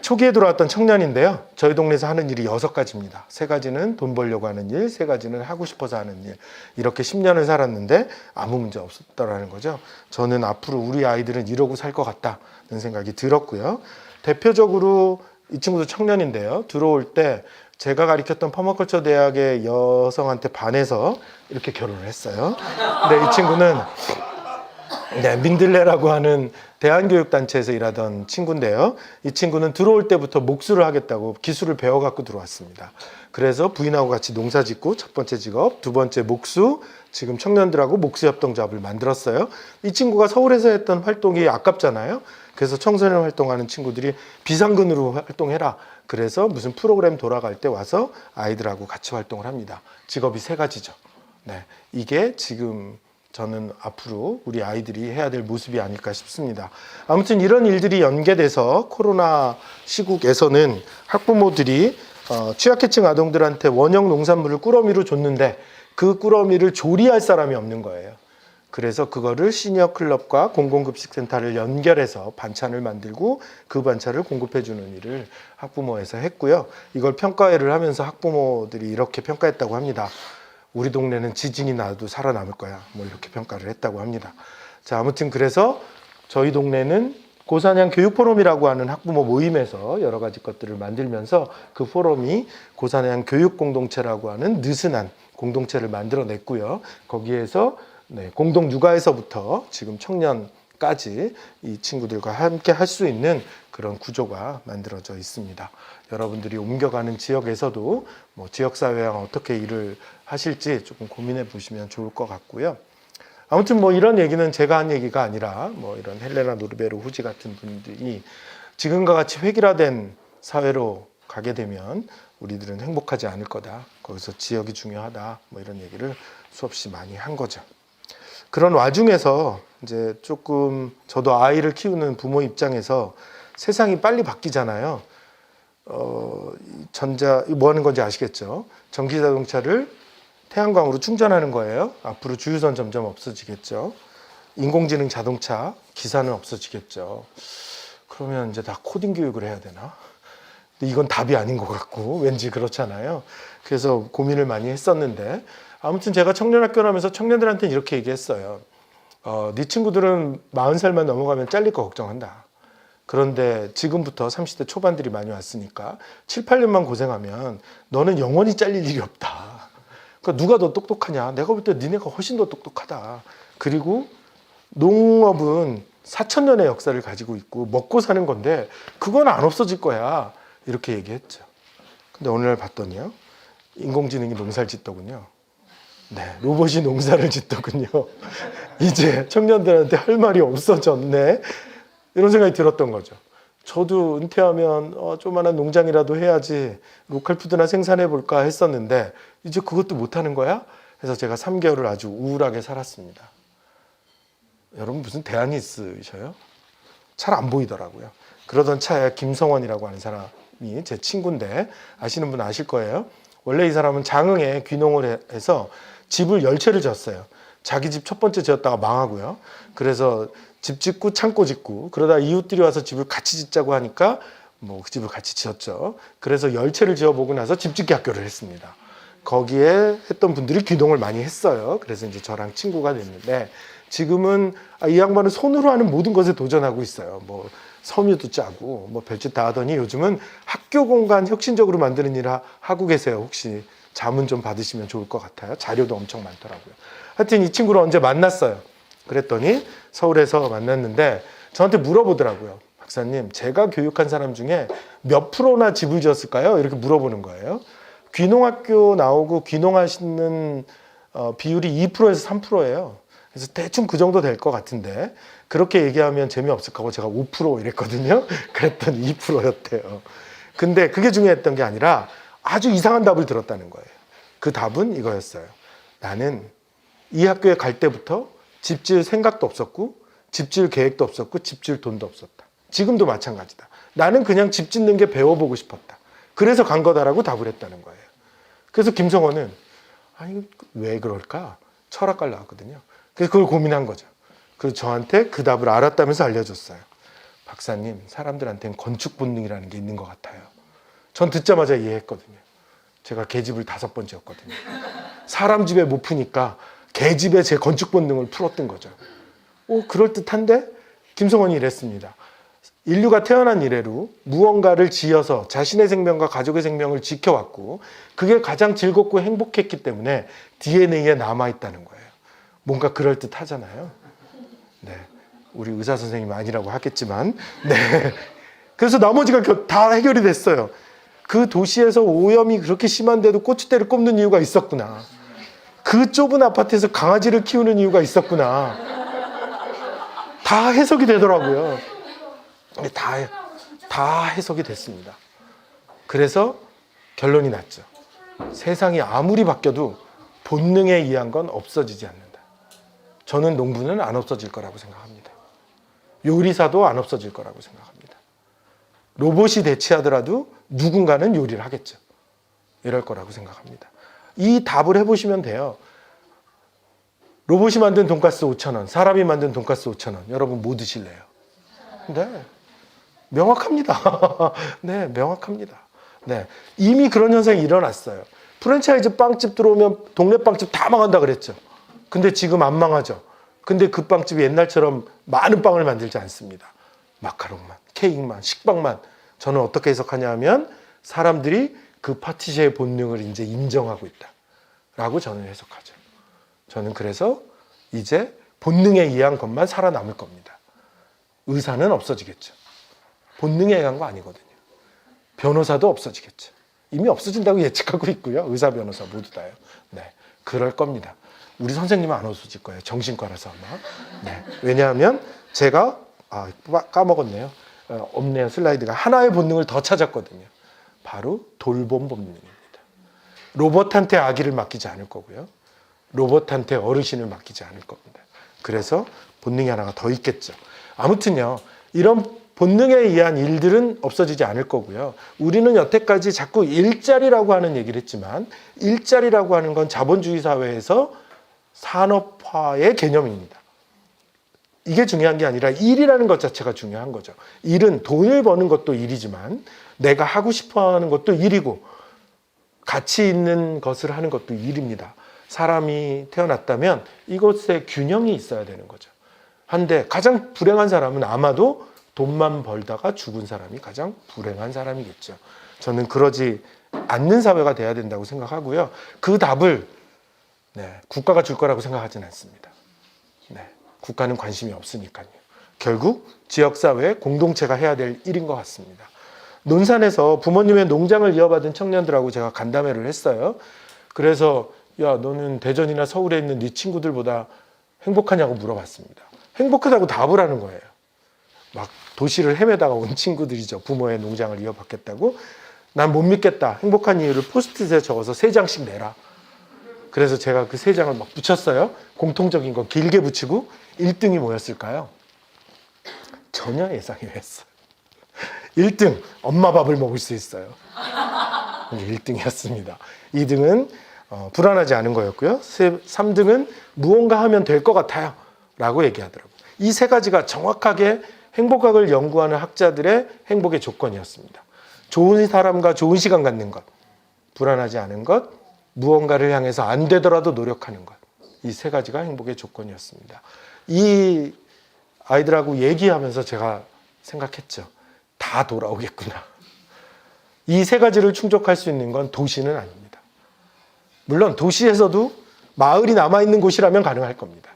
초기에 들어왔던 청년인데요. 저희 동네에서 하는 일이 6가지입니다. 3가지는 돈 벌려고 하는 일, 3가지는 하고 싶어서 하는 일. 이렇게 10년을 살았는데 아무 문제 없었다라는 거죠. 저는 앞으로 우리 아이들은 이러고 살 것 같다는 생각이 들었고요. 대표적으로 이 친구도 청년인데요. 들어올 때 제가 가르쳤던 퍼마컬처 대학의 여성한테 반해서 이렇게 결혼을 했어요. 근데 이 친구는 네, 민들레라고 하는 대한교육단체에서 일하던 친구인데요. 이 친구는 들어올 때부터 목수를 하겠다고 기술을 배워갖고 들어왔습니다. 그래서 부인하고 같이 농사 짓고 첫 번째 직업, 두 번째 목수, 지금 청년들하고 목수협동조합을 만들었어요. 이 친구가 서울에서 했던 활동이 아깝잖아요. 그래서 청소년 활동하는 친구들이 비상근으로 활동해라. 그래서 무슨 프로그램 돌아갈 때 와서 아이들하고 같이 활동을 합니다. 직업이 세 가지죠. 네, 이게 지금 저는 앞으로 우리 아이들이 해야 될 모습이 아닐까 싶습니다. 아무튼 이런 일들이 연계돼서 코로나 시국에서는 학부모들이 취약계층 아동들한테 원형 농산물을 꾸러미로 줬는데 그 꾸러미를 조리할 사람이 없는 거예요. 그래서 그거를 시니어 클럽과 공공급식센터를 연결해서 반찬을 만들고 그 반찬을 공급해 주는 일을 학부모에서 했고요. 이걸 평가회를 하면서 학부모들이 이렇게 평가했다고 합니다. 우리 동네는 지진이 나도 살아남을 거야. 뭐 이렇게 평가를 했다고 합니다. 자, 아무튼 그래서 저희 동네는 고사냥 교육포럼이라고 하는 학부모 모임에서 여러 가지 것들을 만들면서 그 포럼이 고사냥 교육공동체라고 하는 느슨한 공동체를 만들어냈고요. 거기에서 공동 육아에서부터 지금 청년까지 이 친구들과 함께 할 수 있는 그런 구조가 만들어져 있습니다. 여러분들이 옮겨가는 지역에서도 뭐 지역사회와 어떻게 일을 하실지 조금 고민해 보시면 좋을 것 같고요. 아무튼 뭐 이런 얘기는 제가 한 얘기가 아니라 뭐 이런 헬레나 노르베르 후지 같은 분들이 지금과 같이 획일화된 사회로 가게 되면 우리들은 행복하지 않을 거다. 거기서 지역이 중요하다. 뭐 이런 얘기를 수없이 많이 한 거죠. 그런 와중에서 이제 조금 저도 아이를 키우는 부모 입장에서 세상이 빨리 바뀌잖아요. 뭐 하는 건지 아시겠죠? 전기 자동차를 태양광으로 충전하는 거예요. 앞으로 주유선 점점 없어지겠죠. 인공지능 자동차 기사는 없어지겠죠. 그러면 이제 다 코딩 교육을 해야 되나? 근데 이건 답이 아닌 것 같고 왠지 그렇잖아요. 그래서 고민을 많이 했었는데 아무튼 제가 청년학교를 하면서 청년들한테 이렇게 얘기했어요. 네 친구들은 40살만 넘어가면 잘릴 거 걱정한다. 그런데 지금부터 30대 초반들이 많이 왔으니까 7, 8년만 고생하면 너는 영원히 잘릴 일이 없다. 그러니까 누가 더 똑똑하냐? 내가 볼 때 니네가 훨씬 더 똑똑하다. 그리고 농업은 4,000년의 역사를 가지고 있고 먹고 사는 건데 그건 안 없어질 거야. 이렇게 얘기했죠. 근데 오늘 봤더니요. 인공지능이 농사를 짓더군요. 네, 로봇이 농사를 짓더군요. 이제 청년들한테 할 말이 없어졌네. 이런 생각이 들었던 거죠. 저도 은퇴하면 조그만한 농장이라도 해야지 로컬푸드나 생산해 볼까 했었는데 이제 그것도 못하는 거야? 그래서 제가 3개월을 아주 우울하게 살았습니다. 여러분 무슨 대안이 있으셔요? 잘 안 보이더라고요. 그러던 차에 김성원이라고 하는 사람이 제 친구인데 아시는 분 아실 거예요. 원래 이 사람은 장흥에 귀농을 해서 집을 10채를 지었어요. 자기 집 첫 번째 지었다가 망하고요. 그래서 집 짓고 창고 짓고 그러다 이웃들이 와서 집을 같이 짓자고 하니까 뭐 그 집을 같이 지었죠. 그래서 10채를 지어보고 나서 집짓기 학교를 했습니다. 거기에 했던 분들이 귀농을 많이 했어요. 그래서 이제 저랑 친구가 됐는데 지금은 이 양반은 손으로 하는 모든 것에 도전하고 있어요. 뭐 섬유도 짜고 뭐 별짓 다 하더니 요즘은 학교 공간 혁신적으로 만드는 일 하고 계세요. 혹시 자문 좀 받으시면 좋을 것 같아요. 자료도 엄청 많더라고요. 하여튼 이 친구를 언제 만났어요. 그랬더니 서울에서 만났는데 저한테 물어보더라고요. 박사님, 제가 교육한 사람 중에 몇 프로나 집을 지었을까요? 이렇게 물어보는 거예요. 귀농학교 나오고 귀농하시는 비율이 2%에서 3%예요. 그래서 대충 그 정도 될 것 같은데 그렇게 얘기하면 재미없을까 하고 제가 5% 이랬거든요. 그랬더니 2%였대요. 근데 그게 중요했던 게 아니라 아주 이상한 답을 들었다는 거예요. 그 답은 이거였어요. 나는 이 학교에 갈 때부터 집 지을 생각도 없었고 집 지을 계획도 없었고 집 지을 돈도 없었다. 지금도 마찬가지다. 나는 그냥 집 짓는 게 배워보고 싶었다. 그래서 간 거다라고 답을 했다는 거예요. 그래서 김성원은 아니 왜 그럴까? 철학과를 나왔거든요. 그래서 그걸 고민한 거죠. 그래서 저한테 그 답을 알았다면서 알려줬어요. 박사님, 사람들한테는 건축 본능이라는 게 있는 것 같아요. 전 듣자마자 이해했거든요. 제가 개집을 5번 지었거든요. 사람 집에 못 푸니까 개집에 제 건축 본능을 풀었던 거죠. 그럴듯한데? 김성원이 이랬습니다. 인류가 태어난 이래로 무언가를 지어서 자신의 생명과 가족의 생명을 지켜왔고 그게 가장 즐겁고 행복했기 때문에 DNA에 남아있다는 거예요. 뭔가 그럴듯하잖아요. 네, 우리 의사 선생님 아니라고 하겠지만, 네. 그래서 나머지가 다 해결이 됐어요. 그 도시에서 오염이 그렇게 심한데도 고추대를 꼽는 이유가 있었구나. 그 좁은 아파트에서 강아지를 키우는 이유가 있었구나. 다 해석이 되더라고요. 다 해석이 됐습니다. 그래서 결론이 났죠. 세상이 아무리 바뀌어도 본능에 의한 건 없어지지 않는다. 저는 농부는 안 없어질 거라고 생각합니다. 요리사도 안 없어질 거라고 생각합니다. 로봇이 대체하더라도 누군가는 요리를 하겠죠. 이럴 거라고 생각합니다. 이 답을 해보시면 돼요. 로봇이 만든 돈가스 5,000원, 사람이 만든 돈가스 5,000원. 여러분 뭐 드실래요? 네, 명확합니다. 네, 명확합니다. 네, 이미 그런 현상이 일어났어요. 프랜차이즈 빵집 들어오면 동네 빵집 다 망한다 그랬죠. 근데 지금 안 망하죠. 근데 그 빵집이 옛날처럼 많은 빵을 만들지 않습니다. 마카롱만, 케이크만, 식빵만. 저는 어떻게 해석하냐 하면 사람들이 그 파티시의 본능을 이제 인정하고 있다 라고 저는 해석하죠. 저는 그래서 이제 본능에 의한 것만 살아남을 겁니다. 의사는 없어지겠죠. 본능에 의한 거 아니거든요. 변호사도 없어지겠죠. 이미 없어진다고 예측하고 있고요. 의사, 변호사 모두 다요. 네, 그럴 겁니다. 우리 선생님은 안 없어질 거예요. 정신과라서 아마. 네, 왜냐하면 제가 까먹었네요. 없네요. 슬라이드가. 하나의 본능을 더 찾았거든요. 바로 돌봄 본능입니다. 로봇한테 아기를 맡기지 않을 거고요. 로봇한테 어르신을 맡기지 않을 겁니다. 그래서 본능이 하나가 더 있겠죠. 아무튼요, 이런 본능에 의한 일들은 없어지지 않을 거고요. 우리는 여태까지 자꾸 일자리라고 하는 얘기를 했지만, 일자리라고 하는 건 자본주의 사회에서 산업화의 개념입니다. 이게 중요한 게 아니라 일이라는 것 자체가 중요한 거죠. 일은 돈을 버는 것도 일이지만 내가 하고 싶어 하는 것도 일이고 가치 있는 것을 하는 것도 일입니다. 사람이 태어났다면 이것에 균형이 있어야 되는 거죠. 한데 가장 불행한 사람은 아마도 돈만 벌다가 죽은 사람이 가장 불행한 사람이겠죠. 저는 그러지 않는 사회가 돼야 된다고 생각하고요. 그 답을 국가가 줄 거라고 생각하지는 않습니다. 국가는 관심이 없으니까요. 결국 지역사회 공동체가 해야 될 일인 것 같습니다. 논산에서 부모님의 농장을 이어받은 청년들하고 제가 간담회를 했어요. 그래서 야, 너는 대전이나 서울에 있는 네 친구들보다 행복하냐고 물어봤습니다. 행복하다고 답을 하는 거예요. 막 도시를 헤매다가 온 친구들이죠. 부모의 농장을 이어받겠다고. 난 못 믿겠다. 행복한 이유를 포스트잇에 적어서 3장씩 내라. 그래서 제가 그 3장을 막 붙였어요. 공통적인 거 길게 붙이고 1등이 뭐였을까요? 전혀 예상이 했어요. 1등, 엄마 밥을 먹을 수 있어요. 1등이었습니다. 2등은 불안하지 않은 거였고요. 3등은 무언가 하면 될 것 같아요. 라고 얘기하더라고요. 이 3가지가 정확하게 행복학을 연구하는 학자들의 행복의 조건이었습니다. 좋은 사람과 좋은 시간 갖는 것, 불안하지 않은 것, 무언가를 향해서 안 되더라도 노력하는 것. 이 3가지가 행복의 조건이었습니다. 이 아이들하고 얘기하면서 제가 생각했죠. 다 돌아오겠구나. 이 3가지를 충족할 수 있는 건 도시는 아닙니다. 물론 도시에서도 마을이 남아있는 곳이라면 가능할 겁니다.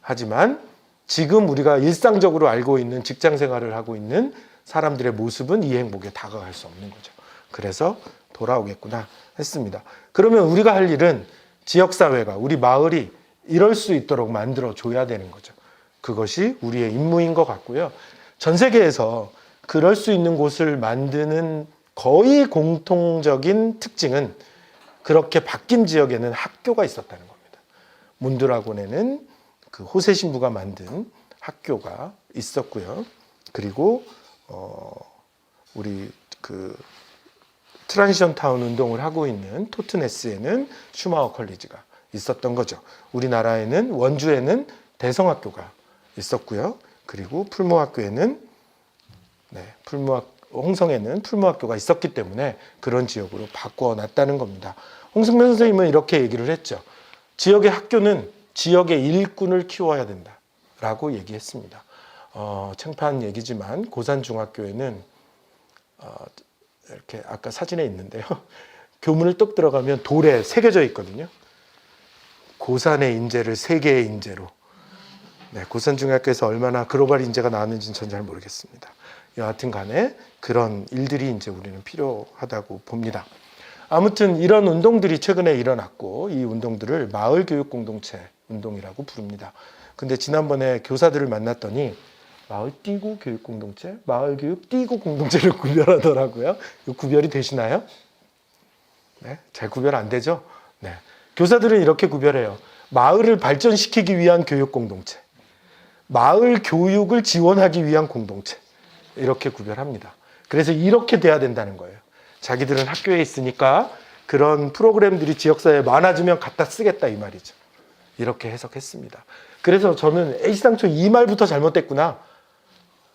하지만 지금 우리가 일상적으로 알고 있는 직장 생활을 하고 있는 사람들의 모습은 이 행복에 다가갈 수 없는 거죠. 그래서 돌아오겠구나 했습니다. 그러면 우리가 할 일은 지역사회가, 우리 마을이 이럴 수 있도록 만들어줘야 되는 거죠. 그것이 우리의 임무인 것 같고요. 전 세계에서 그럴 수 있는 곳을 만드는 거의 공통적인 특징은 그렇게 바뀐 지역에는 학교가 있었다는 겁니다. 몬드라곤에는 그 호세 신부가 만든 학교가 있었고요. 그리고 우리 그 트랜지션 타운 운동을 하고 있는 토트네스에는 슈마워 컬리지가 있었던 거죠. 우리나라에는 원주에는 대성학교가 있었고요. 그리고 풀모학교에는 홍성에는 풀모학교가 있었기 때문에 그런 지역으로 바꿔놨다는 겁니다. 홍승면 선생님은 이렇게 얘기를 했죠. 지역의 학교는 지역의 일꾼을 키워야 된다라고 얘기했습니다. 창피한 얘기지만 고산중학교에는 이렇게 아까 사진에 있는데요. 교문을 뚝 들어가면 돌에 새겨져 있거든요. 고산의 인재를 세계의 인재로. 네, 고산중학교에서 얼마나 글로벌 인재가 나왔는지는 전 잘 모르겠습니다. 여하튼 간에 그런 일들이 이제 우리는 필요하다고 봅니다. 아무튼 이런 운동들이 최근에 일어났고 이 운동들을 마을교육공동체 운동이라고 부릅니다. 근데 지난번에 교사들을 만났더니 마을 띄고 교육공동체, 마을교육 띄고 공동체를 구별하더라고요. 이거 구별이 되시나요? 네, 잘 구별 안 되죠? 네, 교사들은 이렇게 구별해요. 마을을 발전시키기 위한 교육공동체, 마을 교육을 지원하기 위한 공동체, 이렇게 구별합니다. 그래서 이렇게 돼야 된다는 거예요. 자기들은 학교에 있으니까 그런 프로그램들이 지역사회에 많아지면 갖다 쓰겠다 이 말이죠. 이렇게 해석했습니다. 그래서 저는 애시당초 이 말부터 잘못됐구나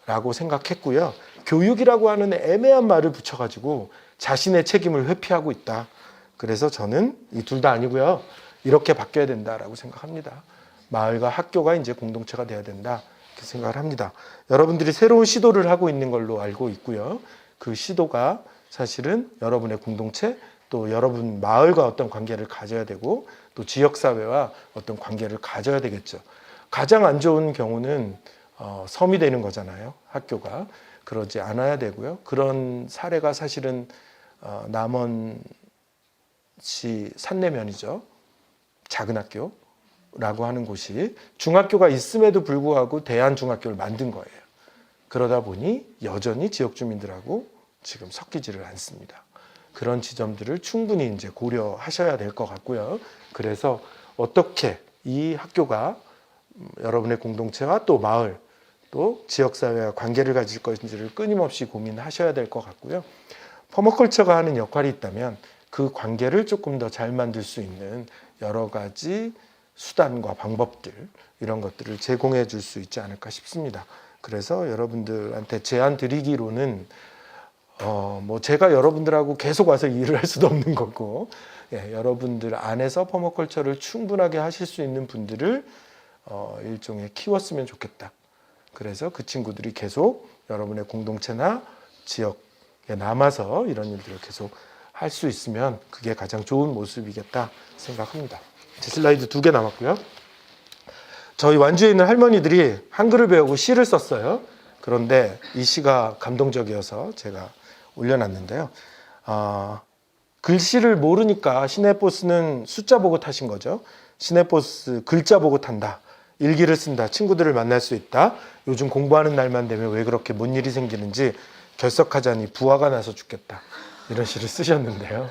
라고 생각했고요. 교육이라고 하는 애매한 말을 붙여가지고 자신의 책임을 회피하고 있다. 그래서 저는 이 둘 다 아니고요. 이렇게 바뀌어야 된다라고 생각합니다. 마을과 학교가 이제 공동체가 돼야 된다. 이렇게 생각을 합니다. 여러분들이 새로운 시도를 하고 있는 걸로 알고 있고요. 그 시도가 사실은 여러분의 공동체 또 여러분 마을과 어떤 관계를 가져야 되고 또 지역사회와 어떤 관계를 가져야 되겠죠. 가장 안 좋은 경우는 섬이 되는 거잖아요. 학교가. 그러지 않아야 되고요. 그런 사례가 사실은 남원시 산내면이죠. 작은 학교라고 하는 곳이 중학교가 있음에도 불구하고 대안중학교를 만든 거예요. 그러다 보니 여전히 지역 주민들하고 지금 섞이지를 않습니다. 그런 지점들을 충분히 이제 고려하셔야 될 것 같고요. 그래서 어떻게 이 학교가 여러분의 공동체와 또 마을 또 지역사회와 관계를 가질 것인지를 끊임없이 고민하셔야 될 것 같고요. 퍼머컬처가 하는 역할이 있다면 그 관계를 조금 더 잘 만들 수 있는 여러 가지 수단과 방법들 이런 것들을 제공해 줄 수 있지 않을까 싶습니다. 그래서 여러분들한테 제안 드리기로는 뭐 제가 여러분들하고 계속 와서 일을 할 수도 없는 거고 여러분들 안에서 퍼머컬처를 충분하게 하실 수 있는 분들을 일종의 키웠으면 좋겠다. 그래서 그 친구들이 계속 여러분의 공동체나 지역에 남아서 이런 일들을 계속 할 수 있으면 그게 가장 좋은 모습이겠다 생각합니다. 제 슬라이드 2개 남았고요. 저희 완주에 있는 할머니들이 한글을 배우고 시를 썼어요. 그런데 이 시가 감동적이어서 제가 올려놨는데요. 글씨를 모르니까 시내버스는 숫자 보고 타신 거죠. 시내버스 글자 보고 탄다. 일기를 쓴다. 친구들을 만날 수 있다. 요즘 공부하는 날만 되면 왜 그렇게 뭔 일이 생기는지 결석하자니 부화가 나서 죽겠다. 이런 시를 쓰셨는데요.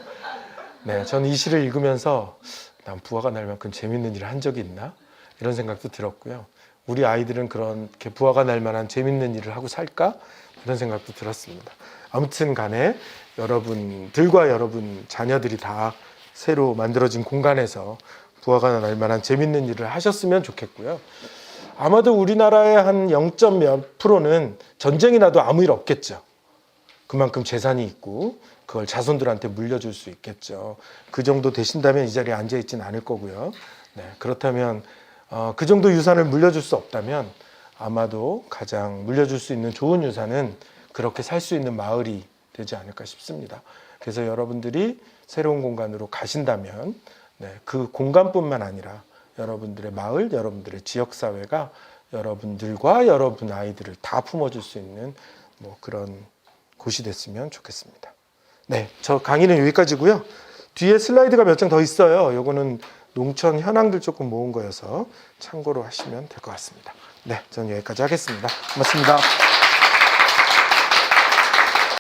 네, 저는 이 시를 읽으면서 난 부화가 날 만큼 재밌는 일을 한 적이 있나? 이런 생각도 들었고요. 우리 아이들은 그렇게 부화가 날 만한 재밌는 일을 하고 살까? 이런 생각도 들었습니다. 아무튼 간에 여러분들과 여러분 자녀들이 다 새로 만들어진 공간에서 부화가 날 만한 재밌는 일을 하셨으면 좋겠고요. 아마도 우리나라의 한 0. 몇 프로는 전쟁이 나도 아무 일 없겠죠. 그만큼 재산이 있고 그걸 자손들한테 물려줄 수 있겠죠. 그 정도 되신다면 이 자리에 앉아있지는 않을 거고요. 네, 그렇다면 그 정도 유산을 물려줄 수 없다면 아마도 가장 물려줄 수 있는 좋은 유산은 그렇게 살 수 있는 마을이 되지 않을까 싶습니다. 그래서 여러분들이 새로운 공간으로 가신다면 그 공간뿐만 아니라 여러분들의 마을, 여러분들의 지역사회가 여러분들과 여러분 아이들을 다 품어줄 수 있는 뭐 그런 곳이 됐으면 좋겠습니다. 네, 저 강의는 여기까지고요. 뒤에 슬라이드가 몇 장 더 있어요. 요거는 농촌 현황들 조금 모은 거여서 참고로 하시면 될 것 같습니다. 네, 저는 여기까지 하겠습니다. 고맙습니다.